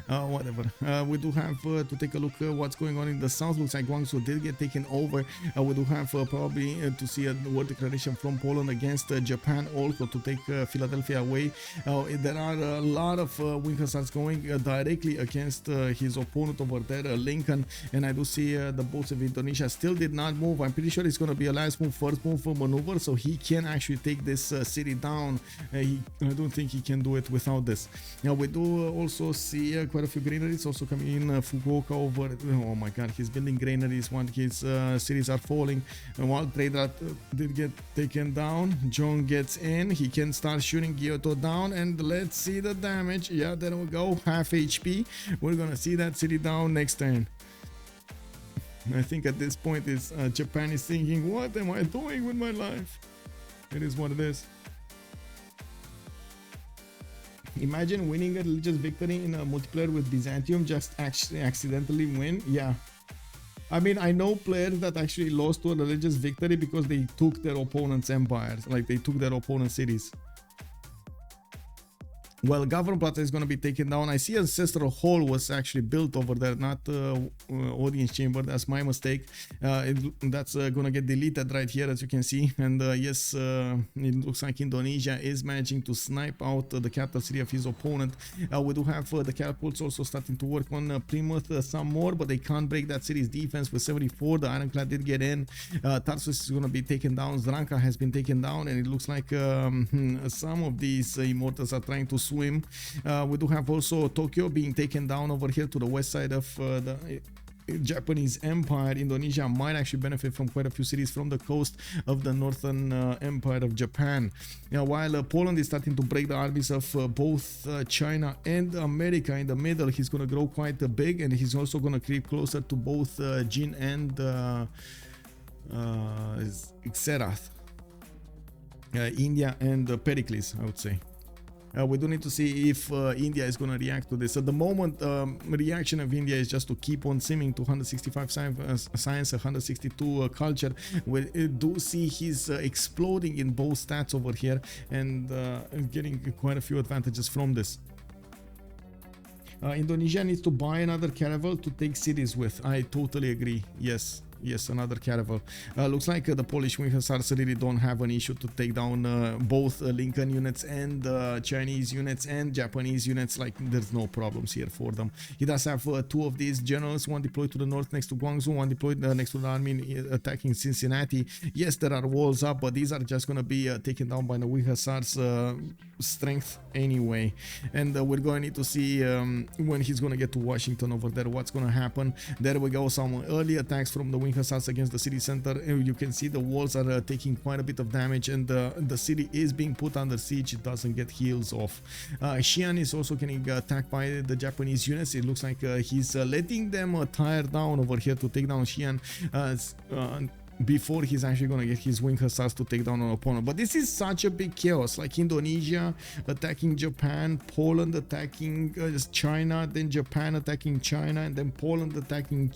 whatever. We do have to take a look what's going on in the south. Looks like Guangzhou did get taken over. We do have probably to see a war declaration from Poland against Japan also to take Philadelphia away. There are a lot of wing hussars going directly against his opponent over there, Lincoln, and I do see the boats of Indonesia still did not move. I'm pretty sure it's going to be a last move, first move for maneuver, so he can actually take this city down. I don't think he can do it without this. Now we do also see quite a few granaries also coming in. Fukuoka over. Oh my god, he's building granaries while his cities are falling. And while Trader did get taken down, John gets in. He can start shooting Kyoto down, and let's see the damage. Yeah, there we go. Half HP. We're gonna see that city down next turn. I think at this point is Japan is thinking, what am I doing with my life? It is what it is. Imagine winning a religious victory in a multiplayer with Byzantium, just actually accidentally win. Yeah. I mean, I know players that actually lost to a religious victory because they took their opponent's empires, like they took their opponent's cities. Well, Government Plaza is going to be taken down. I see Ancestral Hall was actually built over there, not Audience Chamber. That's my mistake. That's going to get deleted right here, as you can see. And yes, it looks like Indonesia is managing to snipe out the capital city of his opponent. We do have the catapults also starting to work on Plymouth some more, but they can't break that city's defense with 74. The Ironclad did get in. Tarsus is going to be taken down. Zranka has been taken down, and it looks like some of these Immortals are trying to swim. We do have also Tokyo being taken down over here to the west side of the Japanese Empire. Indonesia might actually benefit from quite a few cities from the coast of the northern empire of Japan. While Poland is starting to break the armies of both China and America in the middle, he's going to grow quite big, and he's also going to creep closer to both Jin and Xerath. India and Pericles, I would say. We do need to see if India is going to react to this. At the moment, reaction of India is just to keep on simming to 165 science, 162 culture. We do see he's exploding in both stats over here and getting quite a few advantages from this. Indonesia needs to buy another caravel to take cities with. I totally agree. Yes. Yes, another caravel. Looks like the Polish Wing Hussars really don't have an issue to take down both Lincoln units and Chinese units and Japanese units. Like, there's no problems here for them. He does have two of these generals, one deployed to the north next to Guangzhou, one deployed next to the army attacking Cincinnati. Yes, there are walls up, but these are just going to be taken down by the Wing Hussars' strength anyway. And we're going to need to see when he's going to get to Washington over there, what's going to happen. There we go, some early attacks from the Wing Hussars against the city center. You can see the walls are taking quite a bit of damage, and the city is being put under siege. It doesn't get heals off. Xi'an is also getting attacked by the Japanese units. It looks like he's letting them tire down over here to take down Xi'an before he's actually going to get his Wing Hussars to take down an opponent. But this is such a big chaos, like Indonesia attacking Japan, Poland attacking China, then Japan attacking China, and then Poland attacking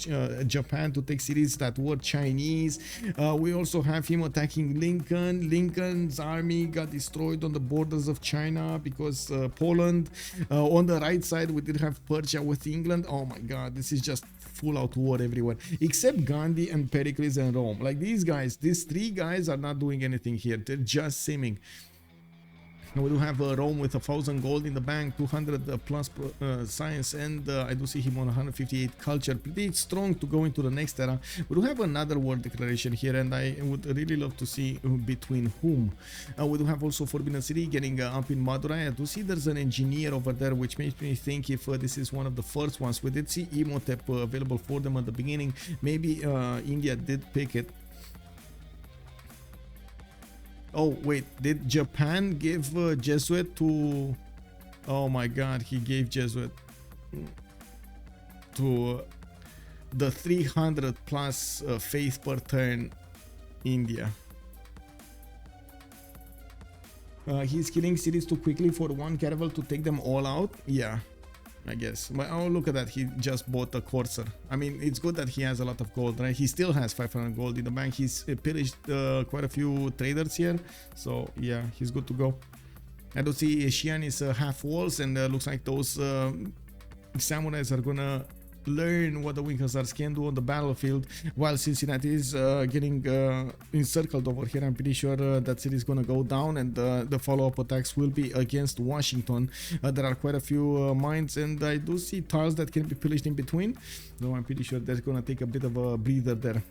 Japan to take cities that were Chinese. We also have him attacking Lincoln. Lincoln's army got destroyed on the borders of China because Poland. On the right side, we did have Persia with England. Oh my god, this is just full out war everywhere, except Gandhi and Pericles and Rome. Like these guys, these three guys are not doing anything here. They're just simming. We do have Rome with 1,000 gold in the bank, 200 plus science, and I do see him on 158 culture. Pretty strong to go into the next era. We do have another war declaration here, and I would really love to see between whom. We do have also Forbidden City getting up in Madurai. I do see there's an engineer over there, which makes me think if this is one of the first ones. We did see Imhotep available for them at the beginning. Maybe India did pick it. Oh wait, did Japan give Jesuit to... Oh my god, he gave Jesuit to the 300 plus faith per turn India. He's killing cities too quickly for one caravel to take them all out. Yeah, I guess. But oh, look at that, he just bought a courser. I mean, it's good that he has a lot of gold, right? He still has 500 gold in the bank. He's pillaged quite a few traders here, so yeah, he's good to go. I do see Xi'an is half walls, and looks like those samurais are gonna learn what the Wing Hussars can do on the battlefield, while Cincinnati is getting encircled over here. I'm pretty sure that city is gonna go down, and the follow-up attacks will be against Washington. There are quite a few mines, and I do see tiles that can be pillaged in between, though I'm pretty sure that's gonna take a bit of a breather there.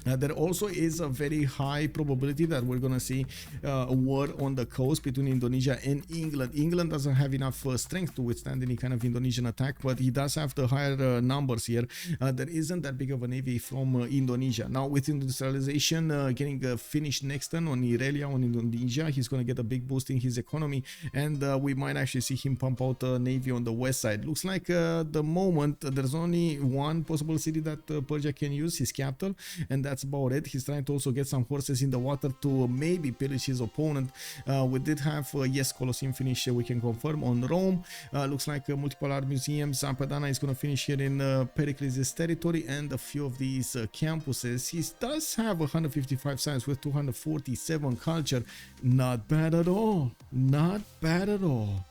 There also is a very high probability that we're going to see a war on the coast between Indonesia and England. England doesn't have enough strength to withstand any kind of Indonesian attack, but he does have the higher numbers here. There isn't that big of a navy from Indonesia. Now, with industrialization getting finished next turn on Irelia on Indonesia, he's going to get a big boost in his economy, and we might actually see him pump out a navy on the west side. Looks like the moment there's only one possible city that Persia can use, his capital, and that's about it. He's trying to also get some horses in the water to maybe pillage his opponent. We did have yes, Colosseum finish, we can confirm on Rome. Looks like multiple art museums. Padana is going to finish here in Pericles' territory, and a few of these campuses. He does have 155 science with 247 culture. Not bad at all. Not bad at all.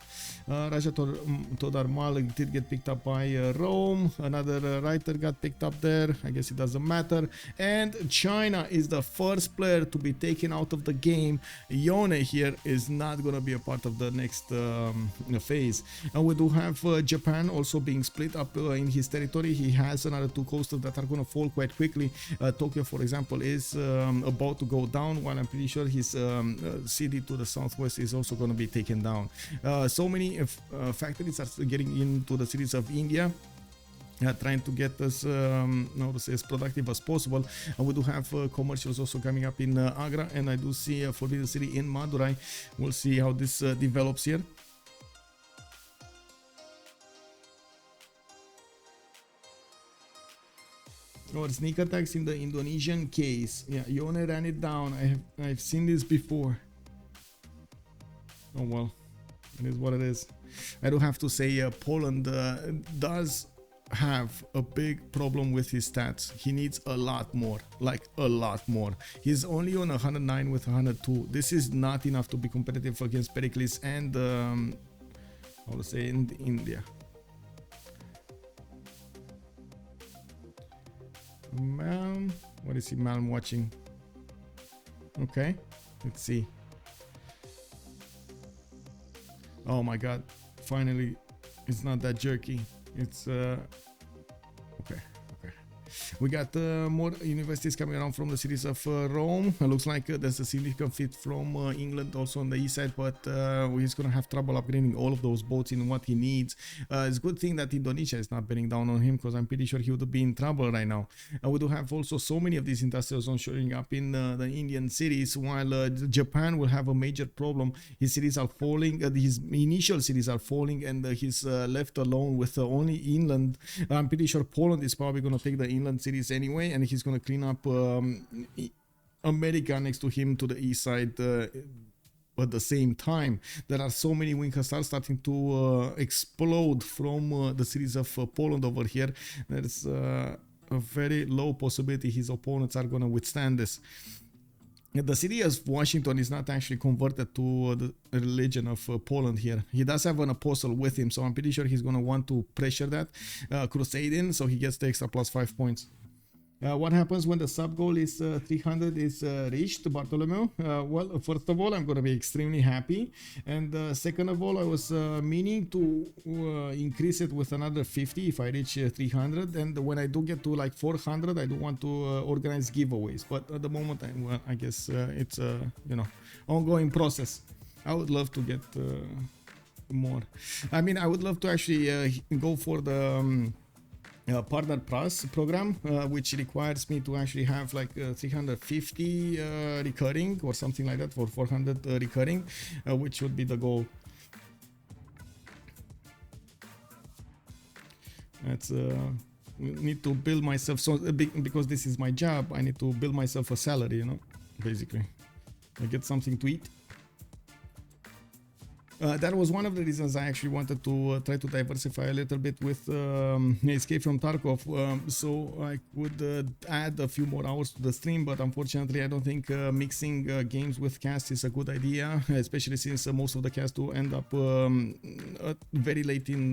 Raja Todarmal did get picked up by Rome. Another writer got picked up there. I guess it doesn't matter. And China is the first player to be taken out of the game. Yone here is not going to be a part of the next phase. And we do have Japan also being split up in his territory. He has another two coasters that are going to fall quite quickly. Tokyo, for example, is about to go down, while I'm pretty sure his city to the southwest is also going to be taken down. So many factories are getting into the cities of India, trying to get us as productive as possible. And we do have commercials also coming up in Agra, and I do see a Forbidden City in Madurai. We'll see how this develops here. Or sneak attacks in the Indonesian case. Yeah, Yone ran it down. I've seen this before. Oh well, it is what it is. I do have to say Poland does have a big problem with his stats. He needs a lot more, like a lot more. He's only on 109 with 102. This is not enough to be competitive against Pericles and how to say, in India. Malm, what is he Malm watching? Okay, let's see. Oh my god, finally it's not that jerky. It's okay. We got more universities coming around from the cities of Rome. It looks like there's a significant fit from England also on the east side, but he's going to have trouble upgrading all of those boats in what he needs. It's a good thing that Indonesia is not bearing down on him, because I'm pretty sure he would be in trouble right now. We do have also so many of these industrial zones showing up in the Indian cities, while Japan will have a major problem. His cities are falling, his initial cities are falling, and he's left alone with only inland. I'm pretty sure Poland is probably going to take the inland cities anyway, and he's going to clean up America next to him to the east side. At the same time, there are so many wing stars starting to explode from the cities of Poland over here. There's a very low possibility his opponents are going to withstand this. The city of Washington is not actually converted to the religion of Poland here. He does have an apostle with him, so I'm pretty sure he's going to want to pressure that crusade in, so he gets the extra +5 points. What happens when the sub goal is 300 is reached, Bartolomeo? Well, first of all, I'm going to be extremely happy, and second of all, I was meaning to increase it with another 50 if I reach 300, and when I do get to like 400, I do want to organize giveaways, but at the moment, I guess it's a ongoing process. I would love to get more. I mean, I would love to actually go for the Partner Plus program, which requires me to actually have like 350 recurring or something like that for 400 recurring, which would be the goal. That's need to build myself, so because this is my job, I need to build myself a salary, basically. I get something to eat. That was one of the reasons I actually wanted to try to diversify a little bit with Escape from Tarkov, so I could add a few more hours to the stream, but unfortunately I don't think mixing games with cast is a good idea, especially since most of the cast do end up very late in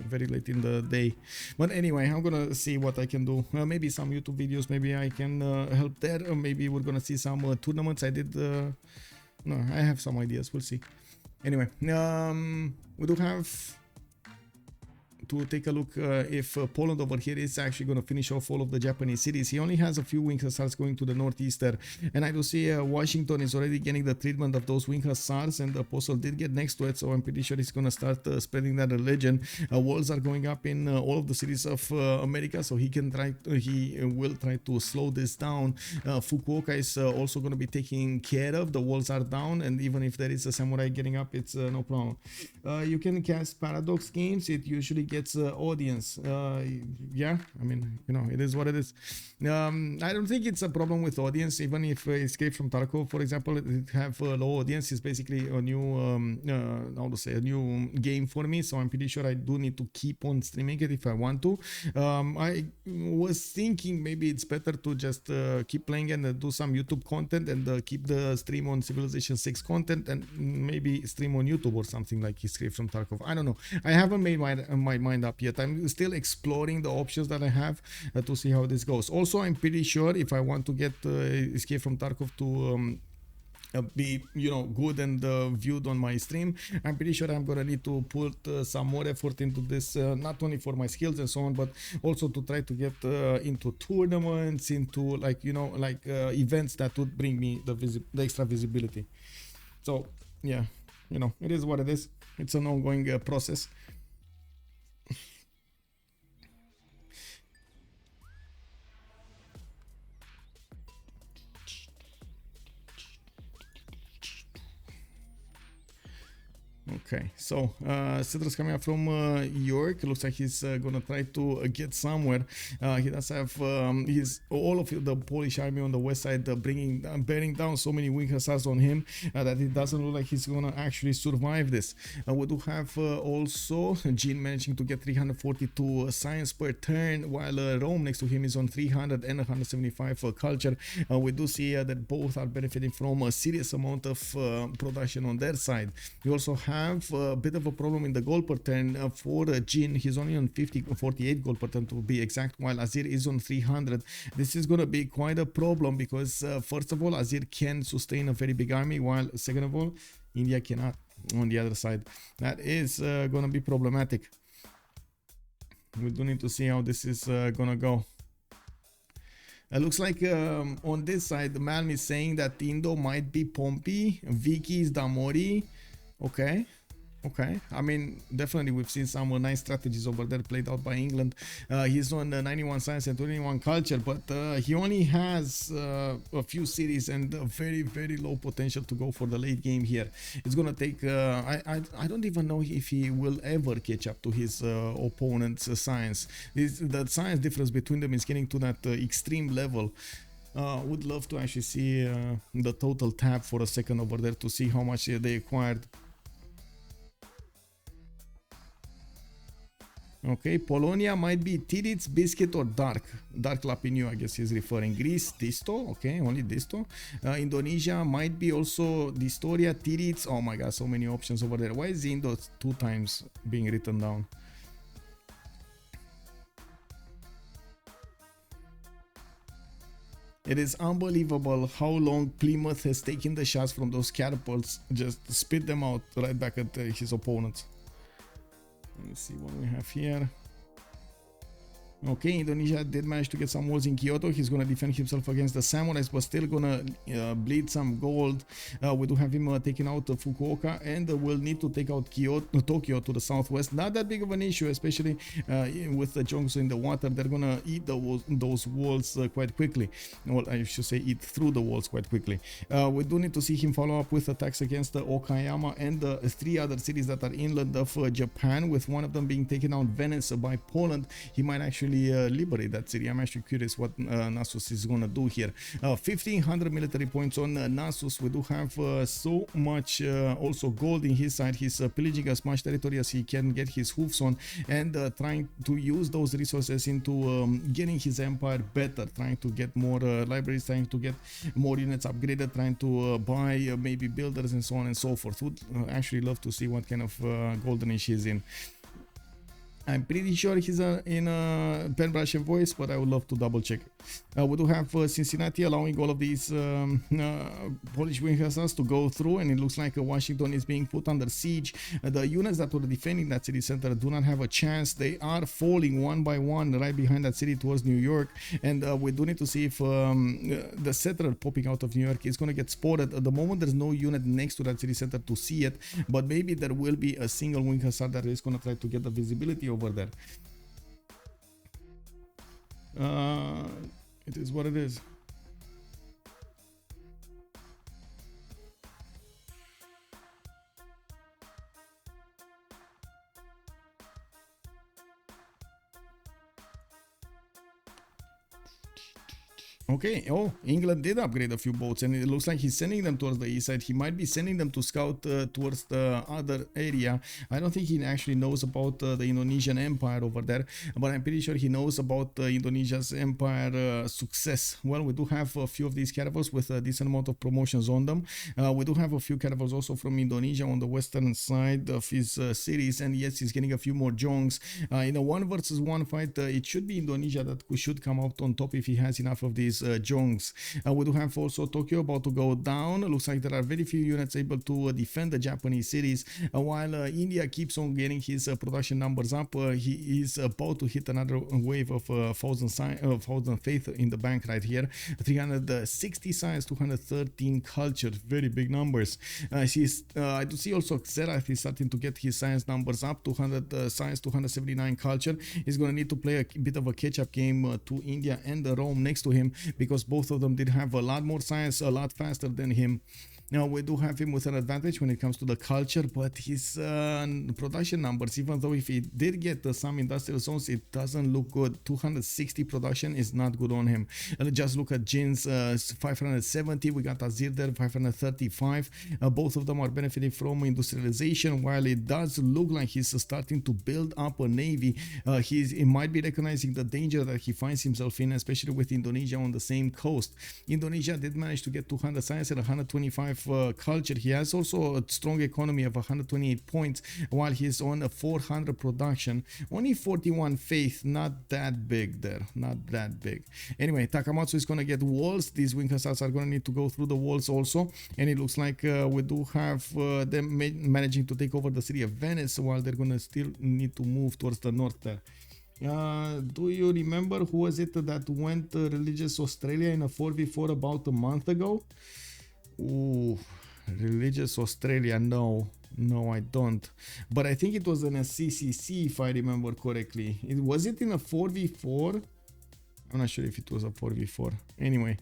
very late in the day. But anyway, I'm gonna see what I can do. Maybe some YouTube videos, maybe I can help there, maybe we're gonna see some tournaments. I did no, I have some ideas, we'll see. Anyway, we do have to take a look if Poland over here is actually going to finish off all of the Japanese cities. He only has a few wing hussars going to the northeast there, and I do see Washington is already getting the treatment of those wing hussars, and the Apostle did get next to it, so I'm pretty sure he's going to start spreading that religion. Walls are going up in all of the cities of America, so he will try to slow this down. Fukuoka is also going to be taken care of. The walls are down, and even if there is a samurai getting up, it's no problem. You can cast Paradox games. It usually gets audience. Yeah, I mean, you know, it is what it is. I don't think it's a problem with audience, even if Escape from Tarkov, for example, it have low audience. It's basically a new how to say, a new game for me, so I'm pretty sure I do need to keep on streaming it if I want to. I was thinking maybe it's better to just keep playing and do some YouTube content and keep the stream on Civilization 6 content and maybe stream on YouTube or something like Escape from Tarkov. I don't know. I haven't made my mind up yet. I'm still exploring the options that I have to see how this goes. Also, I'm pretty sure if I want to get Escape from Tarkov to be, you know, good and viewed on my stream, I'm pretty sure I'm gonna need to put some more effort into this, not only for my skills and so on, but also to try to get into tournaments, into, like, you know, like events that would bring me the extra visibility. So yeah, you know, it is what it is. It's an ongoing process. Okay, so Citrus coming up from York. Looks like he's gonna try to get somewhere. He does have all of the Polish army on the west side bearing down so many wing hussars on him that it doesn't look like he's gonna actually survive this. We do have also Jean managing to get 342 science per turn, while Rome next to him is on 300 and 175 culture. We do see that both are benefiting from a serious amount of production on their side. We also have a bit of a problem in the goal per turn for Jin. He's only on 48 goal per turn to be exact, while Azir is on 300. This is going to be quite a problem because first of all, Azir can sustain a very big army, while second of all, India cannot on the other side. That is going to be problematic. We do need to see how this is going to go. It looks like on this side, Malm is saying that Indo might be Pompey, Vicky is Damori. Okay. I mean, definitely we've seen some nice strategies over there played out by England. He's on 91 science and 21 culture, but he only has a few cities and a very, very low potential to go for the late game here. It's gonna take I don't even know if he will ever catch up to his opponent's science. The science difference between them is getting to that extreme level. Would love to actually see the total tab for a second over there to see how much they acquired. Okay, Polonia might be Tidits, Biscuit, or Dark Lapiniu, I guess he's referring. Greece, Disto, okay, only Disto. Indonesia might be also Distoria, Tidits. Oh my god, so many options over there. Why is Indo 2 times being written down? It is unbelievable how long Plymouth has taken the shots from those catapults, just spit them out right back at his opponents. Let's see what we have here. Okay, Indonesia did manage to get some walls in Kyoto. He's going to defend himself against the samurais, but still going to bleed some gold. We do have him taking out Fukuoka, and we'll need to take out Tokyo to the southwest. Not that big of an issue, especially with the Jongsu in the water. They're going to eat those walls quite quickly. Well, I should say eat through the walls quite quickly. We do need to see him follow up with attacks against Okayama and the 3 other cities that are inland of Japan, with one of them being taken out, Venice, by Poland. He might actually liberate that city. I'm actually curious what Nasus is gonna do here. 1500 military points on Nasus. We do have so much also gold in his side. He's pillaging as much territory as he can get his hoofs on, and trying to use those resources into getting his empire better, trying to get more libraries, trying to get more units upgraded, trying to buy maybe builders and so on and so forth. Would actually love to see what kind of golden age he's in. I'm pretty sure he's in a pen brush and voice, but I would love to double check. We do have Cincinnati allowing all of these Polish wing hussars to go through, and it looks like Washington is being put under siege. The units that were defending that city center do not have a chance. They are falling one by one right behind that city towards New York, and we do need to see if the settler popping out of New York is going to get spotted. At the moment, there's no unit next to that city center to see it, but maybe there will be a single wing hussar that is going to try to get the visibility over there. It is what it is. Okay, oh, England did upgrade a few boats, and it looks like he's sending them towards the east side. He might be sending them to scout towards the other area. I don't think he actually knows about the Indonesian Empire over there, but I'm pretty sure he knows about Indonesia's empire success. Well, we do have a few of these caravels with a decent amount of promotions on them. We do have a few caravels also from Indonesia on the western side of his cities, and yes, he's getting a few more jongs. In a 1 versus 1 fight, it should be Indonesia that should come out on top if he has enough of these jongs. We do have also Tokyo about to go down. Looks like there are very few units able to defend the Japanese cities, while India keeps on getting his production numbers up. He is about to hit another wave of 1,000 faith in the bank right here. 360 science, 213 culture, very big numbers. I do see also Xerath is starting to get his science numbers up. 200 science, 279 culture. He's going to need to play a bit of a catch-up game to India and Rome next to him, because both of them did have a lot more science, a lot faster than him. Now, we do have him with an advantage when it comes to the culture, but his production numbers, even though if he did get some industrial zones, it doesn't look good. 260 production is not good on him. Just look at Jin's 570. We got Azir there, 535. Both of them are benefiting from industrialization, while it does look like he's starting to build up a navy. He might be recognizing the danger that he finds himself in, especially with Indonesia on the same coast. Indonesia did manage to get 200 science and 125 culture. He has also a strong economy of 128 points, while he's on a 400 production. Only 41 faith, not that big there, not that big. Anyway, Takamatsu is going to get walls. These wing hussars are going to need to go through the walls also, and it looks like we do have them managing to take over the city of Venice, while they're going to still need to move towards the north there. Do you remember who was it that went religious Australia in a 4v4 about a month ago? Ooh, religious Australia, no, I don't. But I think it was in a CCC, if I remember correctly. Was it in a 4v4? I'm not sure if it was a 4v4. Anyway,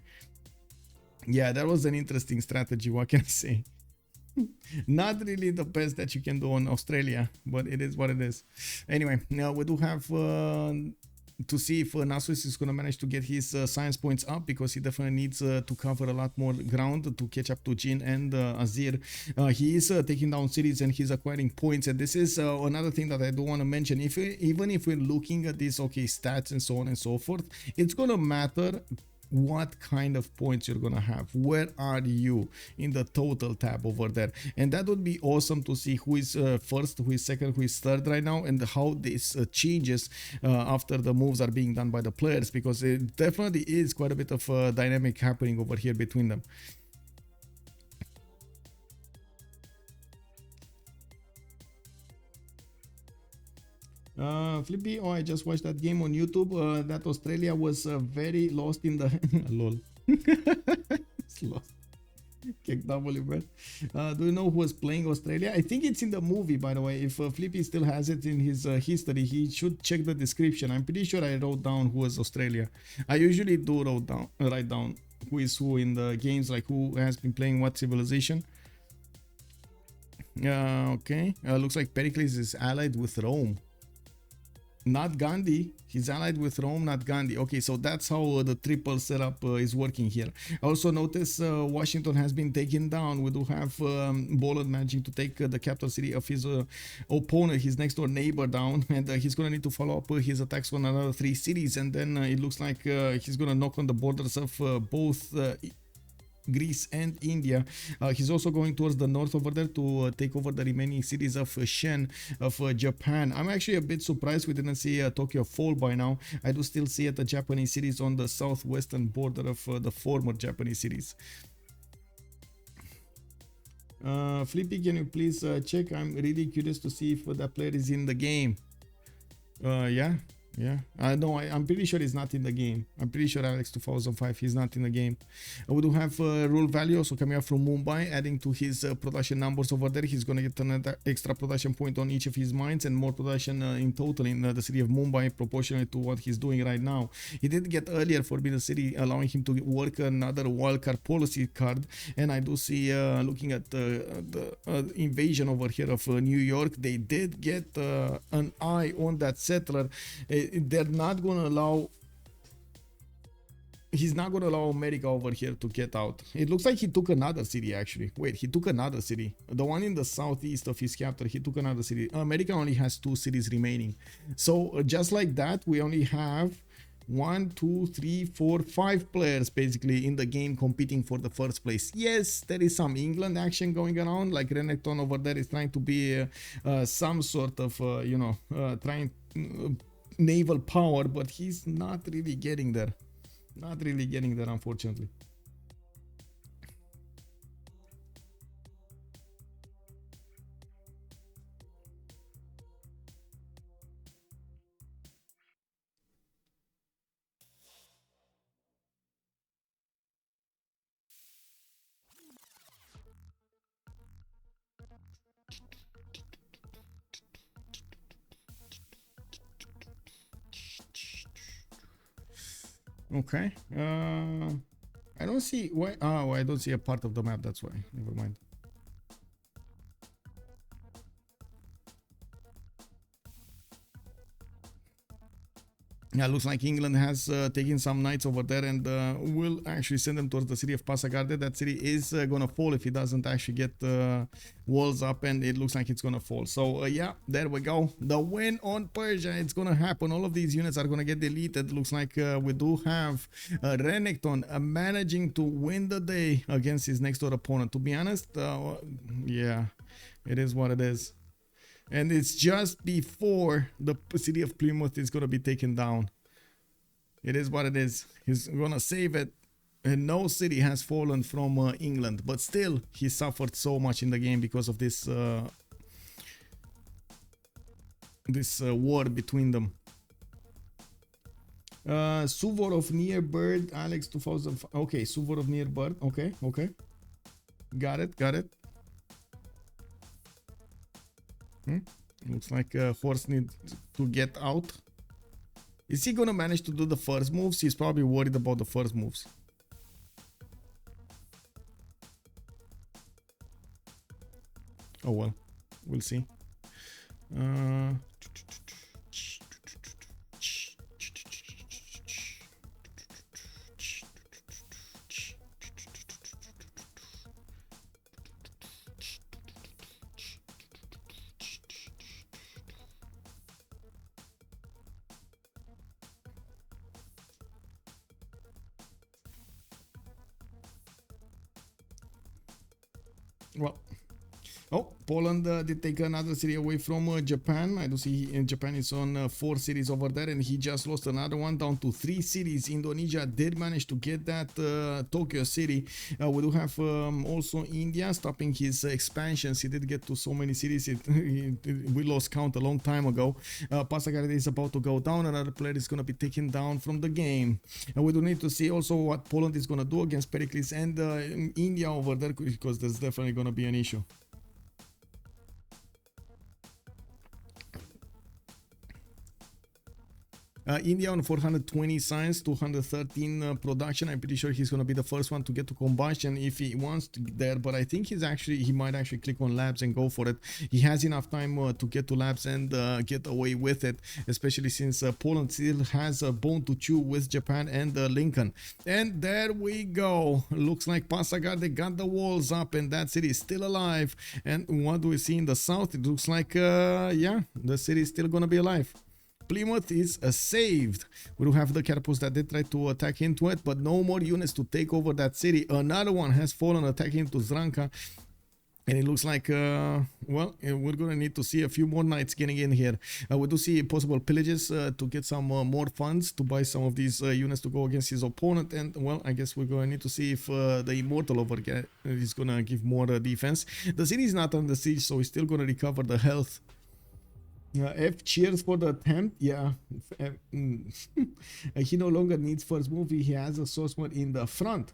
yeah, that was an interesting strategy. What can I say? Not really the best that you can do on Australia, but it is what it is. Anyway, now we do have to see if Nasus is going to manage to get his science points up, because he definitely needs to cover a lot more ground to catch up to Jin and Azir. He is taking down cities and he's acquiring points, and this is another thing that I do want to mention. Even if we're looking at these stats and so on and so forth, it's going to matter what kind of points you're gonna have. Where are you in the total tab over there? And that would be awesome to see who is first, who is second, who is third right now, and how this changes after the moves are being done by the players, because it definitely is quite a bit of dynamic happening over here between them. Flippy, oh, I just watched that game on YouTube. That Australia was very lost in the lol. It's lost. Kick W, man. Do you know who was playing Australia? I think it's in the movie, by the way. If Flippy still has it in his history, he should check the description. I'm pretty sure I wrote down who was Australia. I usually do write down who is who in the games, like who has been playing what civilization. Okay. Looks like Pericles is allied with Rome. Not Gandhi. He's allied with Rome, not Gandhi. Okay, so that's how the triple setup is working here. Also notice Washington has been taken down. We do have Boland managing to take the capital city of his opponent, his next door neighbor, down, and he's going to need to follow up his attacks on another 3 cities, and then it looks like he's going to knock on the borders of both Greece and India. He's also going towards the north over there to take over the remaining cities of Shen of Japan. I'm actually a bit surprised we didn't see Tokyo fall by now. I do still see the Japanese cities on the southwestern border of the former Japanese cities. Flippy, can you please check? I'm really curious to see if that player is in the game. Yeah. No, I'm pretty sure he's not in the game. I'm pretty sure Alex 2005, he's not in the game. We do have rule value also coming up from Mumbai, adding to his production numbers over there. He's going to get another extra production point on each of his mines and more production in total in the city of Mumbai, proportionally to what he's doing right now. He did get earlier Forbidden City, allowing him to work another wildcard policy card. And I do see, looking at the invasion over here of New York, they did get an eye on that settler. They're not going to allow, he's not going to allow America over here to get out. It looks like he took another city actually. Wait, he took another city. The one in the southeast of his capital, he took another city. America only has 2 cities remaining. So just like that, we only have 1, 2, 3, 4, 5 players basically in the game competing for the first place. Yes, there is some England action going around, like Renekton over there is trying to be some sort of, trying naval power, but he's not really getting there. Not really getting there, unfortunately. Okay. I don't see why. Oh, I don't see a part of the map. That's why. Never mind. Yeah, looks like England has taken some knights over there and will actually send them towards the city of Passagarde. That city is gonna fall if it doesn't actually get walls up, and it looks like it's gonna fall. So yeah, there we go. The win on Persia, it's gonna happen. All of these units are gonna get deleted. Looks like we do have Renekton managing to win the day against his next door opponent. To be honest, yeah, it is what it is. And it's just before the city of Plymouth is going to be taken down. It is what it is. He's going to save it. And no city has fallen from England. But still, he suffered so much in the game because of this war between them. Suvorov near bird. Alex 2000. Okay, Suvorov near bird. Okay. Got it. Looks like horse needs to get out. Is he gonna manage to do the first moves? He's probably worried about the first moves. Oh well, we'll see. Well, oh, Poland did take another city away from Japan. I do see in Japan is on 4 cities over there, and he just lost another one down to 3 cities. Indonesia did manage to get that Tokyo city. We do have also India stopping his expansions. He did get to so many cities. We lost count a long time ago. Passagarde is about to go down. Another player is going to be taken down from the game. And we do need to see also what Poland is going to do against Pericles and India over there, because there's definitely going to be an issue. India on 420 science, 213 production. I'm pretty sure he's going to be the first one to get to combustion if he wants to get there, but I think he might actually click on labs and go for it. He has enough time to get to labs and get away with it, especially since Poland still has a bone to chew with Japan and Lincoln. And there we go. Looks like Passagarde got the walls up and that city is still alive. And what do we see in the south? It looks like, yeah, the city is still going to be alive. Plymouth is saved. We do have the catapults that did try to attack into it, but no more units to take over that city. Another one has fallen attacking into Zranka. And it looks like, well, we're going to need to see a few more knights getting in here. We do see possible pillages to get some more funds to buy some of these units to go against his opponent. And, well, I guess we're going to need to see if the Immortal over is going to give more defense. The city is not under siege, so he's still going to recover the health. F cheers for the attempt. Yeah. He no longer needs first move. He has a swordsman in the front.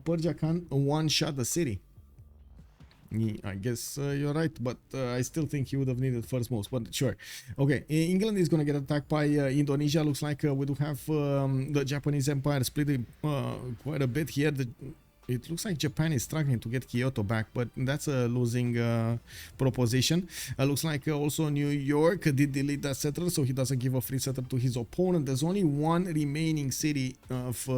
Persia can one-shot the city. I guess you're right, but I still think he would have needed first moves, but sure. Okay, England is going to get attacked by Indonesia. Looks like we do have the Japanese Empire split quite a bit here. It looks like Japan is struggling to get Kyoto back, but that's a losing proposition. Looks like also New York did delete that settler, so he doesn't give a free settler to his opponent. There's only one remaining city of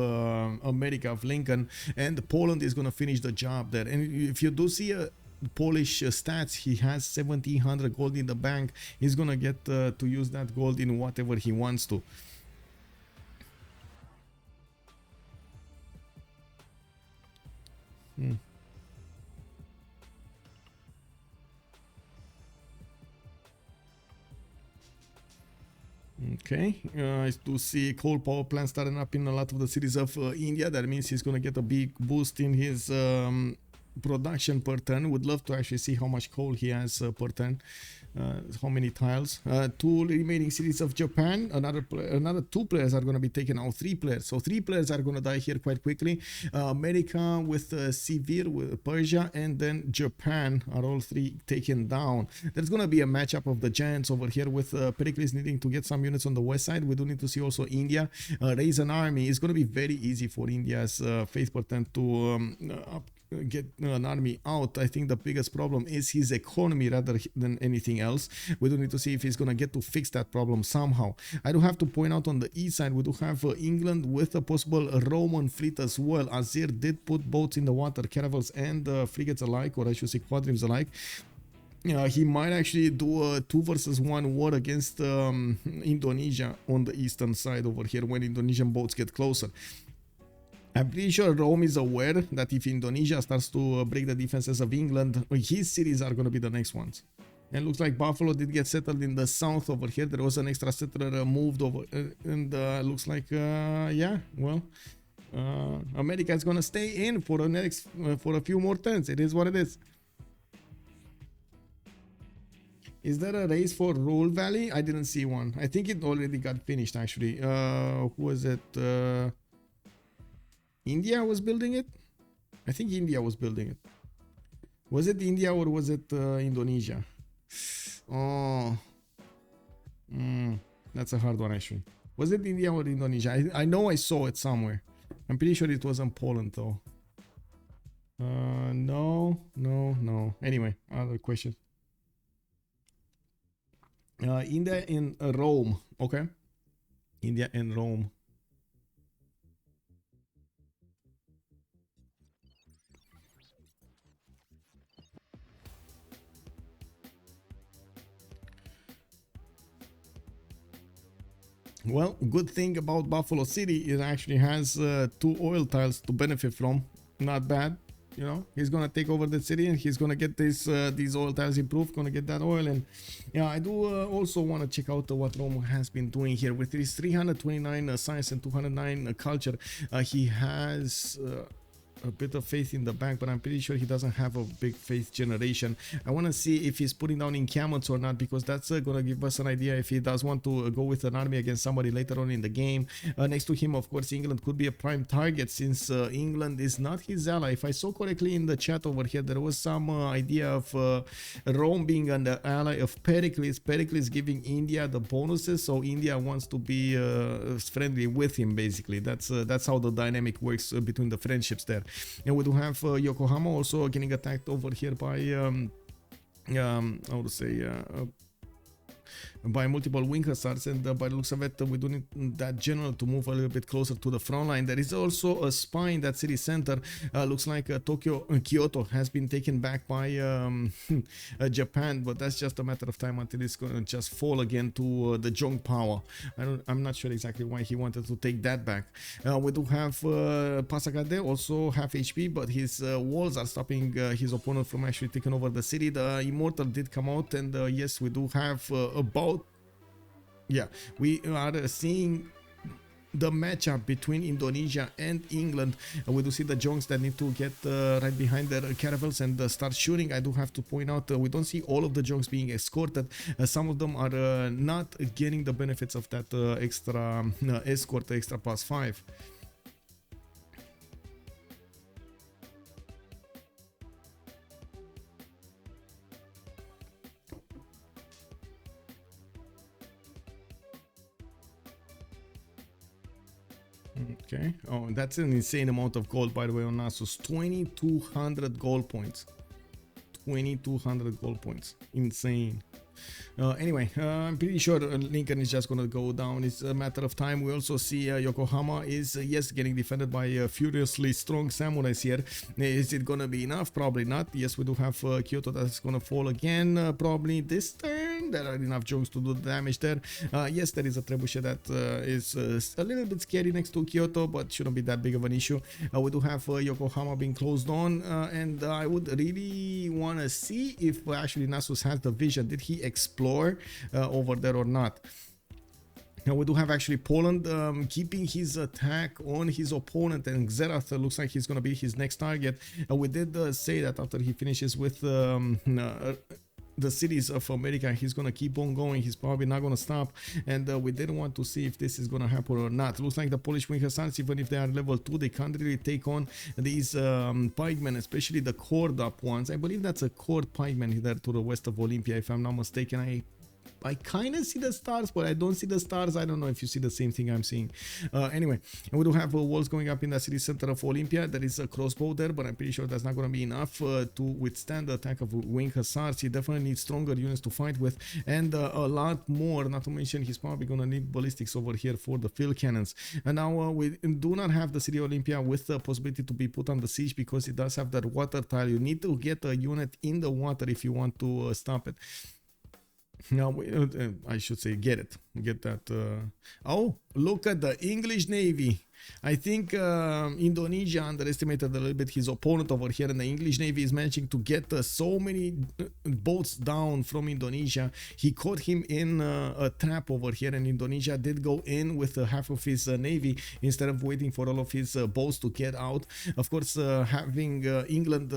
America, of Lincoln, and Poland is going to finish the job there. And if you do see a Polish stats, he has 1700 gold in the bank. He's going to get to use that gold in whatever he wants to. Okay, I do see coal power plants starting up in a lot of the cities of India. That means he's going to get a big boost in his production per turn. Would love to actually see how much coal he has per turn. How many tiles. Two remaining cities of Japan. Another two players are going to be taken out. Three players. So three players are going to die here quite quickly. America with Severe, with Persia, and then Japan are all three taken down. There's going to be a matchup of the giants over here with Pericles needing to get some units on the west side. We do need to see also India raise an army. It's going to be very easy for India's faith percent to get an army out. I think the biggest problem is his economy rather than anything else. We do need to see if he's going to get to fix that problem somehow. I do have to point out on the east side, we do have England with a possible Roman fleet as well. Azir did put boats in the water, caravels and frigates alike, or I should say quadrims alike. He might actually do a 2 versus 1 war against Indonesia on the eastern side over here when Indonesian boats get closer. I'm pretty sure Rome is aware that if Indonesia starts to break the defenses of England, his cities are going to be the next ones. And looks like Buffalo did get settled in the south over here. There was an extra settler moved over, and looks like, yeah, well, America is going to stay in for the next, for a few more turns. It is what it is. Is there a race for Rule Valley? I didn't see one. I think it already got finished actually. Who was it? India was building it? I think India was building it. Was it India or was it Indonesia? Oh, that's a hard one actually. Was it India or Indonesia? I know I saw it somewhere. I'm pretty sure it wasn't Poland though. No. Anyway, other question. India and Rome. Okay. India and Rome. Well, good thing about Buffalo City, it actually has 2 oil tiles to benefit from. Not bad, you know. He's gonna take over the city and he's gonna get this these oil tiles improved, gonna get that oil. And yeah, I do also want to check out what Rome has been doing here with his 329 science and 209 culture. He has a bit of faith in the bank, but I'm pretty sure he doesn't have a big faith generation. I want to see if he's putting down encampments or not, because that's gonna give us an idea if he does want to go with an army against somebody later on in the game. Next to him, of course, England could be a prime target, since England is not his ally. If I saw correctly in the chat over here, there was some idea of Rome being an ally of Pericles. Pericles giving India the bonuses, so India wants to be friendly with him. Basically, that's how the dynamic works between the friendships there. And we do have Yokohama also getting attacked over here by how to say by multiple wing hussars, and by the looks of it, we do need that general to move a little bit closer to the front line. There is also a spy in that city center. Looks like Kyoto has been taken back by Japan, but that's just a matter of time until it's gonna just fall again to the Zhong power. I'm not sure exactly why he wanted to take that back. We do have Pasakade, also half HP, but his walls are stopping his opponent from actually taking over the city. The Immortal did come out, and yes, we do have we are seeing the matchup between Indonesia and England. We do see the Jongs that need to get right behind their caravels and start shooting. I do have to point out we don't see all of the Jongs being escorted. Some of them are not getting the benefits of that extra escort, extra +5. Okay. Oh, that's an insane amount of gold, by the way, on Nasus. 2200 gold points. 2200 gold points. Insane. Anyway, I'm pretty sure Lincoln is just gonna go down. It's a matter of time. We also see Yokohama is yes getting defended by furiously strong samurais here. Is it gonna be enough? Probably not. Yes, we do have Kyoto that's gonna fall again. Probably this turn. There are enough Jongs to do the damage there. Yes, there is a trebuchet that is a little bit scary next to Kyoto, but shouldn't be that big of an issue. We do have Yokohama being closed on, and I would really want to see if actually Nasus has the vision. Did he explore over there or not? Now we do have actually Poland keeping his attack on his opponent, and Xerath looks like he's going to be his next target. We did say that after he finishes with the cities of America, he's gonna keep on going. He's probably not gonna stop, and we didn't want to see if this is gonna happen or not. Looks like the Polish wing hussars, even if they are level 2, they can't really take on these pikemen, especially the cored up ones. I believe that's a cored pikeman there to the west of Olympia, if I'm not mistaken. I kind of see the stars, but I don't see the stars. I don't know if you see the same thing I'm seeing. Anyway, we do have walls going up in the city center of Olympia. There is a crossbow there, but I'm pretty sure that's not going to be enough to withstand the attack of wing hussars. He definitely needs stronger units to fight with, and a lot more. Not to mention, he's probably going to need ballistics over here for the field cannons. And now we do not have the city of Olympia with the possibility to be put under siege because it does have that water tile. You need to get a unit in the water if you want to stop it. Now, I should say get that. Oh, look at the English Navy. I think Indonesia underestimated a little bit his opponent over here, and the English Navy is managing to get so many boats down from Indonesia. He caught him in a trap over here, and Indonesia did go in with half of his navy instead of waiting for all of his boats to get out. Of course, having England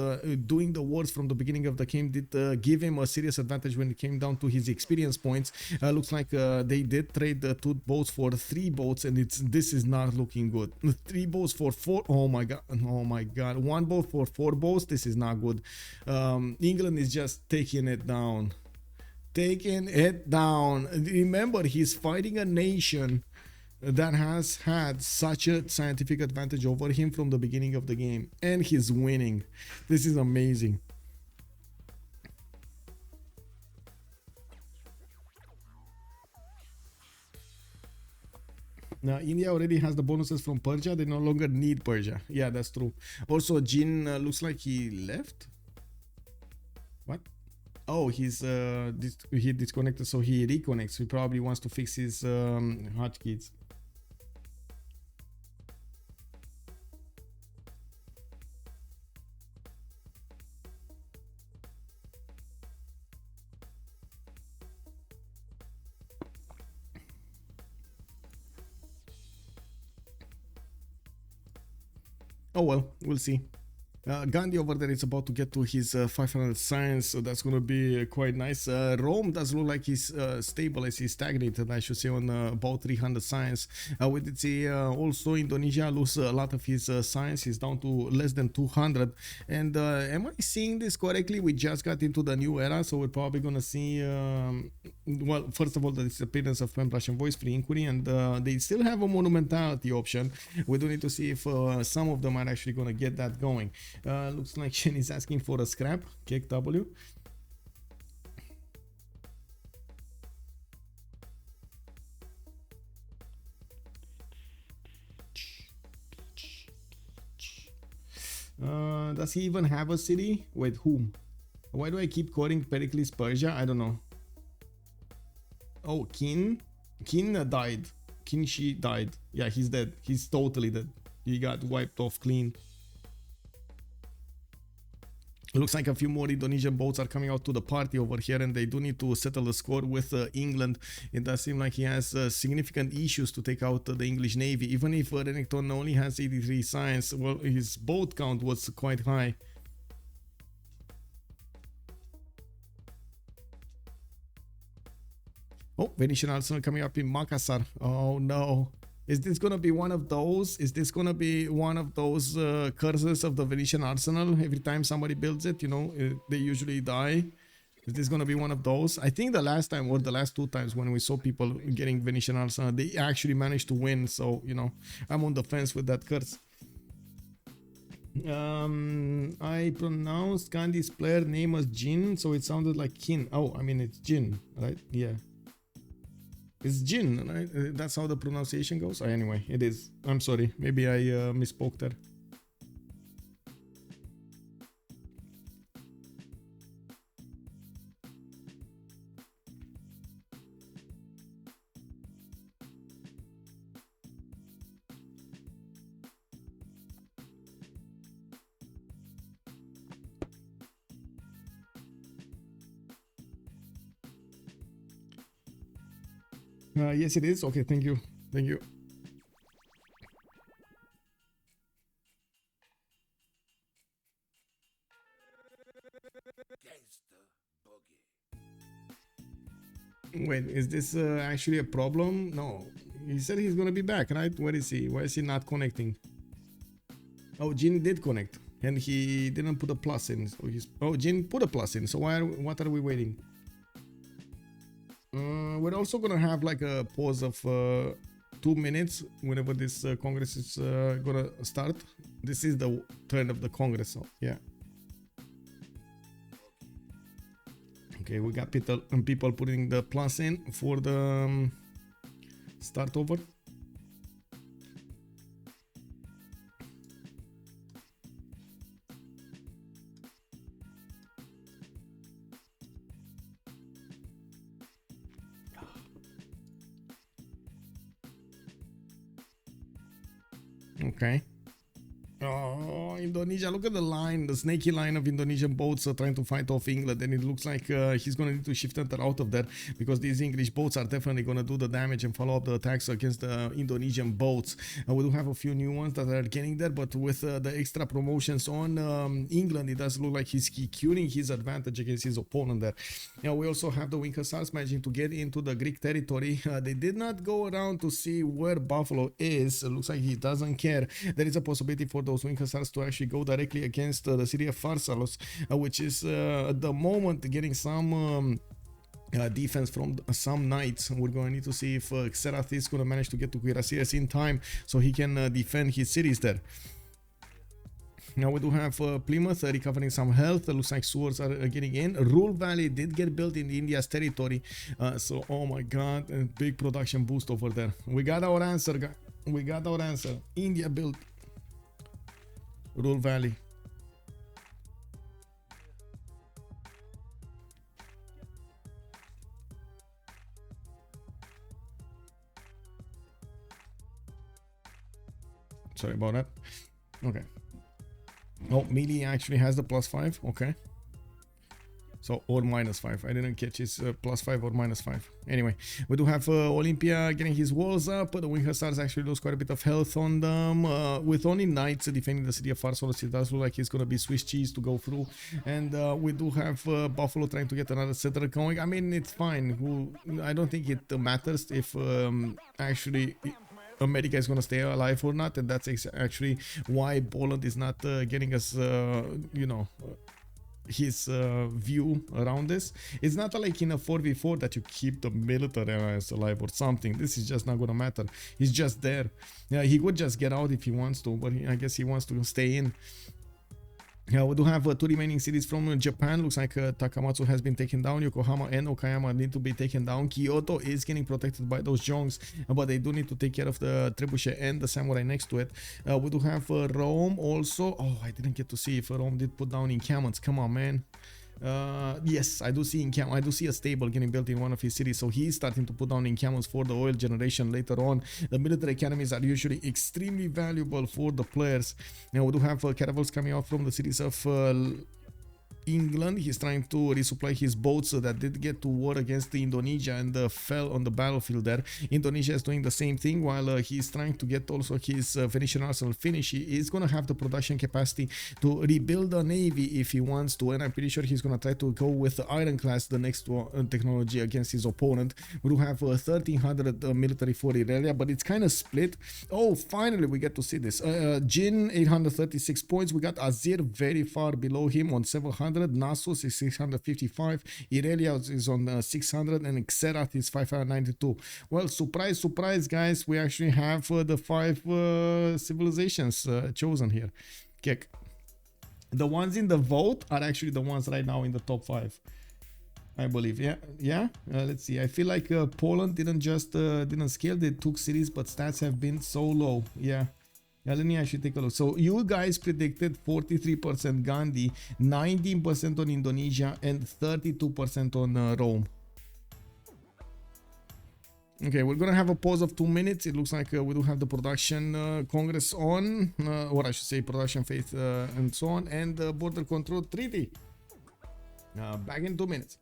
doing the wars from the beginning of the game did give him a serious advantage when it came down to his experience points. Looks like they did trade 2 boats for 3 boats, and this is not looking good. 3 boats for 4. Oh my god. 1 boat for 4 boats. This is not good. England is just taking it down. Remember, he's fighting a nation that has had such a scientific advantage over him from the beginning of the game, and he's winning. This is amazing. Now, India already has the bonuses from Persia. They no longer need Persia. Yeah, that's true. Also, Jin looks like he left. What? Oh, he disconnected, so he reconnects. He probably wants to fix his hotkeys. Oh well, we'll see. Gandhi over there is about to get to his 500 science, so that's going to be quite nice. Rome does look like he's stable as he's stagnated, I should say, on about 300 science. We did see also Indonesia lose a lot of his science. He's down to less than 200. And am I seeing this correctly? We just got into the new era, so we're probably going to see, well, first of all, the disappearance of Russian voice free inquiry, and they still have a monumentality option. We do need to see if some of them are actually going to get that going. Looks like Shen is asking for a scrap. Kick W. Does he even have a city? Wait, whom? Why do I keep quoting Pericles Persia? I don't know. Oh, Kin died. Kinshi died. Yeah, he's dead. He's totally dead. He got wiped off clean. Looks like a few more Indonesian boats are coming out to the party over here, and they do need to settle the score with England. It does seem like he has significant issues to take out the English Navy. Even if Remington only has 83 signs, well, his boat count was quite high. Oh, Venetian Arsenal coming up in Makassar. Oh no. Is this gonna be one of those? Is this gonna be one of those curses of the Venetian Arsenal? Every time somebody builds it, you know, they usually die. Is this gonna be one of those? I think the last time or the last two times when we saw people getting Venetian Arsenal, they actually managed to win. So, you know, I'm on the fence with that curse. I pronounced Candy's player name as Jin, so it sounded like Kin. Oh, I mean, it's Jin, right? Yeah. It's Jin, right? That's how the pronunciation goes. Anyway, it is. I'm sorry. Maybe I misspoke there. Yes, it is. Okay, thank you. Thank you. Wait, is this actually a problem? No. He said he's gonna be back, right? Where is he? Why is he not connecting? Oh, Jin did connect. And he didn't put a plus in. So he's... Oh, Jin put a plus in. So what are we waiting? We're also gonna have like a pause of 2 minutes whenever this Congress is gonna start. This is the turn of the Congress, so yeah. Okay, we got people putting the plus in for the start over. Okay. Oh, Indonesia, look at the line, the snaky line of Indonesian boats trying to fight off England, and it looks like he's going to need to shift enter out of there because these English boats are definitely going to do the damage and follow up the attacks against the Indonesian boats. We do have a few new ones that are getting there, but with the extra promotions on England, it does look like he's securing his advantage against his opponent there. Now, we also have the Wing Hussars managing to get into the Greek territory. They did not go around to see where Buffalo is. It looks like he doesn't care. There is a possibility for those Wing Hussars to actually go directly against the city of Pharsalos, which is at the moment getting some defense from some knights. We're going to need to see if Xerath is going to manage to get to Cuirassiers in time so he can defend his cities there. Now we do have Plymouth recovering some health. It looks like swords are getting in. Rule Valley did get built in India's territory. So, oh my god, a big production boost over there. We got our answer, guys. We got our answer. India built Rule Valley. Sorry about that. Okay. Oh, melee actually has the +5. Okay. So, or -5. I didn't catch his +5 or -5. Anyway, we do have Olympia getting his walls up. The Wing Hussars actually lose quite a bit of health on them. With only knights defending the city of Pharsalos, it does look like it's going to be Swiss cheese to go through. And we do have Buffalo trying to get another settler going. I mean, it's fine. I don't think it matters if actually America is going to stay alive or not. And that's actually why Poland is not getting us, you know, his view around this. It's not like in a 4v4 that you keep the military alliance alive or something. This is just not gonna matter. He's just there. Yeah, he could just get out if he wants to, but I guess he wants to stay in. We do have two remaining cities from Japan. Looks like Takamatsu has been taken down. Yokohama and Okayama need to be taken down. Kyoto is getting protected by those Jongs, but they do need to take care of the trebuchet and the samurai next to it. We do have Rome also. Oh, I didn't get to see if Rome did put down encampments. Come on, man. Yes, I do see I do see a stable getting built in one of his cities, so he's starting to put down encampments for the oil generation later on. The military academies are usually extremely valuable for the players. Now we do have caravels coming out from the cities of England. He's trying to resupply his boats that did get to war against Indonesia and fell on the battlefield there. Indonesia is doing the same thing while he's trying to get also his Venetian arsenal finished. He is going to have the production capacity to rebuild a navy if he wants to, and I'm pretty sure he's going to try to go with the iron class, the next technology against his opponent. We do have 1300 military for Irelia, but it's kind of split. Oh, finally we get to see this. Jin 836 points. We got Azir very far below him on 700. Nasus is 655, Irelia is on 600, and Xerath is 592. Well, surprise, surprise, guys, we actually have the 5 civilizations chosen here. Kick. The ones in the vote are actually the ones right now in the top 5. I believe, yeah. Let's see. I feel like Poland didn't scale. They took cities, but stats have been so low. Yeah, let me actually take a look. So you guys predicted 43% Gandhi, 19% on Indonesia, and 32% on Rome. Okay, we're gonna have a pause of 2 minutes. It looks like we do have the production congress on, or I should say production faith and so on, and the border control treaty. Back in 2 minutes.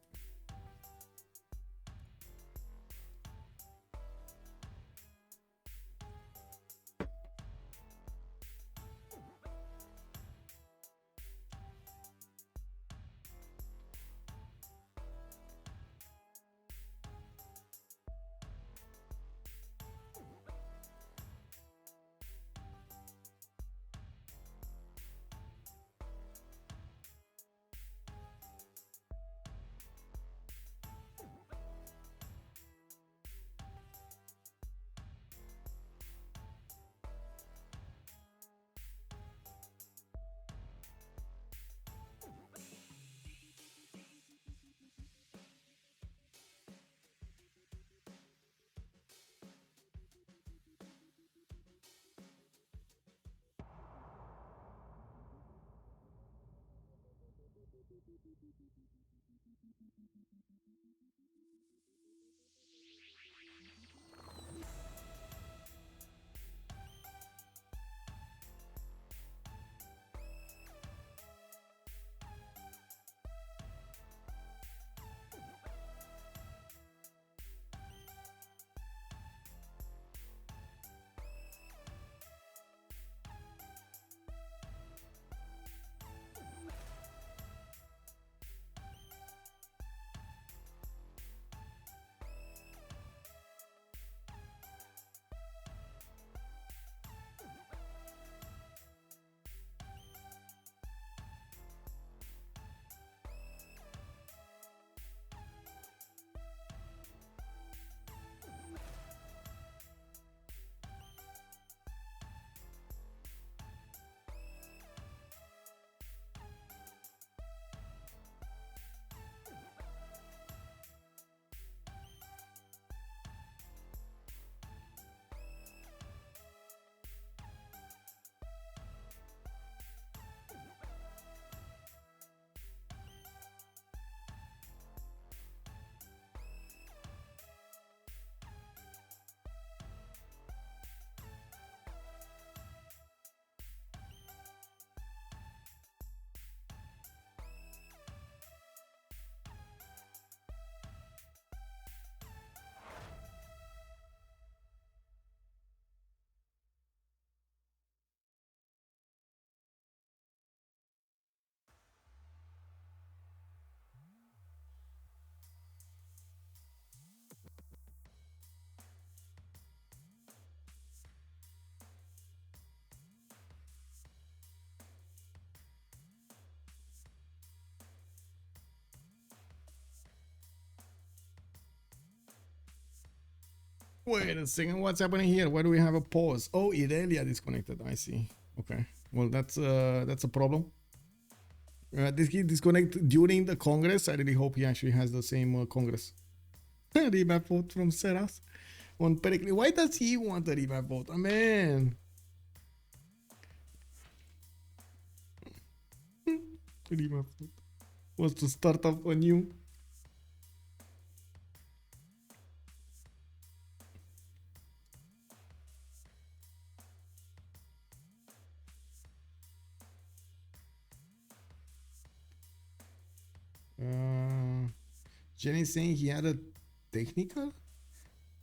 Wait a second, what's happening here? Why do we have a pause? Oh, Irelia disconnected. I see. Okay. Well, that's a problem. Did he disconnect during the Congress? I really hope he actually has the same Congress. Remap vote from Seras on Pericles. Why does he want a remap vote? Oh, man. Remap vote. Wants to start up anew. Jenny saying he had a technical?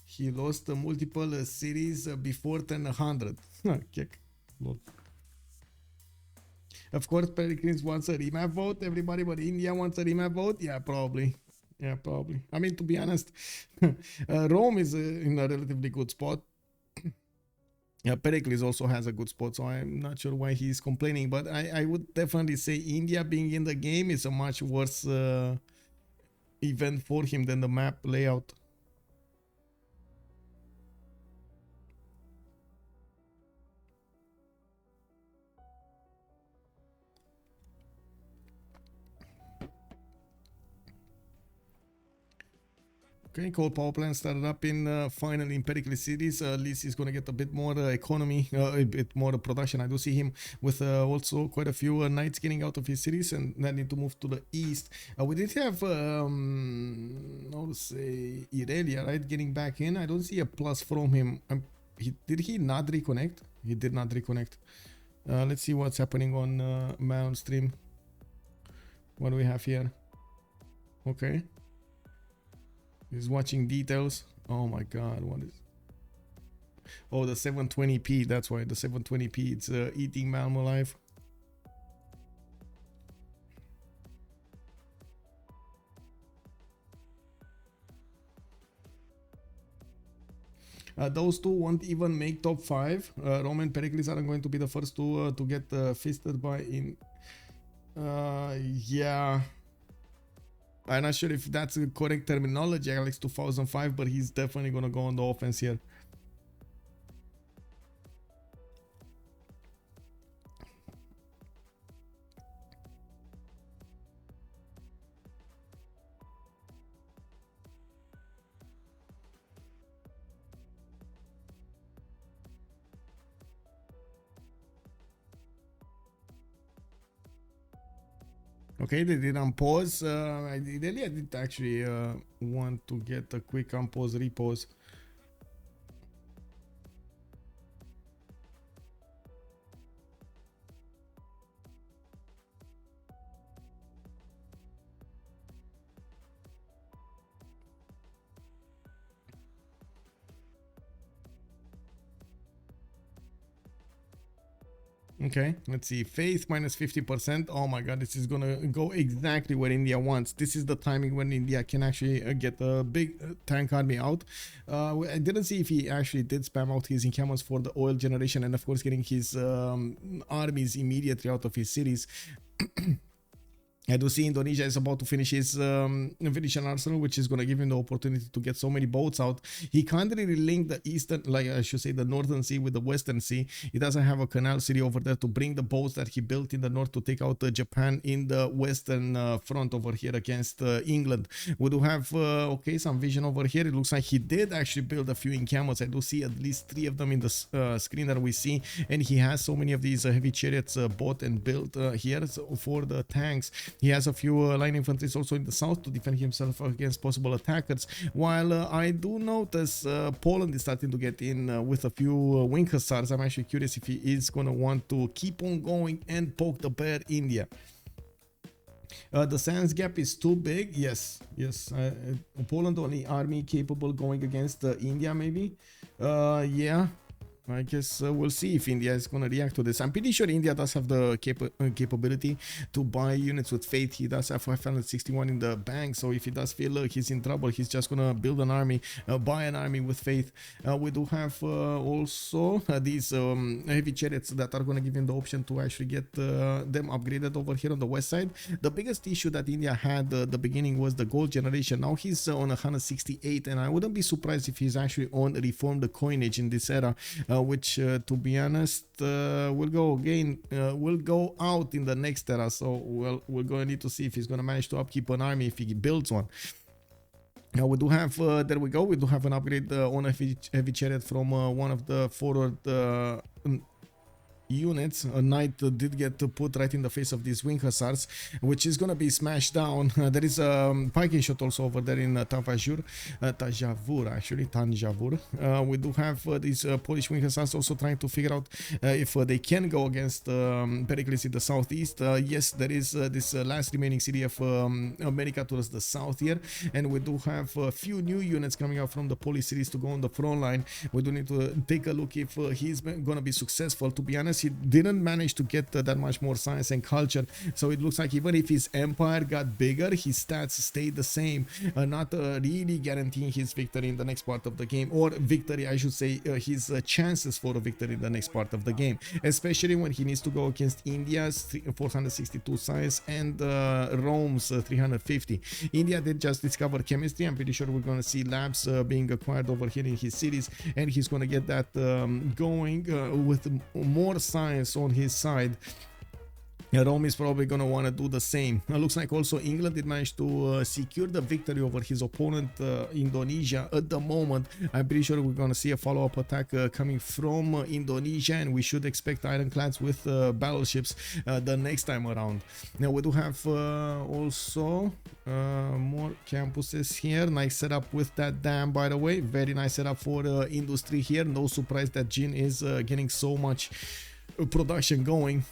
He lost multiple series before 10-100. Kick. Of course, Pericles wants a remap vote. Everybody but India wants a remap vote. Yeah, probably. Yeah, probably. I mean, to be honest, Rome is in a relatively good spot. Yeah, Pericles also has a good spot, so I'm not sure why he's complaining. But I would definitely say India being in the game is a much worse event for him than the map layout. Okay, coal power plant started up in finally in Pericles cities. At least he's gonna get a bit more economy, a bit more production. I do see him with also quite a few knights getting out of his cities and then need to move to the east. We did have, how to say, Irelia, right, getting back in. I don't see a plus from him. Did he not reconnect? He did not reconnect. Let's see what's happening on my own stream. What do we have here? Okay. He's watching details. Oh my god, what is... Oh, the 720p, that's why, the 720p, it's eating Malm alive. Those two won't even make top 5. Rome and Pericles are going to be the first two to get fisted by in... yeah... I'm not sure if that's the correct terminology, Alex 2005, but he's definitely gonna go on the offense here. Okay, they did unpause. I did actually want to get a quick unpause repose. Okay, let's see. Faith minus 50%. Oh my god, this is gonna go exactly where India wants. This is the timing when India can actually get a big tank army out. I didn't see if he actually did spam out his encampments for the oil generation and of course getting his armies immediately out of his cities. I do see Indonesia is about to finish his Venetian arsenal, which is going to give him the opportunity to get so many boats out. He can't really link the eastern, like I should say, the northern sea with the western sea. He doesn't have a canal city over there to bring the boats that he built in the north to take out Japan in the western front over here against England. We do have, okay, some vision over here. It looks like he did actually build a few encampments. I do see at least 3 of them in the screen that we see. And he has so many of these heavy chariots bought and built here for the tanks. He has a few line infantry also in the south to defend himself against possible attackers. While I do notice Poland is starting to get in with a few wing hussars. I'm actually curious if he is going to want to keep on going and poke the bear India. The science gap is too big. Yes. Poland only army capable going against India maybe. Yeah. I guess we'll see if India is going to react to this. I'm pretty sure India does have the capability to buy units with faith. He does have 561 in the bank, so if he does feel he's in trouble, he's just going to build an army, buy an army with faith. We do have also these heavy chariots that are going to give him the option to actually get them upgraded over here on the west side. The biggest issue that India had at the beginning was the gold generation. Now he's on 168, and I wouldn't be surprised if he's actually on reformed coinage in this era. which to be honest will go out in the next era. So we're going to need to see if he's going to manage to upkeep an army if he builds one. Now we do have, there we go, we do have an upgrade on a heavy chariot from one of the forward units. A knight did get put right in the face of these wing hussars, which is gonna be smashed down. There is a piking shot also over there in Tanjavur, actually Tanjavur. We do have these Polish wing hussars also trying to figure out if they can go against Pericles in the southeast. Yes, there is this last remaining city of America towards the south here, and we do have a few new units coming out from the Polish cities to go on the front line. We do need to take a look if he's gonna be successful. To be honest, he didn't manage to get that much more science and culture, so it looks like even if his empire got bigger, his stats stayed the same, not really guaranteeing his victory in the next part of the game, or victory I should say, his chances for a victory in the next part of the game, especially when he needs to go against India's 462 science and Rome's 350. India did just discover chemistry. I'm pretty sure we're going to see labs being acquired over here in his cities, and he's going to get that going with more science on his side. Rome is probably going to want to do the same. Looks like also England did manage to secure the victory over his opponent Indonesia at the moment. I'm pretty sure we're going to see a follow-up attack coming from Indonesia, and we should expect ironclads with battleships the next time around. Now we do have also more campuses here. Nice setup with that dam, by the way. Very nice setup for industry here. No surprise that Jin is getting so much production going.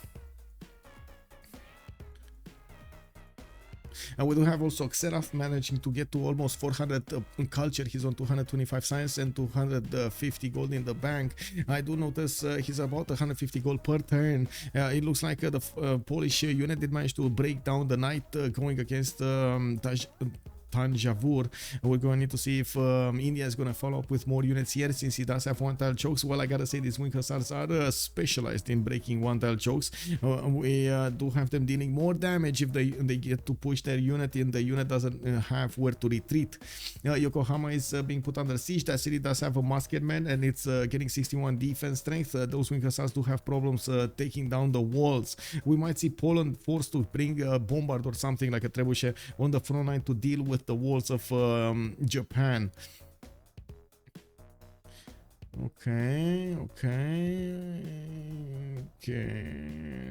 And we do have also Xerath managing to get to almost 400 culture. He's on 225 science and 250 gold in the bank. I do notice he's about 150 gold per turn. It looks like the Polish unit did manage to break down the knight going against Tanjavur. We're going to need to see if India is going to follow up with more units here, since he does have one-tile chokes. Well, I gotta say these wing hussars are specialized in breaking one-tile chokes. We do have them dealing more damage if they get to push their unit and the unit doesn't have where to retreat. Yokohama is being put under siege. That city does have a musketman, and it's getting 61 defense strength. Those wing hussars do have problems taking down the walls. We might see Poland forced to bring a bombard or something like a trebuchet on the front line to deal with the walls of Japan. Okay.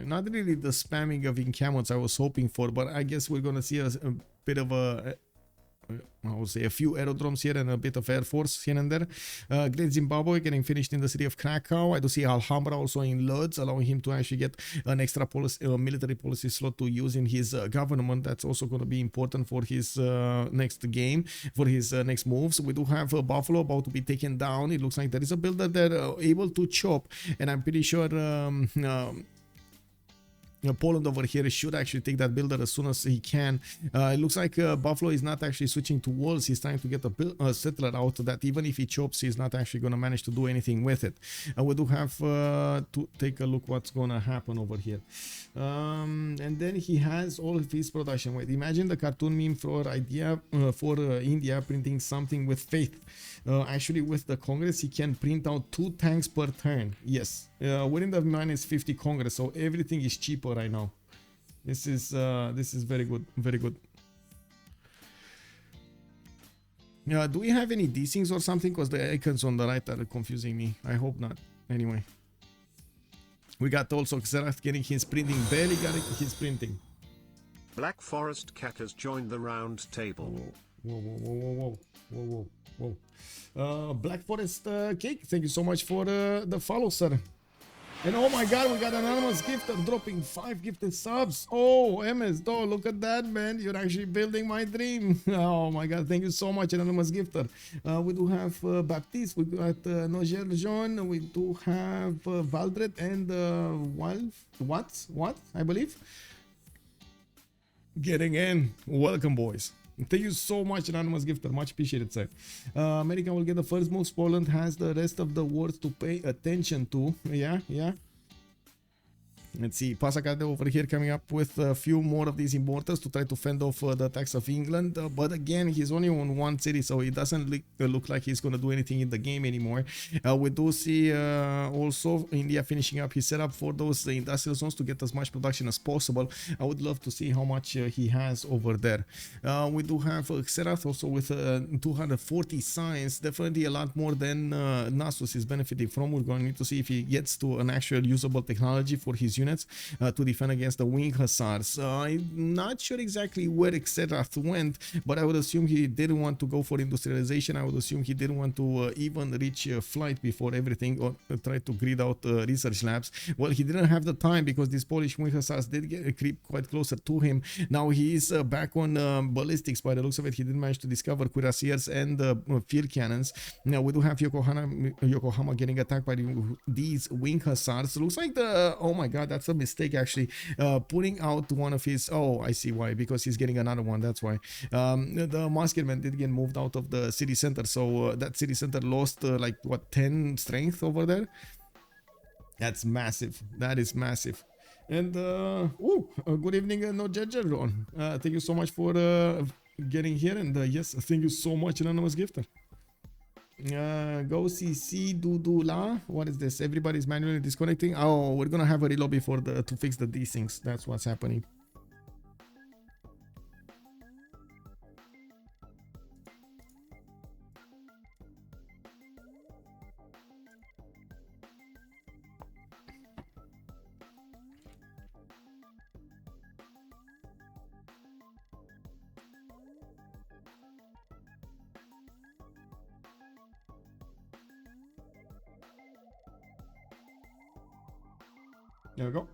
Not really the spamming of encampments I was hoping for, but I guess we're gonna see a bit of a I would say a few aerodromes here and a bit of air force here and there. Great Zimbabwe getting finished in the city of Krakow. I do see Alhambra also in Lodz, allowing him to actually get an extra policy, military policy slot to use in his government. That's also going to be important for his next game, for his next moves. We do have Buffalo about to be taken down. It looks like there is a builder there able to chop, and I'm pretty sure Poland over here should actually take that builder as soon as he can. It looks like Buffalo is not actually switching to walls. He's trying to get a settler out that even if he chops, he's not actually going to manage to do anything with it. We do have to take a look what's going to happen over here. And then he has all of his production. Wait, imagine the cartoon meme for India printing something with faith. Actually, with the Congress, he can print out 2 tanks per turn. Yes, within the -50 Congress, so everything is cheaper right now. This is very good, very good. Do we have any desyncs or something? Because the icons on the right are confusing me. I hope not. Anyway, we got also Xerath getting his printing, barely got his printing. Black Forest Cat has joined the round table. Whoa. Black Forest Cake, thank you so much for the follow, sir. And oh my god, we got an anonymous gifter dropping 5 gifted subs. Oh, MS Doll, look at that, man. You're actually building my dream. Oh my god, thank you so much, anonymous gifter. We do have Baptiste, we got Noger Jean, we do have Valdred and what, I believe. Getting in. Welcome, boys. Thank you so much, anonymous gifter. Much appreciated, sir. America will get the first moves. Poland has the rest of the world to pay attention to. Yeah. Let's see, Pasacade over here coming up with a few more of these immortals to try to fend off the attacks of England. But again, he's only on one city, so it doesn't look like he's going to do anything in the game anymore. We do see also India finishing up his setup for those industrial zones to get as much production as possible. I would love to see how much he has over there. We do have Xerath also with 240 science, definitely a lot more than Nasus is benefiting from. We're going to need to see if he gets to an actual usable technology for his units to defend against the wing hussars. I'm not sure exactly where Xerath went, but I would assume he didn't want to go for industrialization. I would assume he didn't want to even reach flight before everything, or try to grid out research labs. Well, he didn't have the time because these Polish wing hussars did creep quite closer to him. Now he is back on ballistics. By the looks of it, he did manage to discover cuirassiers and field cannons. Now we do have Yokohama getting attacked by these wing hussars. Looks like oh my god, that's a mistake actually. Putting out one of his, oh, I see why, because he's getting another one, that's why. The musketman did get moved out of the city center, so that city center lost like what, 10 strength over there. That's massive. That is massive. And good evening, no Ron. Thank you so much for getting here, and yes, thank you so much, anonymous gifter. Go CC Dudula. What is this? Everybody's manually disconnecting. Oh, we're gonna have a relobby for to fix the desyncs. That's what's happening. There we go.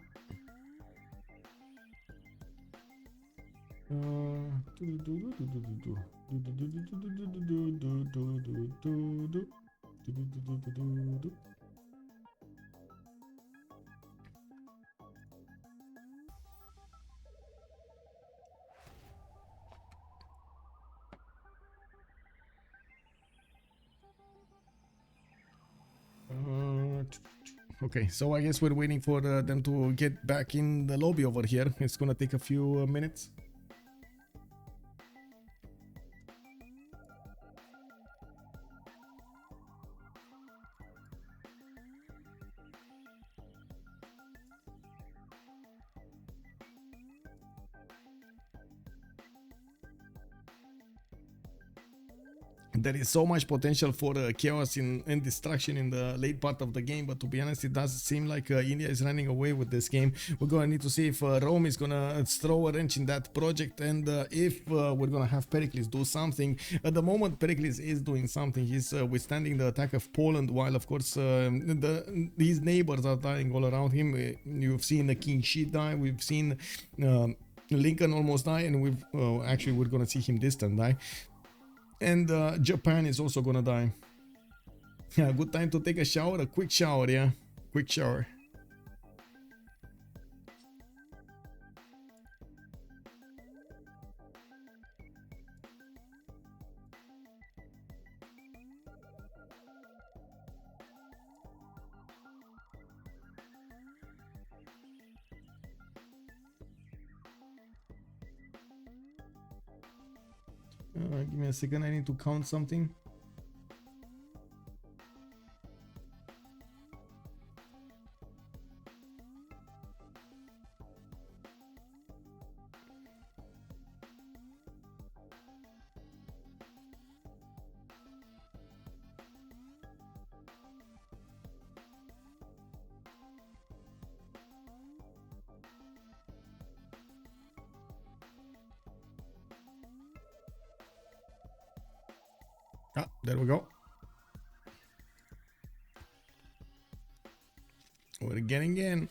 Okay, so I guess we're waiting for them to get back in the lobby over here. It's gonna take a few minutes. There is so much potential for chaos and destruction in the late part of the game, but to be honest, it does seem like India is running away with this game. We're gonna need to see if Rome is gonna throw a wrench in that project, and if we're gonna have Pericles do something. At the moment, Pericles is doing something. He's withstanding the attack of Poland, while of course his neighbors are dying all around him. You've seen the King Shi die. We've seen Lincoln almost die, and we're gonna see him distant die. And Japan is also gonna die. Yeah, good time to take a shower, a quick shower, yeah. Quick shower. Give me a second, I need to count something. Ah, there we go. We're getting in.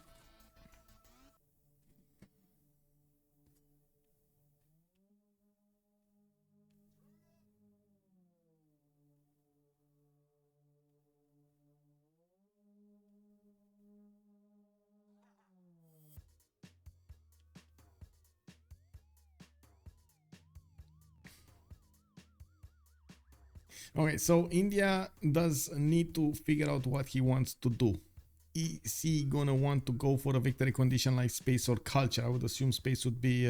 Okay, so India does need to figure out what he wants to do. is he gonna want to go for a victory condition like space or culture? I would assume space would be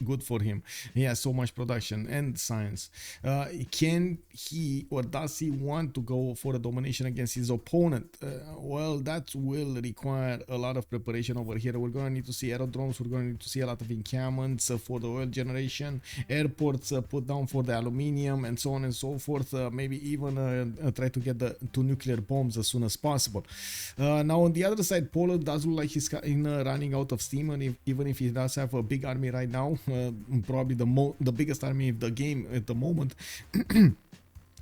good for him. He has so much production and science. Can he or does he want to go for a domination against his opponent? Well, that will require a lot of preparation over here. We're gonna need to see aerodromes. We're gonna need to see a lot of encampments for the oil generation, airports put down for the aluminium, and so on and so forth. Maybe even try to get the 2 nuclear bombs as soon as possible. Now on the other side, Poland does look like he's running out of steam, and even if he does have a big army right now, probably the biggest army of the game at the moment.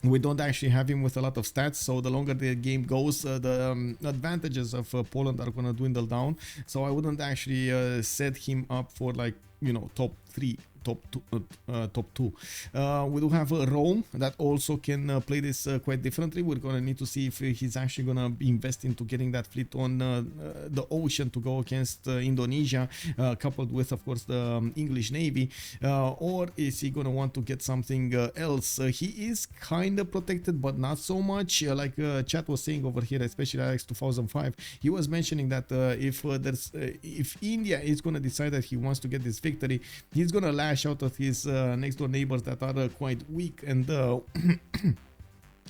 We don't actually have him with a lot of stats, so the longer the game goes, the advantages of Poland are gonna dwindle down. So I wouldn't actually set him up for, like, you know, top 3, top 2. We do have Rome that also can play this quite differently. We're gonna need to see if he's actually gonna invest into getting that fleet on the ocean to go against Indonesia, coupled with, of course, the English Navy, or is he gonna want to get something else? He is kind of protected, but not so much. Like chat was saying over here, especially Alex 2005, he was mentioning that if India is gonna decide that he wants to get this victory, he's gonna lash out of his next door neighbors that are quite weak, and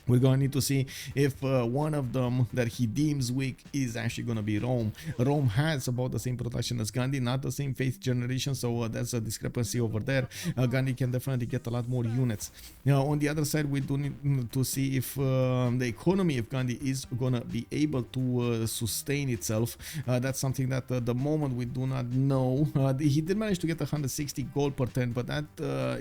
we're gonna need to see if one of them that he deems weak is actually gonna be Rome. Rome has about the same production as Gandhi, not the same faith generation, so there's a discrepancy over there. Gandhi can definitely get a lot more units. Now on the other side, we do need to see if the economy of Gandhi is gonna be able to sustain itself. That's something that at the moment we do not know. He did manage to get 160 gold per turn, but that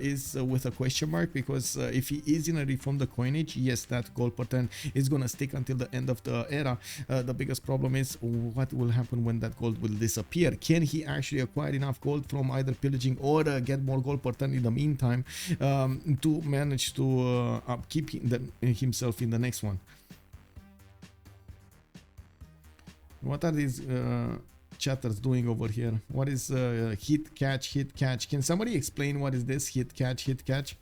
is with a question mark, because if he is in a reformed coinage, yes, that gold per turn is gonna stick until the end of the era. The biggest problem is what will happen when that gold will disappear. Can he actually acquire enough gold from either pillaging or get more gold per turn in the meantime to manage to upkeep himself in the next one? What are these chatters doing over here? What is hit catch, hit catch? Can somebody explain what is this hit catch, hit catch?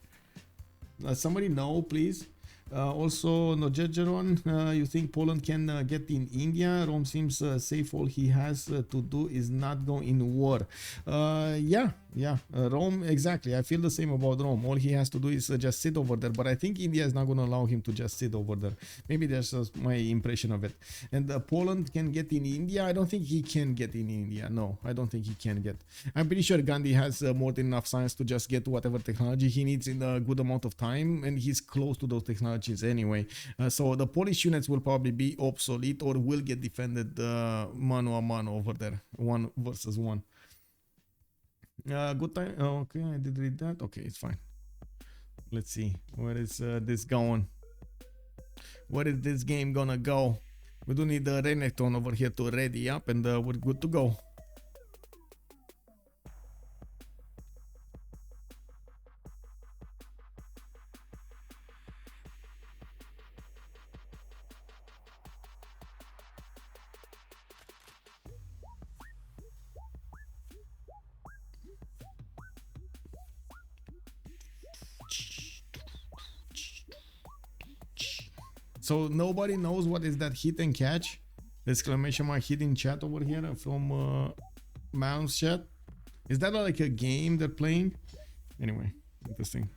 Somebody know, please. Also, Nojejeron, you think Poland can get in India? Rome seems safe. All he has to do is not go in war. Yeah, Rome, exactly. I feel the same about Rome. All he has to do is just sit over there. But I think India is not going to allow him to just sit over there. Maybe that's just my impression of it. And Poland can get in India? I don't think he can get in India. No, I don't think he can get. I'm pretty sure Gandhi has more than enough science to just get whatever technology he needs in a good amount of time. And he's close to those technologies anyway. So the Polish units will probably be obsolete or will get defended mano a mano over there. 1 versus 1. Good time. Okay, I did read that. Okay, it's fine. Let's see. Where is this going? Where is this game gonna go? We do need the Renekton over here to ready up, and we're good to go. So nobody knows what is that hit and catch? Exclamation mark hit in chat over here from Mouse chat. Is that like a game they're playing? Anyway, interesting.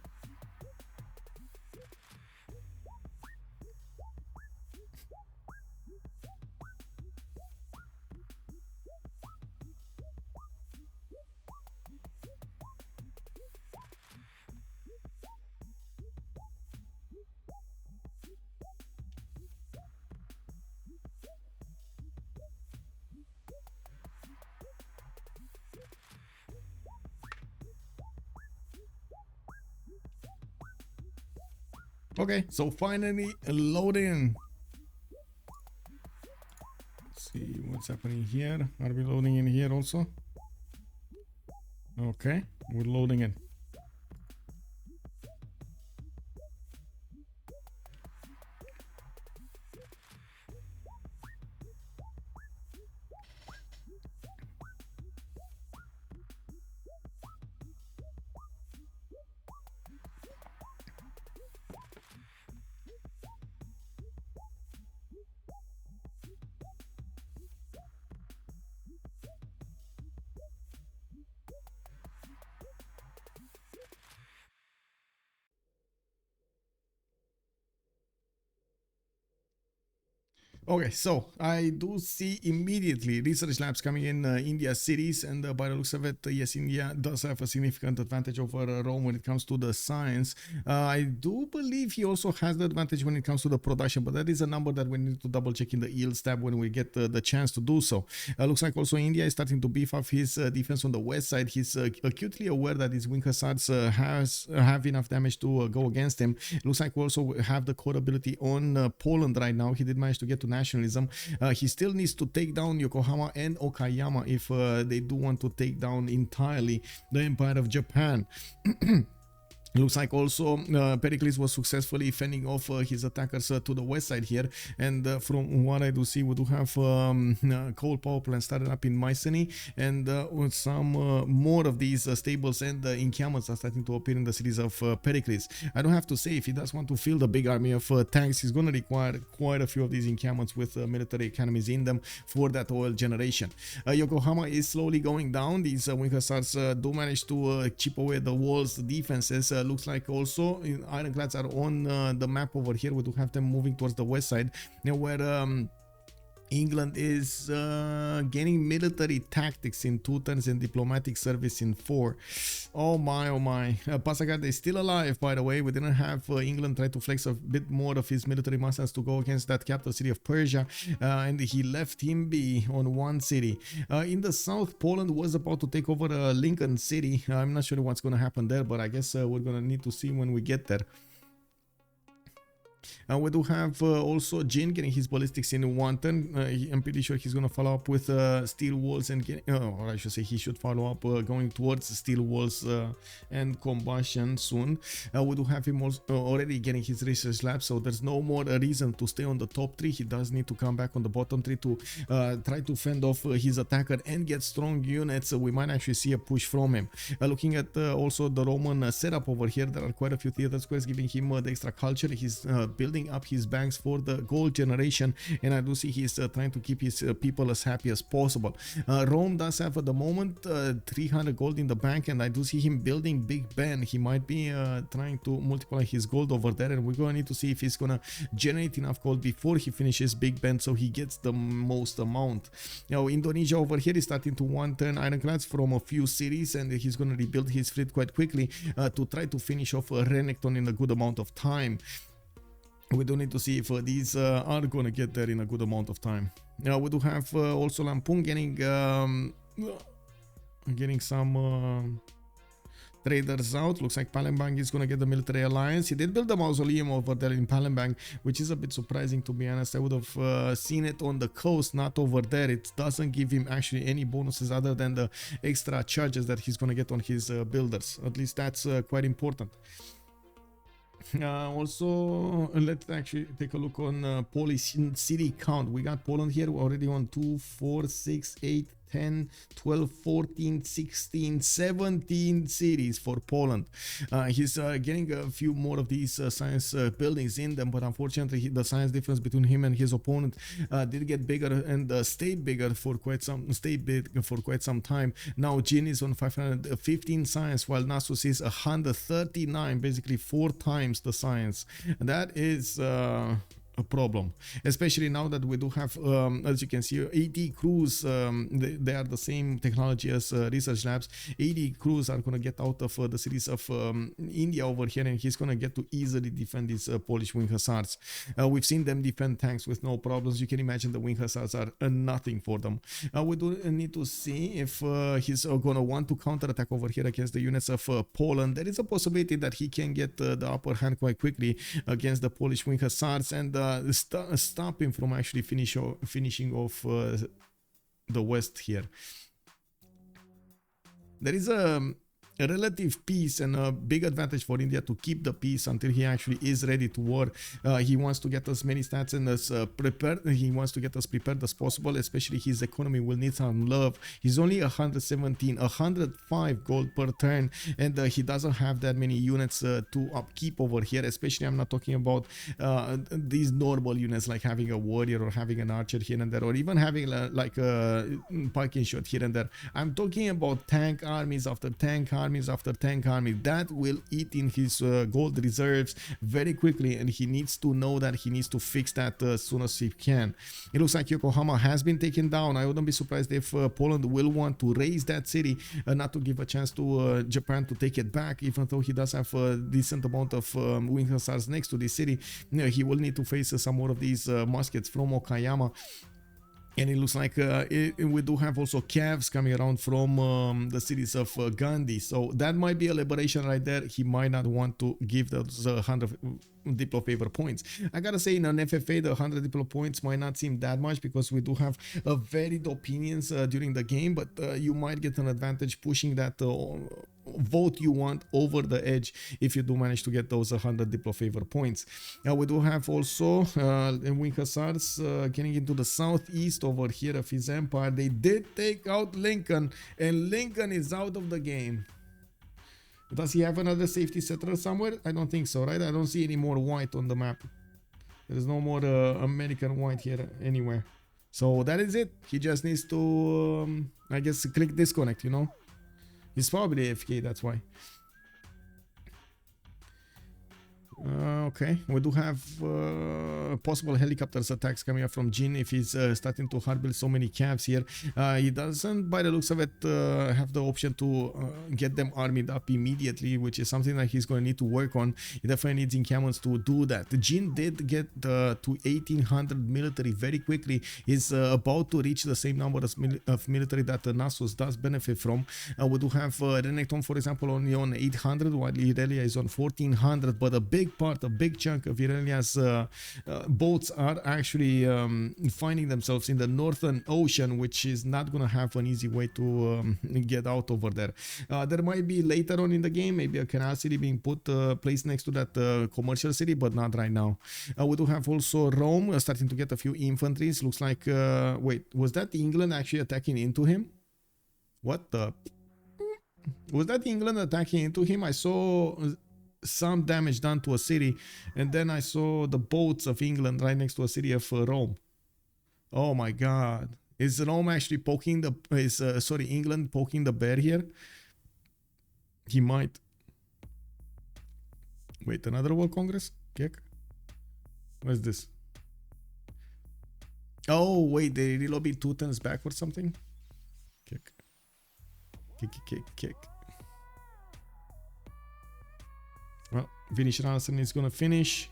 Okay, so finally loading. Let's see what's happening here. Are we loading in here also? Okay, we're loading in. Okay, so I do see immediately research labs coming in India cities, and by the looks of it, yes, India does have a significant advantage over Rome when it comes to the science. I do believe he also has the advantage when it comes to the production, but that is a number that we need to double check in the yields tab when we get the chance to do so. Looks like also India is starting to beef up his defense on the west side. He's acutely aware that his wing hussars have enough damage to go against him. Looks like we also have the core ability on Poland right now. He did manage to get to nationalism. He still needs to take down Yokohama and Okayama if they do want to take down entirely the Empire of Japan. Looks like also Pericles was successfully fending off his attackers to the west side here, and from what I do see, we do have coal power plant started up in Mycenae, and some more of these stables and encampments are starting to appear in the cities of Pericles. I don't have to say, if he does want to field a big army of tanks, he's going to require quite a few of these encampments with military academies in them for that oil generation. Yokohama is slowly going down. These wing hussars do manage to chip away the walls, the defenses. Looks like also ironclads are on the map over here. We do have them moving towards the west side, where England is gaining military tactics in 2 turns and diplomatic service in 4. Oh my, oh my. Pasagad is still alive, by the way. We didn't have England try to flex a bit more of his military muscles to go against that capital city of Persia, and he left him be on one city. In the south, Poland was about to take over Lincoln City. I'm not sure what's going to happen there, but I guess we're going to need to see when we get there. We do have also Jin getting his ballistics in 1 turn. I'm pretty sure he's going to follow up with steel walls and or I should say he should follow up going towards steel walls and combustion soon. We do have him also already getting his research lab, so there's no more reason to stay on the top 3. He does need to come back on the bottom 3 to try to fend off his attacker and get strong units. We might actually see a push from him. Looking at also the Roman setup over here, there are quite a few theater squares giving him the extra culture. He's building up his banks for the gold generation, and I do see he's trying to keep his people as happy as possible. Rome does have at the moment 300 gold in the bank, and I do see him building Big Ben. He might be trying to multiply his gold over there, and we're going to need to see if he's going to generate enough gold before he finishes Big Ben so he gets the most amount. Now Indonesia over here is starting to 1 turn ironclads from a few cities, and he's going to rebuild his fleet quite quickly to try to finish off Renekton in a good amount of time. We do need to see if these are going to get there in a good amount of time. Now we do have also Lampung getting some traders out. Looks like Palembang is going to get the military alliance. He did build a mausoleum over there in Palembang, which is a bit surprising, to be honest. I would have seen it on the coast, not over there. It doesn't give him actually any bonuses other than the extra charges that he's going to get on his builders. At least that's quite important. Also, let's actually take a look on Polish city count. We got Poland here already on 2, 4, 6, 8, 10, 12, 14, 16, 17 cities for Poland. He's getting a few more of these science buildings in them, but unfortunately the science difference between him and his opponent did get bigger and stayed big for quite some time. Now Jin is on 515 science, while Nasus is 139, basically 4 times the science. That is a problem, especially now that we do have, as you can see, 80 crews. They are the same technology as research labs. 80 crews are going to get out of the cities of India over here, and he's going to get to easily defend these Polish wing hussars. We've seen them defend tanks with no problems. You can imagine the wing hussars are nothing for them. We do need to see if he's going to want to counterattack over here against the units of Poland. There is a possibility that he can get the upper hand quite quickly against the Polish wing hussars and stop him from actually finishing off the west here. There is a relative peace and a big advantage for India to keep the peace until he actually is ready to war. He wants to get as many stats and as prepared. He wants to get as prepared as possible, especially his economy will need some love. He's only 117, 105 gold per turn, and he doesn't have that many units to upkeep over here. Especially, I'm not talking about these normal units like having a warrior or having an archer here and there, or even having like a Parking shot here and there. I'm talking about tank armies after tank armies after tank army. That will eat in his gold reserves very quickly, and he needs to know that he needs to fix that as soon as he can. It looks like Yokohama has been taken down. I wouldn't be surprised if Poland will want to raise that city, not to give a chance to Japan to take it back, even though he does have a decent amount of wing hussars next to this city. He will need to face some more of these muskets from Okayama. And it looks like we do have also calves coming around from the cities of Gandhi. So that might be a liberation right there. He might not want to give those 100 Diplo favor points. I gotta say, in an FFA, the 100 Diplo points might not seem that much because we do have varied opinions during the game, but you might get an advantage pushing that vote you want over the edge if you do manage to get those 100 Diplo favor points. We do have also wing hussars getting into the southeast over here of his empire. They did take out Lincoln, and Lincoln is out of the game. Does he have another safety settler somewhere? I don't think so, right? I don't see any more white on the map. There's no more American white here anywhere. So that is it. He just needs to, I guess, click disconnect, you know? He's probably AFK, that's why. Okay, we do have possible helicopters attacks coming up from Jin if he's starting to hard build so many calves here. He doesn't, by the looks of it, have the option to get them armied up immediately, which is something that he's going to need to work on. He definitely needs encampments to do that. Jin did get to 1800 military very quickly. He's about to reach the same number of military that Nasus does benefit from. We do have Renekton, for example, only on 800, while Irelia is on 1400, but a big chunk of Irelia's boats are actually finding themselves in the Northern Ocean, which is not going to have an easy way to get out over there. There might be later on in the game, maybe a canal city being placed next to that commercial city, but not right now. We do have also Rome starting to get a few infantries. Looks like, wait, was that England actually attacking into him? What the? Was that England attacking into him? I saw some damage done to a city, and then I saw the boats of England right next to a city of Rome. Oh my god. Is Rome actually poking the sorry, England poking the bear here? He might. Wait, another World Congress? Kick? What is this? Oh wait, they reloaded 2 turns back or something? Kick. Kick. Well, Vinny Ranson is gonna finish.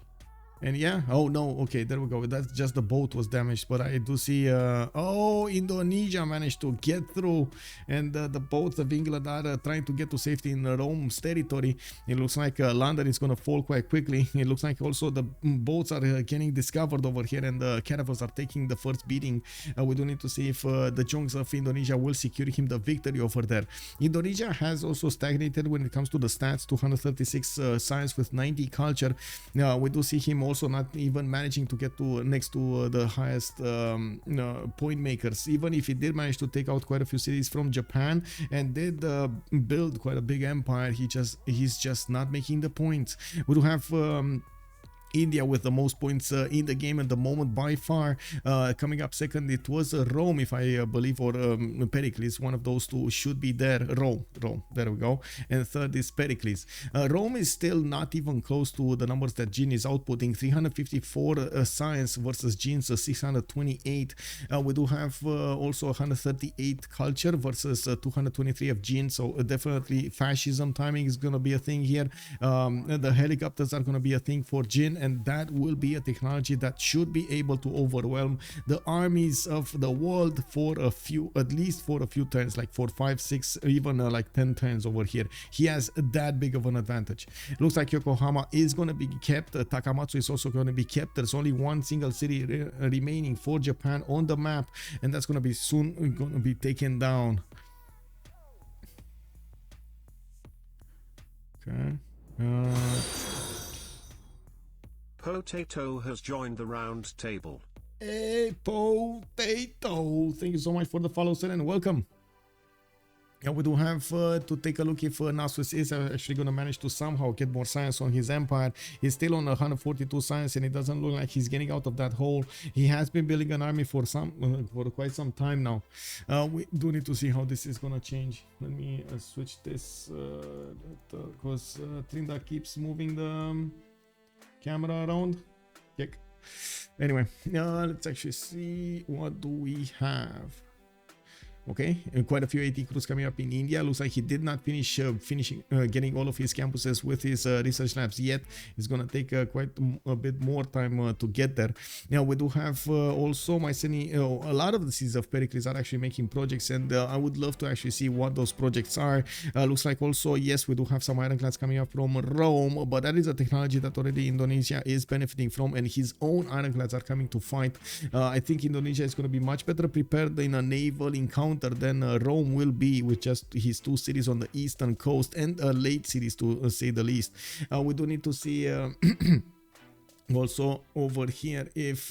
And yeah, oh no, okay, there we go. That's just the boat was damaged, but I do see, oh, Indonesia managed to get through, and the boats of England are trying to get to safety in Rome's territory. It looks like London is going to fall quite quickly. It looks like also the boats are getting discovered over here, and the caravels are taking the first beating. We do need to see if the Jongs of Indonesia will secure him the victory over there. Indonesia has also stagnated when it comes to the stats, 236 science with 90 culture. We do see him also not even managing to get to next to the highest point makers, even if he did manage to take out quite a few cities from Japan and did build quite a big empire. He's just not making the points. We do have India with the most points in the game at the moment by far. Coming up second, it was Rome, if I believe, or Pericles. One of those two should be there. Rome, there we go. And third is Pericles. Rome is still not even close to the numbers that Jin is outputting. 354 science versus Jin's 628. We do have also 138 culture versus 223 of Jin, so definitely fascism timing is going to be a thing here. The helicopters are going to be a thing for Jin, and that will be a technology that should be able to overwhelm the armies of the world for a few, at least for a few turns, like 4, 5, 6, even like 10 turns over here. He has that big of an advantage. Looks like Yokohama is going to be kept. Takamatsu is also going to be kept. There's only one single city remaining for Japan on the map, and that's going to be soon going to be taken down. Okay. Potato has joined the round table. Hey, Potato! Thank you so much for the follow, sir, and welcome. Yeah, we do have to take a look if Nasus is actually going to manage to somehow get more science on his empire. He's still on 142 science, and it doesn't look like he's getting out of that hole. He has been building an army for quite some time now. We do need to see how this is going to change. Let me switch this because Trinda keeps moving the camera around. Check. Anyway, let's actually see what do we have. Okay, and quite a few AT crews coming up in India. Looks like he did not finish getting all of his campuses with his research labs yet. It's gonna take quite a bit more time to get there. Now we do have also Mycenae. A lot of the cities of Pericles are actually making projects, and I would love to actually see what those projects are. Looks like also, yes, we do have some ironclads coming up from Rome, but that is a technology that already Indonesia is benefiting from, and his own ironclads are coming to fight. I think Indonesia is going to be much better prepared in a naval encounter than Rome will be, with just his two cities on the eastern coast and late cities, to say the least. We do need to see also over here if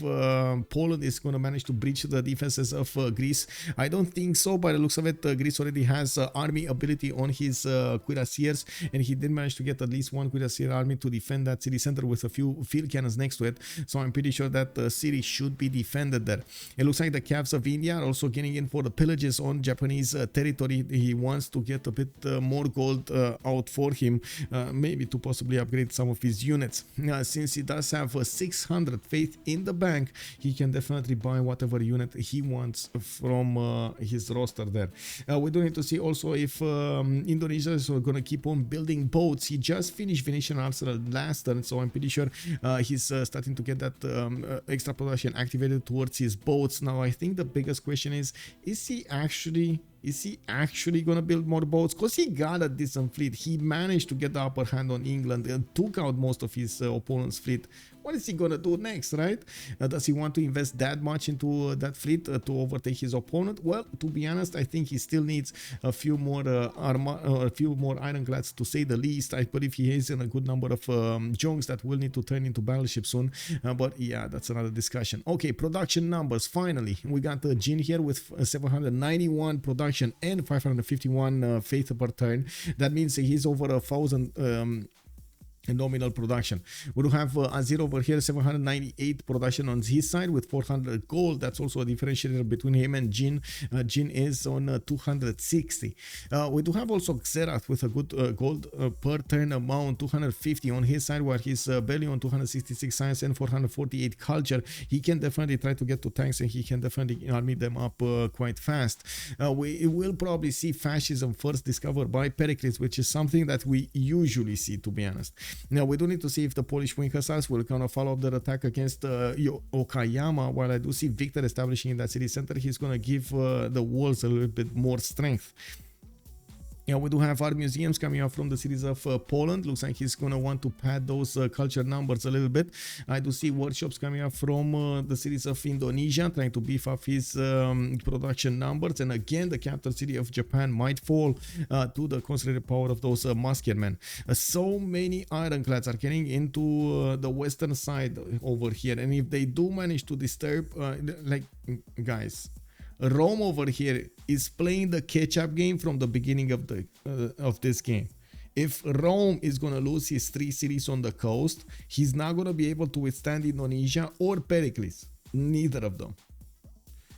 Poland is going to manage to breach the defenses of Greece. I don't think so. By the looks of it, Greece already has army ability on his cuirassiers, and he did manage to get at least one cuirassier army to defend that city center with a few field cannons next to it. So I'm pretty sure that the city should be defended there. It looks like the Cavs of India are also getting in for the pillages on Japanese territory. He wants to get a bit more gold out for him, maybe to possibly upgrade some of his units. Since he does have 600 faith in the bank, he can definitely buy whatever unit he wants from his roster there. We do need to see also if Indonesia is going to keep on building boats. He just finished Venetian Arsenal last turn, so I'm pretty sure he's starting to get that extra production activated towards his boats. Now I think the biggest question is he actually gonna build more boats? Because he got a decent fleet. He managed to get the upper hand on England and took out most of his opponent's fleet. What is he gonna do next, right? Does he want to invest that much into that fleet to overtake his opponent? Well, to be honest, I think he still needs a few more a few more ironclads, to say the least. I believe he has in a good number of junks that will need to turn into battleships soon. But yeah, that's another discussion. Okay, production numbers. Finally, we got Jin here with 791 production and 551 faith per turn. That means he's over 1,000 nominal production. We do have Azir over here, 798 production on his side with 400 gold. That's also a differentiator between him and Jin. Jin is on 260. We do have also Xerath with a good gold per turn amount, 250 on his side, where he's barely on 266 science and 448 culture. He can definitely try to get to tanks, and he can definitely army them up quite fast. We will probably see fascism first discovered by Pericles, which is something that we usually see, to be honest. Now we do need to see if the Polish wing hussars will kind of follow up their attack against Okayama. While I do see Victor establishing in that city center, he's going to give the walls a little bit more strength. Yeah, we do have art museums coming up from the cities of Poland. Looks like he's going to want to pad those culture numbers a little bit. I do see workshops coming up from the cities of Indonesia, trying to beef up his production numbers. And again, the capital city of Japan might fall to the concentrated power of those musketmen. So many ironclads are getting into the western side over here. And if they do manage to disturb, like, guys, Rome over here is playing the catch-up game from the beginning of this game. If Rome is going to lose his 3 cities on the coast, he's not going to be able to withstand Indonesia or Pericles. Neither of them.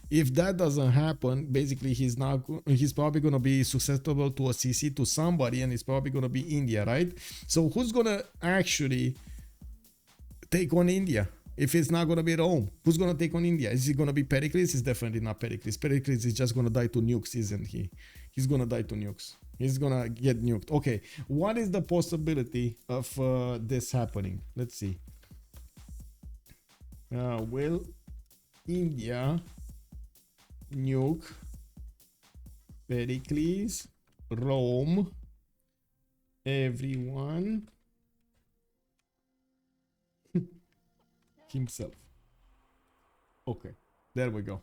If that doesn't happen, basically he's probably going to be susceptible to a CC to somebody, and it's probably going to be India, right? So who's going to actually take on India? If it's not going to be Rome, who's going to take on India? Is it going to be Pericles? It's definitely not Pericles. Pericles is just going to die to nukes, isn't he? He's going to die to nukes. He's going to get nuked. Okay, what is the possibility of this happening? Let's see. Will India nuke Pericles, Rome, everyone himself? Okay, there we go.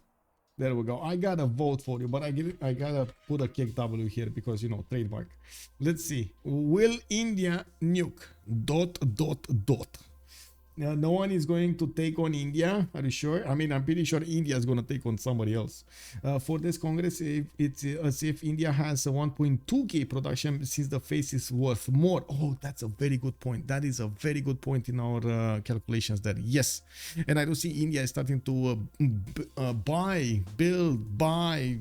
There we go. I gotta vote for you, but I gotta put a kick W here because, you know, trademark. Let's see. Will India nuke ... No one is going to take on India. Are you sure? I mean, I'm pretty sure India is going to take on somebody else. For this Congress, it's as if India has a 1.2k production since the face is worth more. Oh, that's a very good point. That is a very good point in our calculations there. Yes. And I do see India is starting to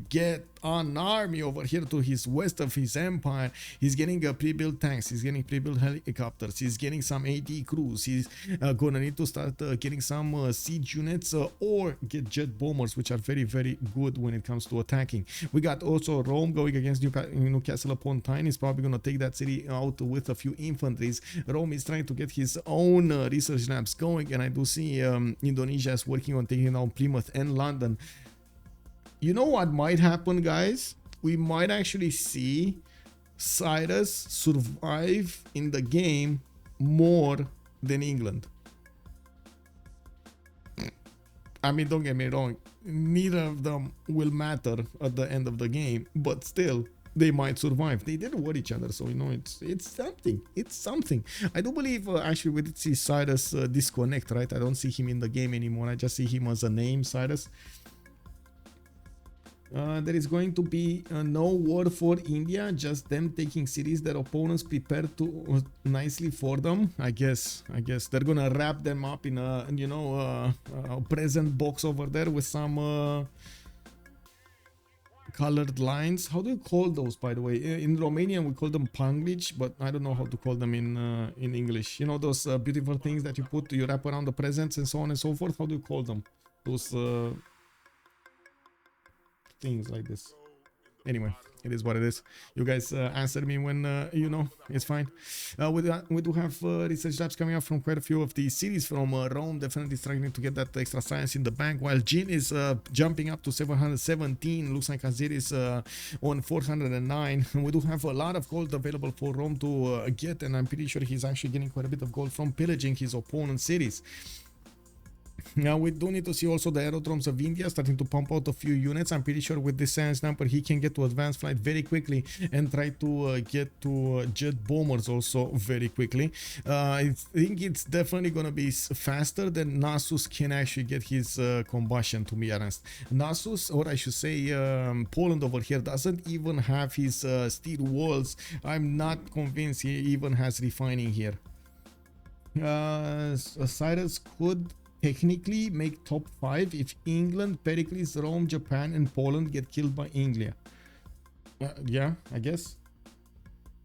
get an army over here to his west of his empire. He's getting pre-built tanks, he's getting pre-built helicopters, he's getting some AT crews, he's gonna need to start getting some siege units or get jet bombers, which are very, very good when it comes to attacking. We got also Rome going against Newcastle upon Tyne. He's probably gonna take that city out with a few infantries. Rome is trying to get his own research labs going, and I do see Indonesia is working on taking down Plymouth and London. You know what might happen, guys? We might actually see Cyrus survive in the game more than England. I mean, don't get me wrong, neither of them will matter at the end of the game, but still, they might survive. They did war each other, so you know, it's something. It's something. I do believe actually we did see Cyrus disconnect, right? I don't see him in the game anymore. I just see him as a name, Cyrus. There is going to be no war for India, just them taking cities that opponents prepared to nicely for them. I guess they're gonna wrap them up in a, you know, a present box over there with some colored lines. How do you call those, by the way? In Romanian we call them panglici, but I don't know how to call them in English. You know, those beautiful things that you wrap around the presents and so on and so forth. How do you call them? Those things like this. Anyway, it is what it is. You guys answer me when you know, it's fine. We do have research labs coming up from quite a few of the cities from Rome, definitely struggling to get that extra science in the bank, while Jin is jumping up to 717. Looks like Azir is on 409. We do have a lot of gold available for Rome to get, and I'm pretty sure he's actually getting quite a bit of gold from pillaging his opponent's cities. Now we do need to see also the aerodromes of India starting to pump out a few units. I'm pretty sure with this science number he can get to advanced flight very quickly and try to get to jet bombers also very quickly. I think it's definitely gonna be faster than Nasus can actually get his combustion, to be honest. Nasus, or I should say Poland over here, doesn't even have his steel walls. I'm not convinced he even has refining here. Cyrus could technically make top 5 if England, Pericles, Rome, Japan and Poland get killed by England. Yeah, I guess.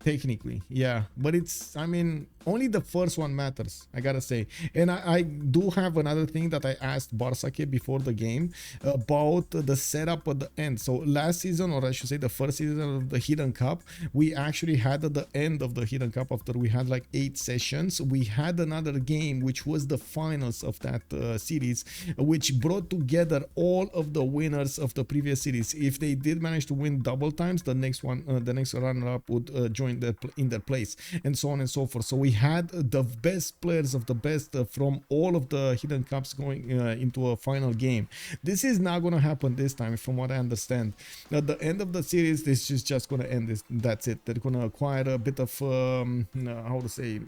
Technically, yeah, but it's, I mean, only the first one matters, I gotta say. And I do have another thing that I asked Barsake before the game about the setup at the end. So last season, or I should say the first season of the Hidden Cup, we actually had at the end of the Hidden Cup, after we had like 8 sessions, we had another game which was the finals of that series, which brought together all of the winners of the previous series. If they did manage to win double times, the next one, the next runner-up would join in their place, and so on and so forth. So we had the best players of the best from all of the Hidden Cups going into a final game. This is not going to happen this time, from what I understand. At the end of the series, this is just going to end. That's it. They're going to acquire a bit of how to say,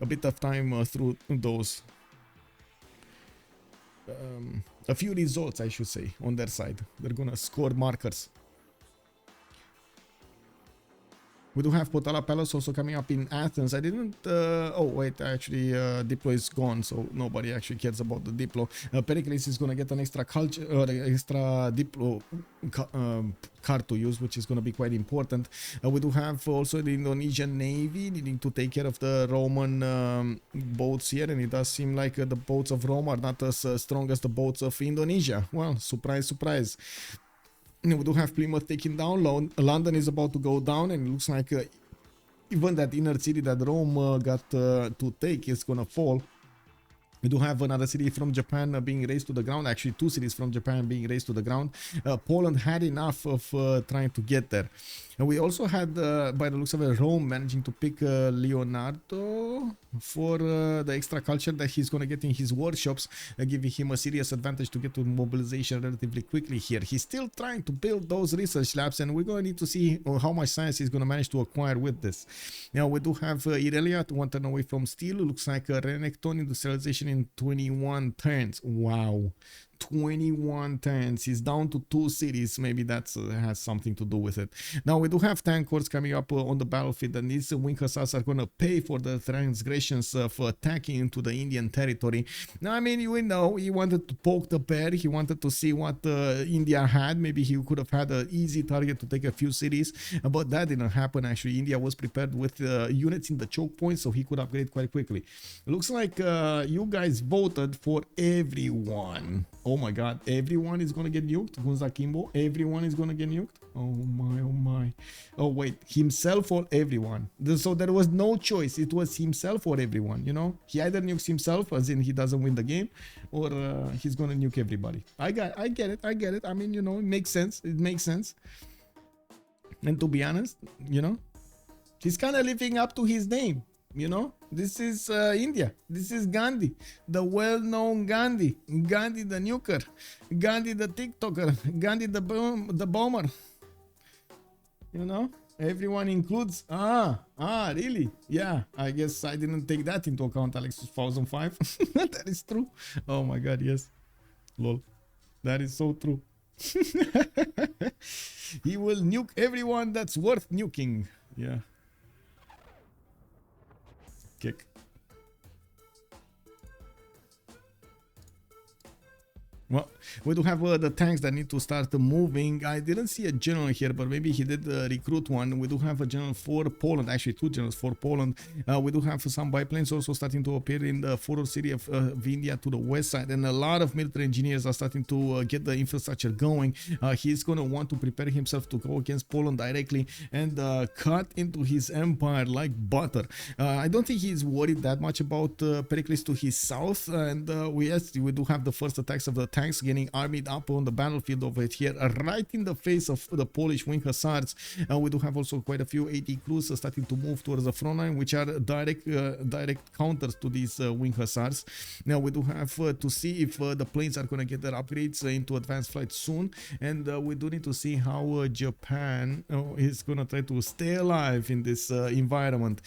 a bit of time through those a few results, I should say, on their side. They're going to score markers. We do have Potala Palace also coming up in Athens. I didn't... oh, wait, actually, Diplo is gone, so nobody actually cares about the Diplo. Pericles is going to get an extra culture, extra Diplo card to use, which is going to be quite important. We do have also the Indonesian Navy needing to take care of the Roman boats here, and it does seem like the boats of Rome are not as strong as the boats of Indonesia. Well, surprise, surprise. We do have Plymouth taking down. London is about to go down, and it looks like even that inner city that Rome got to take is gonna fall. We do have another city from Japan being raised to the ground. Actually, two cities from Japan being raised to the ground. Poland had enough of trying to get there. And we also had, by the looks of it, Rome managing to pick Leonardo for the extra culture that he's going to get in his workshops, giving him a serious advantage to get to mobilization relatively quickly here. He's still trying to build those research labs, and we're going to need to see how much science he's going to manage to acquire with this. Now, we do have Irelia to 1 turn away from steel. Looks like Renekton industrialization in 21 turns. Wow. 21 turns. He's down to 2 cities. Maybe that has something to do with it. Now we do have tank corps coming up on the battlefield, and these wing hussars are going to pay for the transgressions of attacking into the Indian territory. Now, I mean, you know, he wanted to poke the bear. He wanted to see what India had. Maybe he could have had an easy target to take a few cities, but that didn't happen. Actually, India was prepared with units in the choke point, so he could upgrade quite quickly. Looks like you guys voted for everyone. Oh my god, everyone is gonna get nuked. Gunza Kimbo, everyone is gonna get nuked. Oh my, oh my. Oh wait, himself or everyone? So there was no choice. It was himself or everyone, you know? He either nukes himself, as in he doesn't win the game, or he's gonna nuke everybody. I get it. I mean, you know, it makes sense. It makes sense. And to be honest, you know, he's kind of living up to his name. You know, this is India. This is Gandhi, the well-known Gandhi. Gandhi the nuker, Gandhi the TikToker, Gandhi the bomber. You know, everyone includes. Really? Yeah, I guess I didn't take that into account, Alex 2005. That is true. Oh my god, yes. Lol. That is so true. He will nuke everyone that's worth nuking. Yeah. Kick. Well, we do have the tanks that need to start moving. I didn't see a general here, but maybe he did recruit one. We do have a general for Poland, actually 2 generals for Poland. We do have some biplanes also starting to appear in the forward city of India to the west side, and a lot of military engineers are starting to get the infrastructure going. He's going to want to prepare himself to go against Poland directly and cut into his empire like butter. I don't think he's worried that much about Pericles to his south, and we do have the first attacks of the tanks getting armied up on the battlefield over here, right in the face of the Polish wing hussars. We do have also quite a few AT crews starting to move towards the front line, which are direct counters to these wing hussars. Now we do have to see if the planes are going to get their upgrades into advanced flight soon, and we do need to see how Japan is going to try to stay alive in this environment.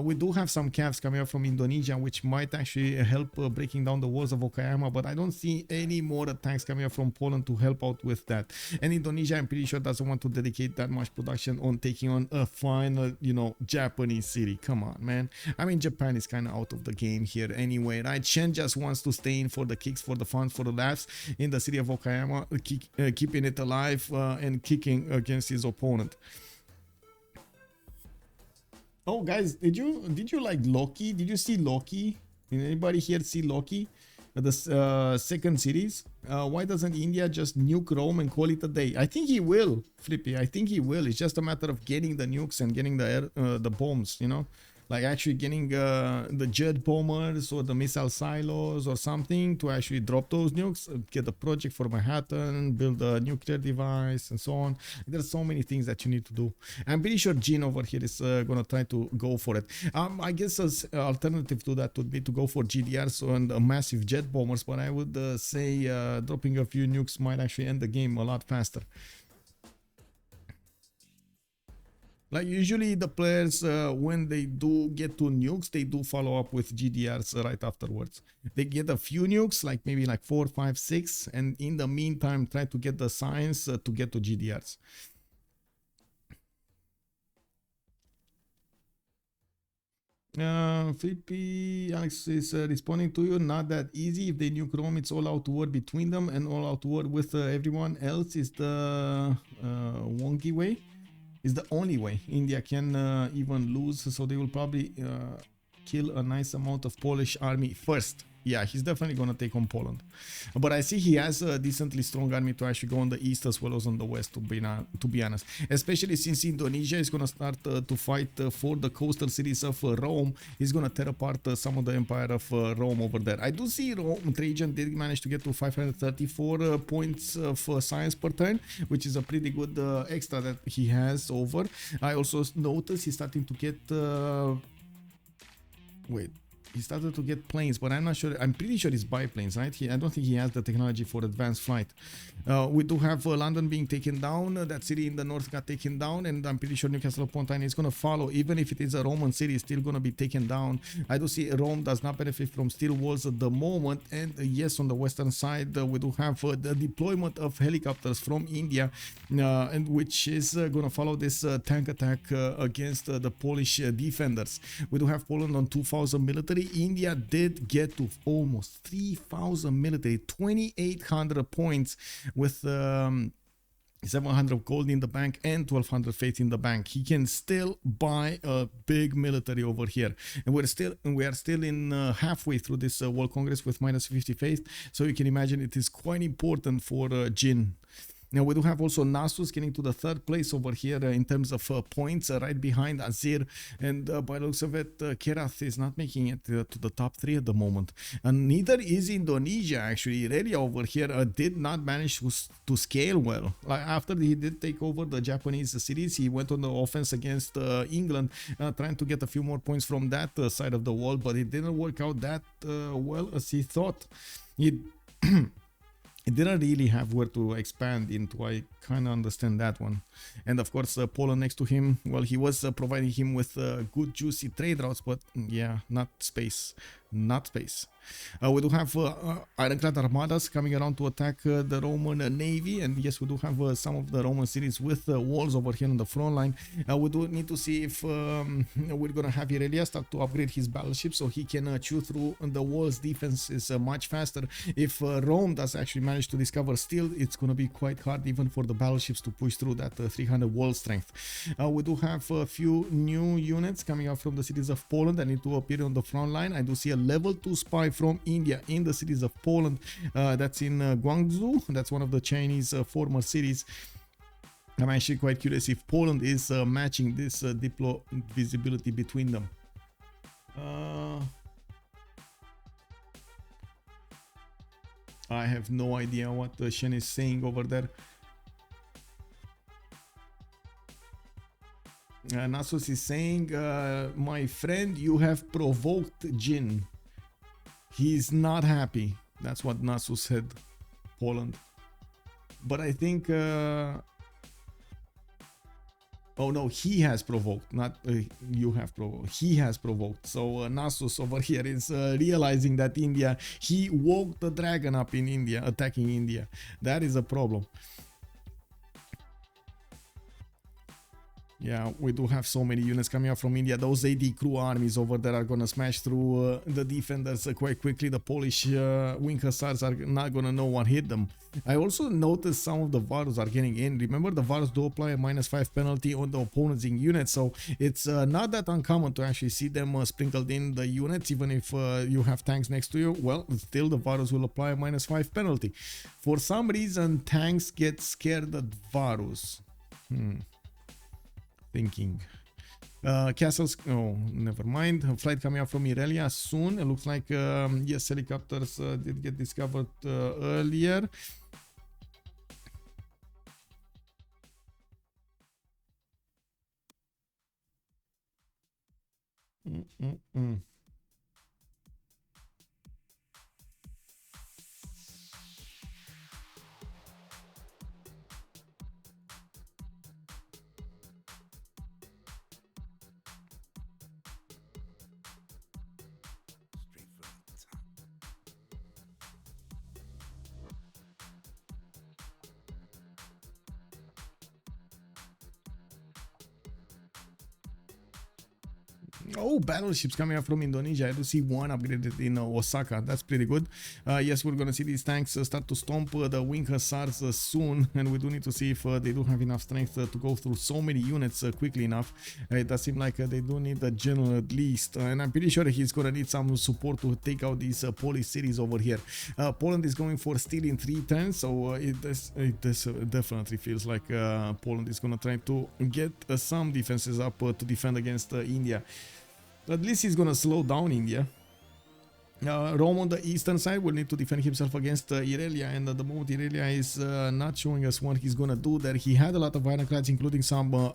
We do have some calves coming up from Indonesia, which might actually help breaking down the walls of Okayama, but I don't see any more tanks coming up from Poland to help out with that. And Indonesia, I'm pretty sure, doesn't want to dedicate that much production on taking on a final, you know, Japanese city. Come on, man. I mean, Japan is kind of out of the game here anyway, right? Shen just wants to stay in for the kicks, for the fun, for the laughs in the city of Okayama, keeping it alive and kicking against his opponent. Oh, guys, did you like Loki? Did you see Loki? Did anybody here see Loki? The second series. Why doesn't India just nuke Rome and call it a day? I think he will, Flippy. I think he will. It's just a matter of getting the nukes and getting the bombs, you know, like actually getting the jet bombers or the missile silos or something to actually drop those nukes, get the project for Manhattan, build a nuclear device, and so on. There's so many things that you need to do. I'm pretty sure Gene over here is gonna try to go for it. I guess as alternative to that would be to go for GDRs and massive jet bombers, but I would say dropping a few nukes might actually end the game a lot faster. Like usually the players, when they do get to nukes, they do follow up with GDRs right afterwards. They get a few nukes, like maybe like 4, 5, 6, and in the meantime try to get the science to get to GDRs. Flippy Alex is responding to you. Not that easy. If they nuke Rome, it's all out war between them, and all out war with everyone else is the wonky way. Is the only way India can even lose, so they will probably kill a nice amount of Polish army first. Yeah, he's definitely going to take on Poland. But I see he has a decently strong army to actually go on the east as well as on the west, to be honest. Especially since Indonesia is going to start to fight for the coastal cities of Rome. He's going to tear apart some of the empire of Rome over there. I do see Trajan did manage to get to 534 points of science per turn, which is a pretty good extra that he has over. I also noticed he's starting to get... wait. He started to get planes, but I'm not sure. I'm pretty sure it's biplanes, right? I don't think he has the technology for advanced flight. We do have London being taken down. That city in the north got taken down, and I'm pretty sure Newcastle upon Tyne is going to follow. Even if it is a Roman city, it's still going to be taken down. I do see Rome does not benefit from steel walls at the moment. And yes, on the western side, we do have the deployment of helicopters from India, and which is going to follow this tank attack against the Polish defenders. We do have Poland on 2,000 military. India did get to almost 3,000 military, 2,800 points with 700 gold in the bank and 1,200 faith in the bank. He can still buy a big military over here, and we are still in halfway through this World Congress with minus 50 faith. So you can imagine it is quite important for Jin. Now we do have also Nasus getting to the third place over here in terms of points, right behind Azir, and by the looks of it, Kerath is not making it to the top 3 at the moment. And neither is Indonesia actually. Irelia over here did not manage to scale well. Like after he did take over the Japanese cities, he went on the offense against England, trying to get a few more points from that side of the wall, but it didn't work out that well as he thought. It didn't really have where to expand into. I kind of understand that one. And of course, Poland next to him, well, he was providing him with good juicy trade routes, but yeah, not space. Not space. We do have ironclad armadas coming around to attack the Roman navy, and yes, we do have some of the Roman cities with walls over here on the front line. We do need to see if we're gonna have Irelia start to upgrade his battleship so he can chew through the walls defenses much faster. If Rome does actually manage to discover steel, it's gonna be quite hard even for the battleships to push through that 300 wall strength. We do have a few new units coming out from the cities of Poland that need to appear on the front line. I do see a level 2 spy from India in the cities of Poland. That's in Guangzhou. That's one of the Chinese former cities. I'm actually quite curious if Poland is matching this diplo visibility between them. I have no idea what Shen is saying over there. Nasus is saying, my friend, you have provoked Jin. He's not happy. That's what Nasus said. Poland. But I think... oh no, he has provoked, not you have provoked. He has provoked. So Nasus over here is realizing that India, he woke the dragon up in India, attacking India. That is a problem. Yeah, we do have so many units coming up from India. Those 80 crew armies over there are gonna smash through the defenders quite quickly. The Polish wing hussars are not gonna know what hit them. I also noticed some of the Varus are getting in. Remember, the Varus do apply a -5 penalty on the opponent's unit, so it's not that uncommon to actually see them sprinkled in the units. Even if you have tanks next to you, well, still the Varus will apply a -5 penalty. For some reason, tanks get scared at Varus. Thinking. Castles, oh, never mind. A flight coming up from Irelia soon. It looks like, yes, helicopters did get discovered earlier. Oh, battleships coming up from Indonesia. I do see one upgraded in Osaka. That's pretty good. Yes, we're gonna see these tanks start to stomp the wing hussars soon, and we do need to see if they do have enough strength to go through so many units quickly enough. It does seem like they do need a general at least, and I'm pretty sure he's gonna need some support to take out these Polish cities over here. Poland is going for steel in 3 turns, so it definitely feels like Poland is gonna try to get some defenses up to defend against India. At least he's gonna slow down India. Rome on the eastern side will need to defend himself against Irelia, and at the moment Irelia is not showing us what he's gonna do there. He had a lot of ironclads, including some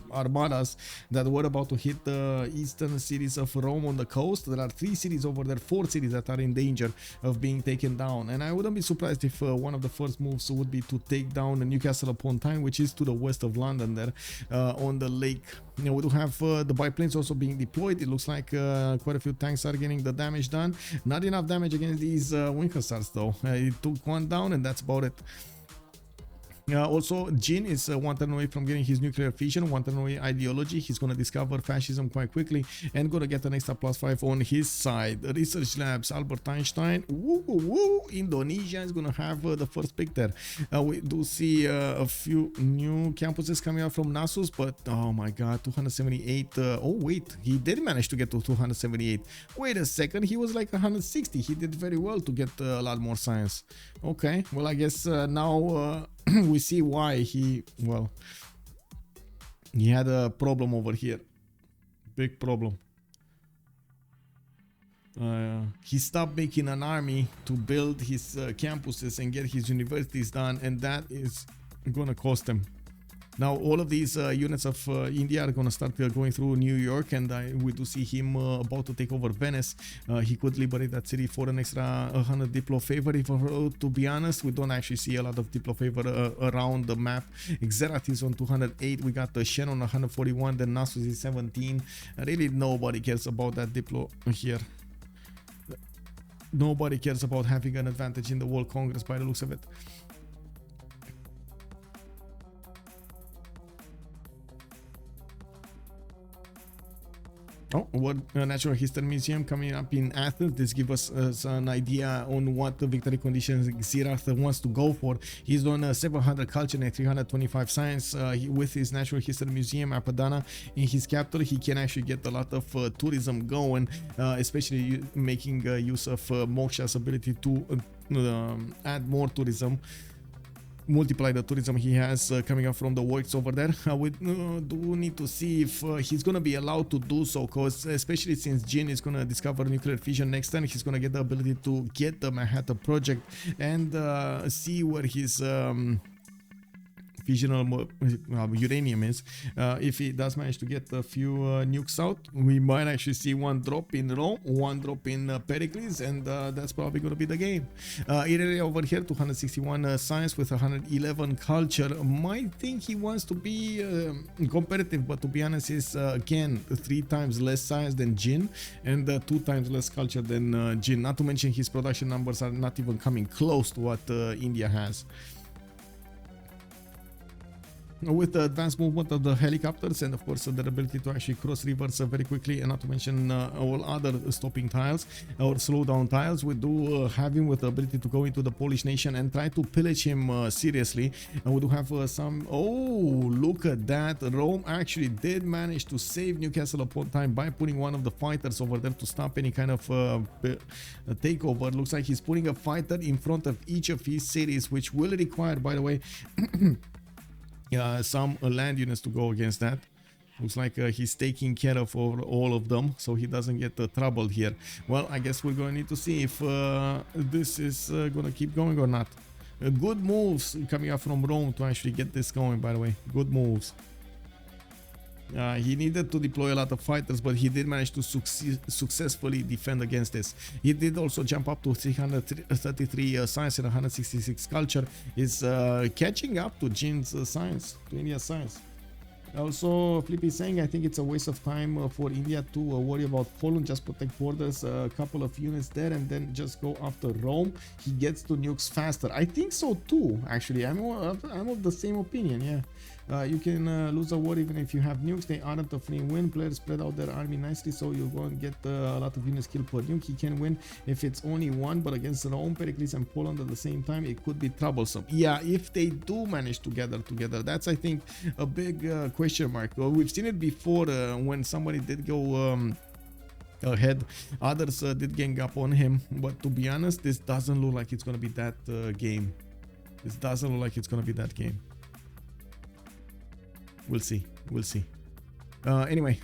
armadas that were about to hit the eastern cities of Rome on the coast. There are 3 cities over there, 4 cities that are in danger of being taken down, and I wouldn't be surprised if one of the first moves would be to take down Newcastle upon Tyne, which is to the west of London there on the lake. You know, we do have the biplanes also being deployed. It looks like quite a few tanks are getting the damage done. Not enough damage against these wing hussars though. It took one down and that's about it. Also, Jin is 1 turn away from getting his nuclear fission, 1 turn away ideology. He's going to discover fascism quite quickly and going to get an extra +5 on his side. Research labs, Albert Einstein. Woo, woo, Indonesia is going to have the first pick there. We do see a few new campuses coming out from Nasus, but oh my god, 278. Oh wait, he did manage to get to 278. Wait a second, he was like 160. He did very well to get a lot more science. Okay, well I guess now we see why he had a problem over here. Big problem. He stopped making an army to build his campuses and get his universities done, and that is gonna cost him. Now all of these units of India are gonna start going through New York, and we do see him about to take over Venice. He could liberate that city for an extra 100 Diplo favor. If to be honest, we don't actually see a lot of Diplo favor around the map. Xerath is on 208. We got the Shen on 141. Then Nasus is 17. Really, nobody cares about that Diplo here. Nobody cares about having an advantage in the World Congress by the looks of it. Oh, what Natural History Museum coming up in Athens. This gives us an idea on what the victory conditions Xerath wants to go for. He's on 700 culture and 325 science. With his Natural History Museum, Apadana, in his capital, he can actually get a lot of tourism going, especially making use of Moksha's ability to add more tourism. Multiply the tourism he has coming up from the works over there. We do need to see if he's gonna be allowed to do so, because especially since Jin is gonna discover nuclear fission next turn, he's gonna get the ability to get the Manhattan Project and see where his fissional uranium is. If he does manage to get a few nukes out, we might actually see one drop in Rome, one drop in Pericles, and that's probably going to be the game. Irelia over here, 261 science with 111 culture. Might think he wants to be competitive, but to be honest, is again 3 times less science than Jin and 2 times less culture than Jin. Not to mention his production numbers are not even coming close to what India has. With the advanced movement of the helicopters and of course their ability to actually cross rivers very quickly, and not to mention all other stopping tiles or slow down tiles, we do have him with the ability to go into the Polish nation and try to pillage him seriously. And we do have some, oh look at that, Rome actually did manage to save Newcastle upon Tyne by putting one of the fighters over there to stop any kind of takeover. Looks like he's putting a fighter in front of each of his cities, which will require, by the way, some land units to go against that. Looks like he's taking care of all of them, so he doesn't get troubled here. Well, I guess we're going to need to see if this is going to keep going or not. Good moves coming up from Rome to actually get this going, by the way. Good moves. He needed to deploy a lot of fighters, but he did manage to successfully defend against this. He did also jump up to 333 science and 166 culture. Is catching up to Jin's science, to India's science. Also, Flippy saying, I think it's a waste of time for India to worry about Poland, just protect borders, a couple of units there, and then just go after Rome. He gets to nukes faster. I think so too, actually. I'm of the same opinion, yeah. You can lose a war even if you have nukes. They aren't a free win. Players spread out their army nicely, so you won't get a lot of units killed per nuke. He can win if it's only one, but against Rome, Pericles, and Poland at the same time, it could be troublesome. Yeah, if they do manage to gather together, that's, I think, a big question mark. We've seen it before when somebody did go ahead, others did gang up on him, but to be honest, this doesn't look like it's gonna be that game. This doesn't look like it's gonna be that game. We'll see. We'll see. Anyway,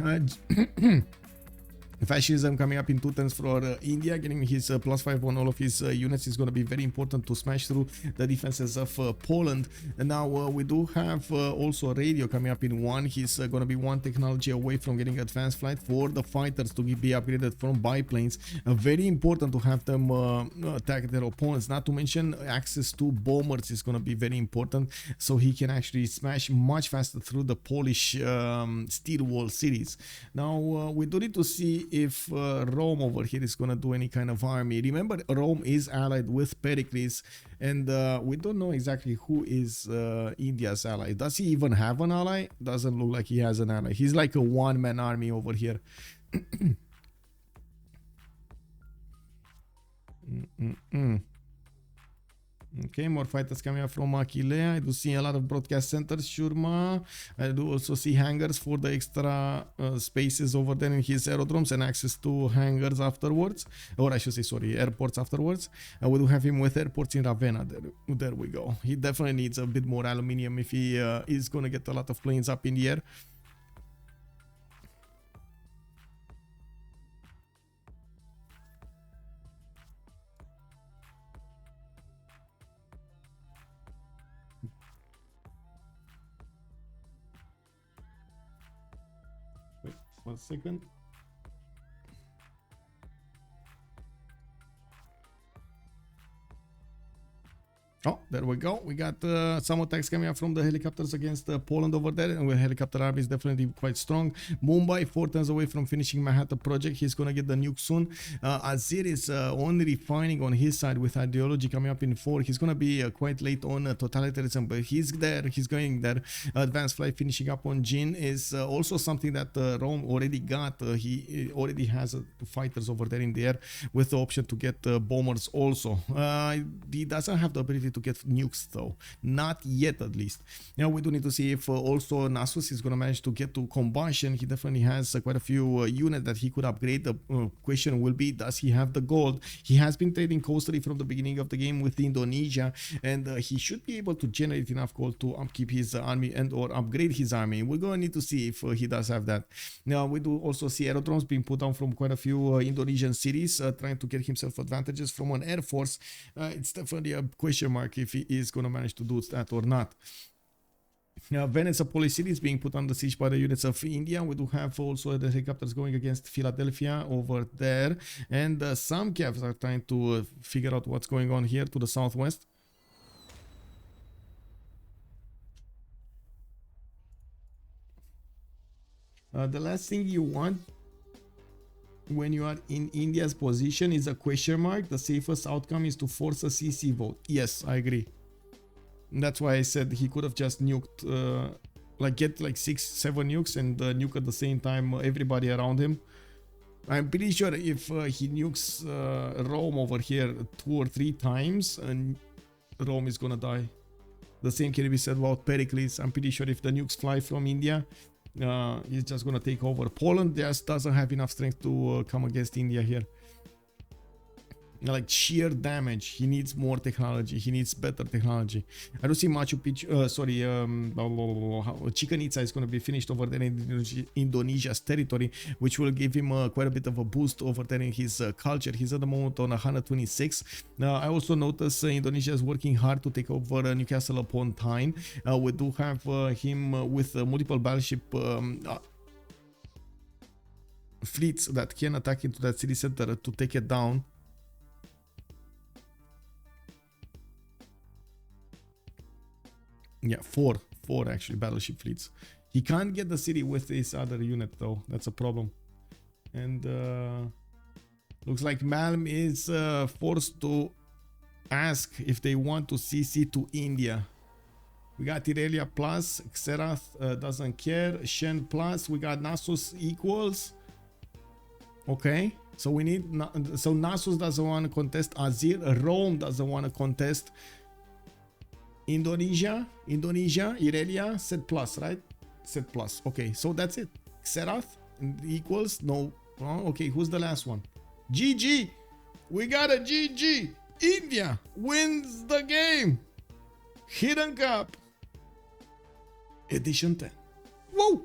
fascism coming up in 2 turns for India, getting his +5 on all of his units is going to be very important to smash through the defenses of Poland. And now we do have also a radio coming up in 1. He's going to be 1 technology away from getting advanced flight for the fighters to be upgraded from biplanes. Very important to have them attack their opponents. Not to mention access to bombers is going to be very important, so he can actually smash much faster through the Polish steel wall cities. Now we do need to see if Rome over here is gonna do any kind of army. Remember, Rome is allied with Pericles, and we don't know exactly who is India's ally. Does he even have an ally? Doesn't look like he has an ally. He's like a one-man army over here. Okay, more fighters coming up from Achillea. I do see a lot of broadcast centers, Shurma. I do also see hangars for the extra spaces over there in his aerodromes and access to hangars afterwards. Or I should say, sorry, airports afterwards. We do have him with airports in Ravenna. There we go. He definitely needs a bit more aluminium if he is going to get a lot of planes up in the air. Wait 1 second. Oh, there we go. We got some attacks coming up from the helicopters against Poland over there, and the helicopter army is definitely quite strong. Mumbai, 4 turns away from finishing Manhattan project. He's gonna get the nuke soon. Azir is only refining on his side with ideology coming up in 4. He's gonna be quite late on totalitarianism, but he's there. He's going there. Advanced flight finishing up on Jin is also something that Rome already got. He already has fighters over there in the air with the option to get bombers also. He doesn't have the ability to get nukes though, not yet at least. Now we do need to see if also Nasus is going to manage to get to combustion. He definitely has quite a few units that he could upgrade. The question will be, does he have the gold? He has been trading coastally from the beginning of the game with Indonesia, and he should be able to generate enough gold to upkeep his army and or upgrade his army. We're going to need to see if he does have that. Now we do also see aerodromes being put down from quite a few Indonesian cities, trying to get himself advantages from an air force. It's definitely a question mark if he is going to manage to do that or not. Now, Venice, a Polish city, is being put under siege by the units of India. We do have also the helicopters going against Philadelphia over there, and some Kievs are trying to figure out what's going on here to the southwest. The last thing you want when you are in India's position is a question mark. The safest outcome is to force a CC vote. Yes, I agree. That's why I said he could have just nuked, like get like 6-7 nukes and nuke at the same time everybody around him. I'm pretty sure if he nukes Rome over here 2 or 3 times, and Rome is gonna die. The same can be said about Pericles. I'm pretty sure if the nukes fly from India, he's just gonna take over. Poland just doesn't have enough strength to come against India here. Like sheer damage, he needs more technology. He needs better technology. I don't see Machu Picchu. Chichen Itza is going to be finished over there in Indonesia's territory, which will give him quite a bit of a boost over there in his culture. He's at the moment on 126. I also notice Indonesia is working hard to take over Newcastle upon Tyne. We do have him with multiple battleship fleets that can attack into that city center to take it down. Yeah, four actually battleship fleets. He can't get the city with this other unit though. That's a problem. And looks like Malm is forced to ask if they want to CC to India. We got Irelia plus. Xerath doesn't care. Shen plus. We got Nasus equals. Okay. So we need. So Nasus doesn't want to contest. Azir. Rome doesn't want to contest. Indonesia. Irelia. Set plus, right? Set plus. Okay. So that's it. Xerath equals. No. Oh, okay. Who's the last one? GG. We got a GG. India wins the game. HiddenCup. Edition 10. Whoa!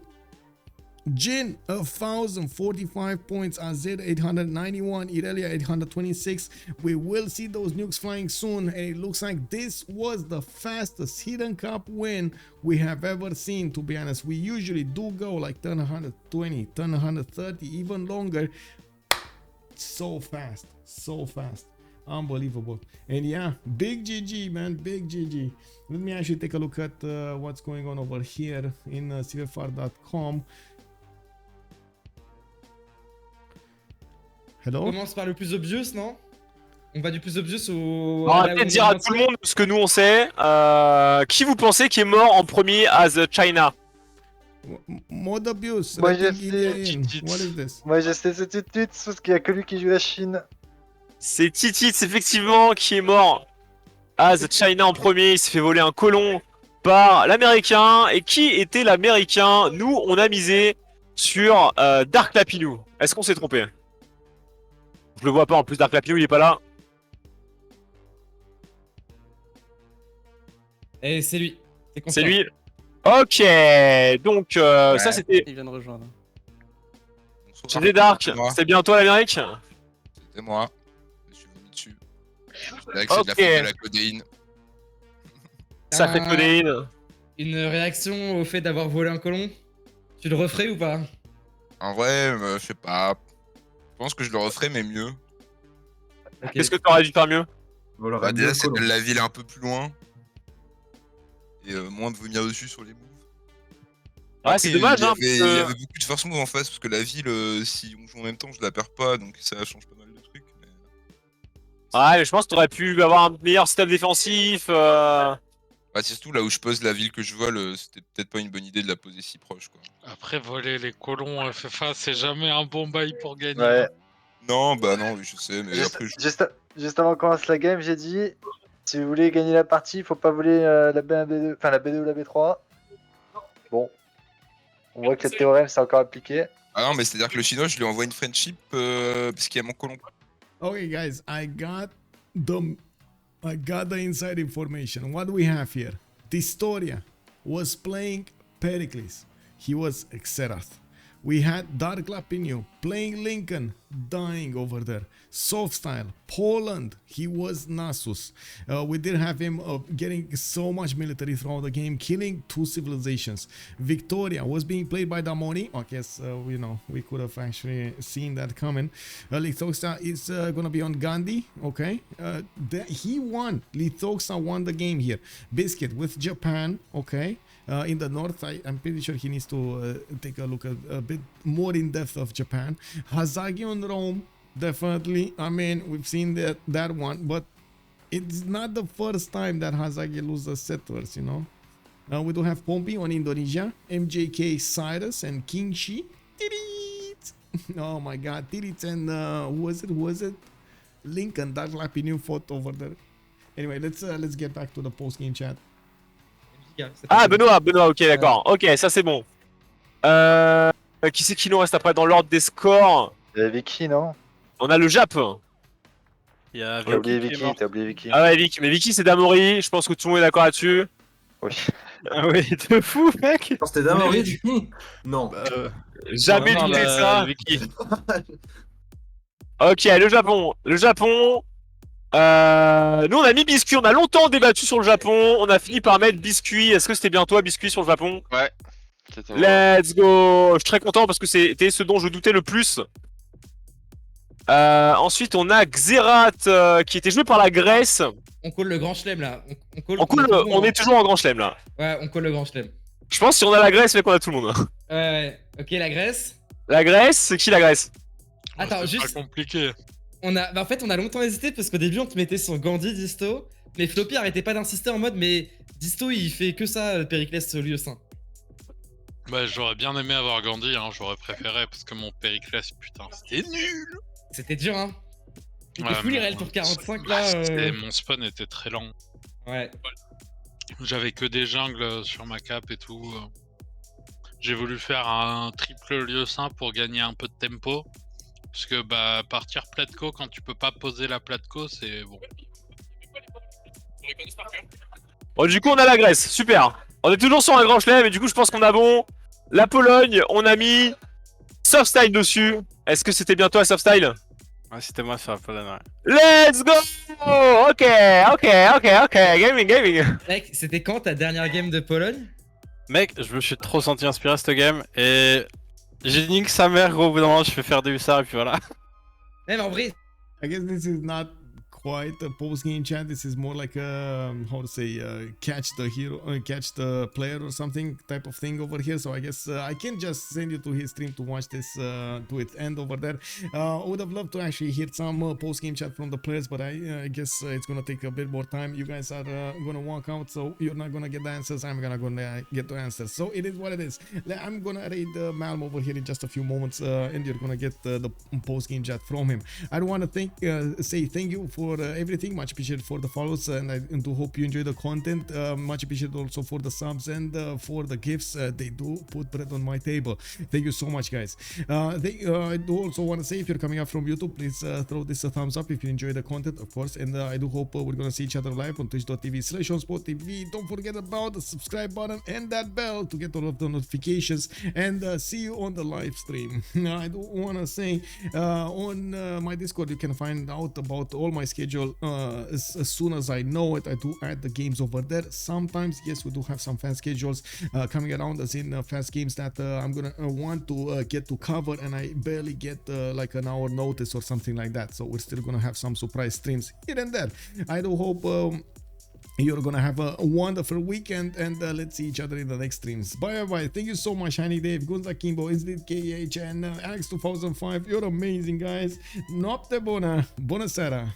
Jin 1045 points, Azir 891, Irelia 826. We will see those nukes flying soon, and it looks like this was the fastest HiddenCup win we have ever seen, to be honest. We usually do go like turn 120, turn 130, even longer. So fast, so fast. Unbelievable. And yeah, big GG, man, big GG. Let me actually take a look at what's going on over here in cvfr.com. Hello? On commence par le plus obvious, non? On va du plus obvious au... On va peut-être dire à tout le monde ce que nous on sait. Qui vous pensez qui est mort en premier as China? Mode abuse. Moi, je sais. What is this? Moi je sais c'est tout de suite parce qu'il y a que lui qui joue la Chine. C'est Titits effectivement qui est mort as China en premier. Il s'est fait voler un colon par l'américain. Et qui était l'américain? Nous on a misé sur Dark Lapinou. Est-ce qu'on s'est trompé? Je le vois pas en plus, Dark Lapinou il est pas là. Et c'est lui. C'est lui. Ok, donc ça c'était. Il vient de rejoindre. C'était Dark, c'était bien toi l'Amérique? C'était moi. Je suis venu dessus. Là que c'est de la faute de la codéine. Sacré codéine. Une réaction au fait d'avoir volé un colon? Tu le referais ou pas? En vrai, je sais pas. Je pense que je le referais, mais mieux. Okay. Qu'est-ce que t'aurais dû faire mieux? Bah, déjà, c'est de la ville un peu plus loin. Et moins de vomir dessus sur les moves. Ouais, c'est dommage, hein. Il y avait beaucoup de force move en face, parce que la ville, si on joue en même temps, je la perds pas, donc ça change pas mal de trucs. Mais... Ouais, mais je pense que t'aurais pu avoir un meilleur setup défensif. Bah, c'est surtout là où je pose la ville que je vole, c'était peut-être pas une bonne idée de la poser si proche, quoi. Après, voler les colons en FFA, c'est jamais un bon bail pour gagner. Ouais. Non, bah non, oui, je sais, mais Juste, après... juste avant qu'on commence la game, j'ai dit si vous voulez gagner la partie, il faut pas voler la B1, B2, enfin la B2 ou la B3. Bon. On voit que le théorème c'est encore appliqué. Ah non, mais c'est-à-dire que le chinois, je lui envoie une friendship parce qu'il y a mon colon. Okay, guys, I got the inside information. What do we have here? Distoria was playing Pericles. He was Xerath. We had Dark Lapinio playing Lincoln, dying over there. Soft Style, Poland, he was Nasus. We did have him getting so much military throughout the game, killing 2 civilizations. Victoria was being played by Damoni. I guess, we could have actually seen that coming. Lithoxa is gonna be on Gandhi, okay? He won. Lithoxa won the game here. Biscuit with Japan, okay? In the north, I'm pretty sure he needs to take a look at a bit more in depth of Japan. Hazagi on Rome, definitely. I mean, we've seen that one, but it's not the first time that Hazagi loses settlers, you know. We do have Pompey on Indonesia, MJK Cyrus and King Shi. Tirit! Oh my God, Tirit and who was it? Lincoln, Dark Lapinu fought over there. Anyway, let's get back to the post game chat. Ah, Benoît, ok, d'accord. Ok, ça c'est bon. Qui c'est qui nous reste après dans l'ordre des scores? Il y a Vicky, non? On a le Jap. Il y a T'as oublié Vicky qui est Vicky, t'as oublié Vicky. Ah ouais, Vicky, mais Vicky c'est Damori, je pense que tout le monde est d'accord là-dessus. Oui. Ah oui, de fou, mec. C'était Damori, du coup? Non. Jamais non, douté ça. Vicky. Ok, le Japon. Nous on a mis Biscuit, on a longtemps débattu sur le Japon, on a fini par mettre Biscuit. Est-ce que c'était bien toi Biscuit sur le Japon? Ouais, c'était moi. Let's go. Je suis très content parce que c'était ce dont je doutais le plus. Ensuite on a Xerath qui était joué par la Grèce. On colle le grand chelem là. On est toujours en grand chelem là. Ouais, on colle le grand chelem. Je pense que si on a la Grèce, mec, on a tout le monde. Ouais. Ok, la Grèce. La Grèce, c'est qui la Grèce? Attends, C'est juste. pas compliqué. En fait, on a longtemps hésité parce qu'au début, on te mettait sur Gandhi, Disto. Mais Floppy arrêtait pas d'insister en mode, mais Disto, il fait que ça, Périclès Lieusaint. Bah, j'aurais bien aimé avoir Gandhi, hein, j'aurais préféré, parce que mon Périclès, putain, c'était nul. C'était dur, hein. C'était Ouais, full IRL mon- tour 45 bah, là. mon spawn était très lent. Ouais. J'avais que des jungles sur ma cape et tout. J'ai voulu faire un triple lieu saint pour gagner un peu de tempo. Parce que bah partir platco quand tu peux pas poser la platco, c'est bon. Bon, du coup, on a la Grèce, super. On est toujours sur un grand chelem, et du coup, je pense qu'on a bon. La Pologne, on a mis Softstyle dessus. Est-ce que c'était bien toi, Softstyle? Ouais, c'était moi sur la Pologne, ouais. Let's go! Ok, gaming. Mec, c'était quand ta dernière game de Pologne? Mec, je me suis trop senti inspiré à cette game et j'ai dit que sa mère, gros, au bout d'un moment, je fais faire des hussards et puis voilà. Même en vrai, I guess this is not quite a post-game chat. This is more like a how to say catch the hero, catch the player or something type of thing over here. So I guess I can just send you to his stream to watch this to its end over there. I would have loved to actually hear some post-game chat from the players, but I guess it's gonna take a bit more time. You guys are gonna walk out, so you're not gonna get the answers. I'm gonna get the answers. So it is what it is. I'm gonna raid Malm over here in just a few moments, and you're gonna get the post-game chat from him. I want to say thank you for everything. Much appreciated for the follows, and I do hope you enjoy the content. Much appreciated also for the subs and for the gifts. They do put bread on my table. Thank you so much, guys. I do also want to say, if you're coming up from YouTube, please throw this a thumbs up if you enjoy the content, of course. And I do hope we're gonna see each other live on twitch.tv/OnSpotTV. Don't forget about the subscribe button and that bell to get all of the notifications. And see you on the live stream. I do want to say on my Discord, you can find out about all my schedule as soon as I know it. I do add the games over there. Sometimes, yes, we do have some fan schedules coming around, as in fast games that I'm gonna want to get to cover, and I barely get like an hour notice or something like that. So we're still gonna have some surprise streams here and there. I do hope you're gonna have a wonderful weekend, and let's see each other in the next streams. Bye bye. Thank you so much, Shiny Dave, Gunza Kimbo, Inzlit KH, and Alex 2005. You're amazing, guys. Noapte bună. Bună seara.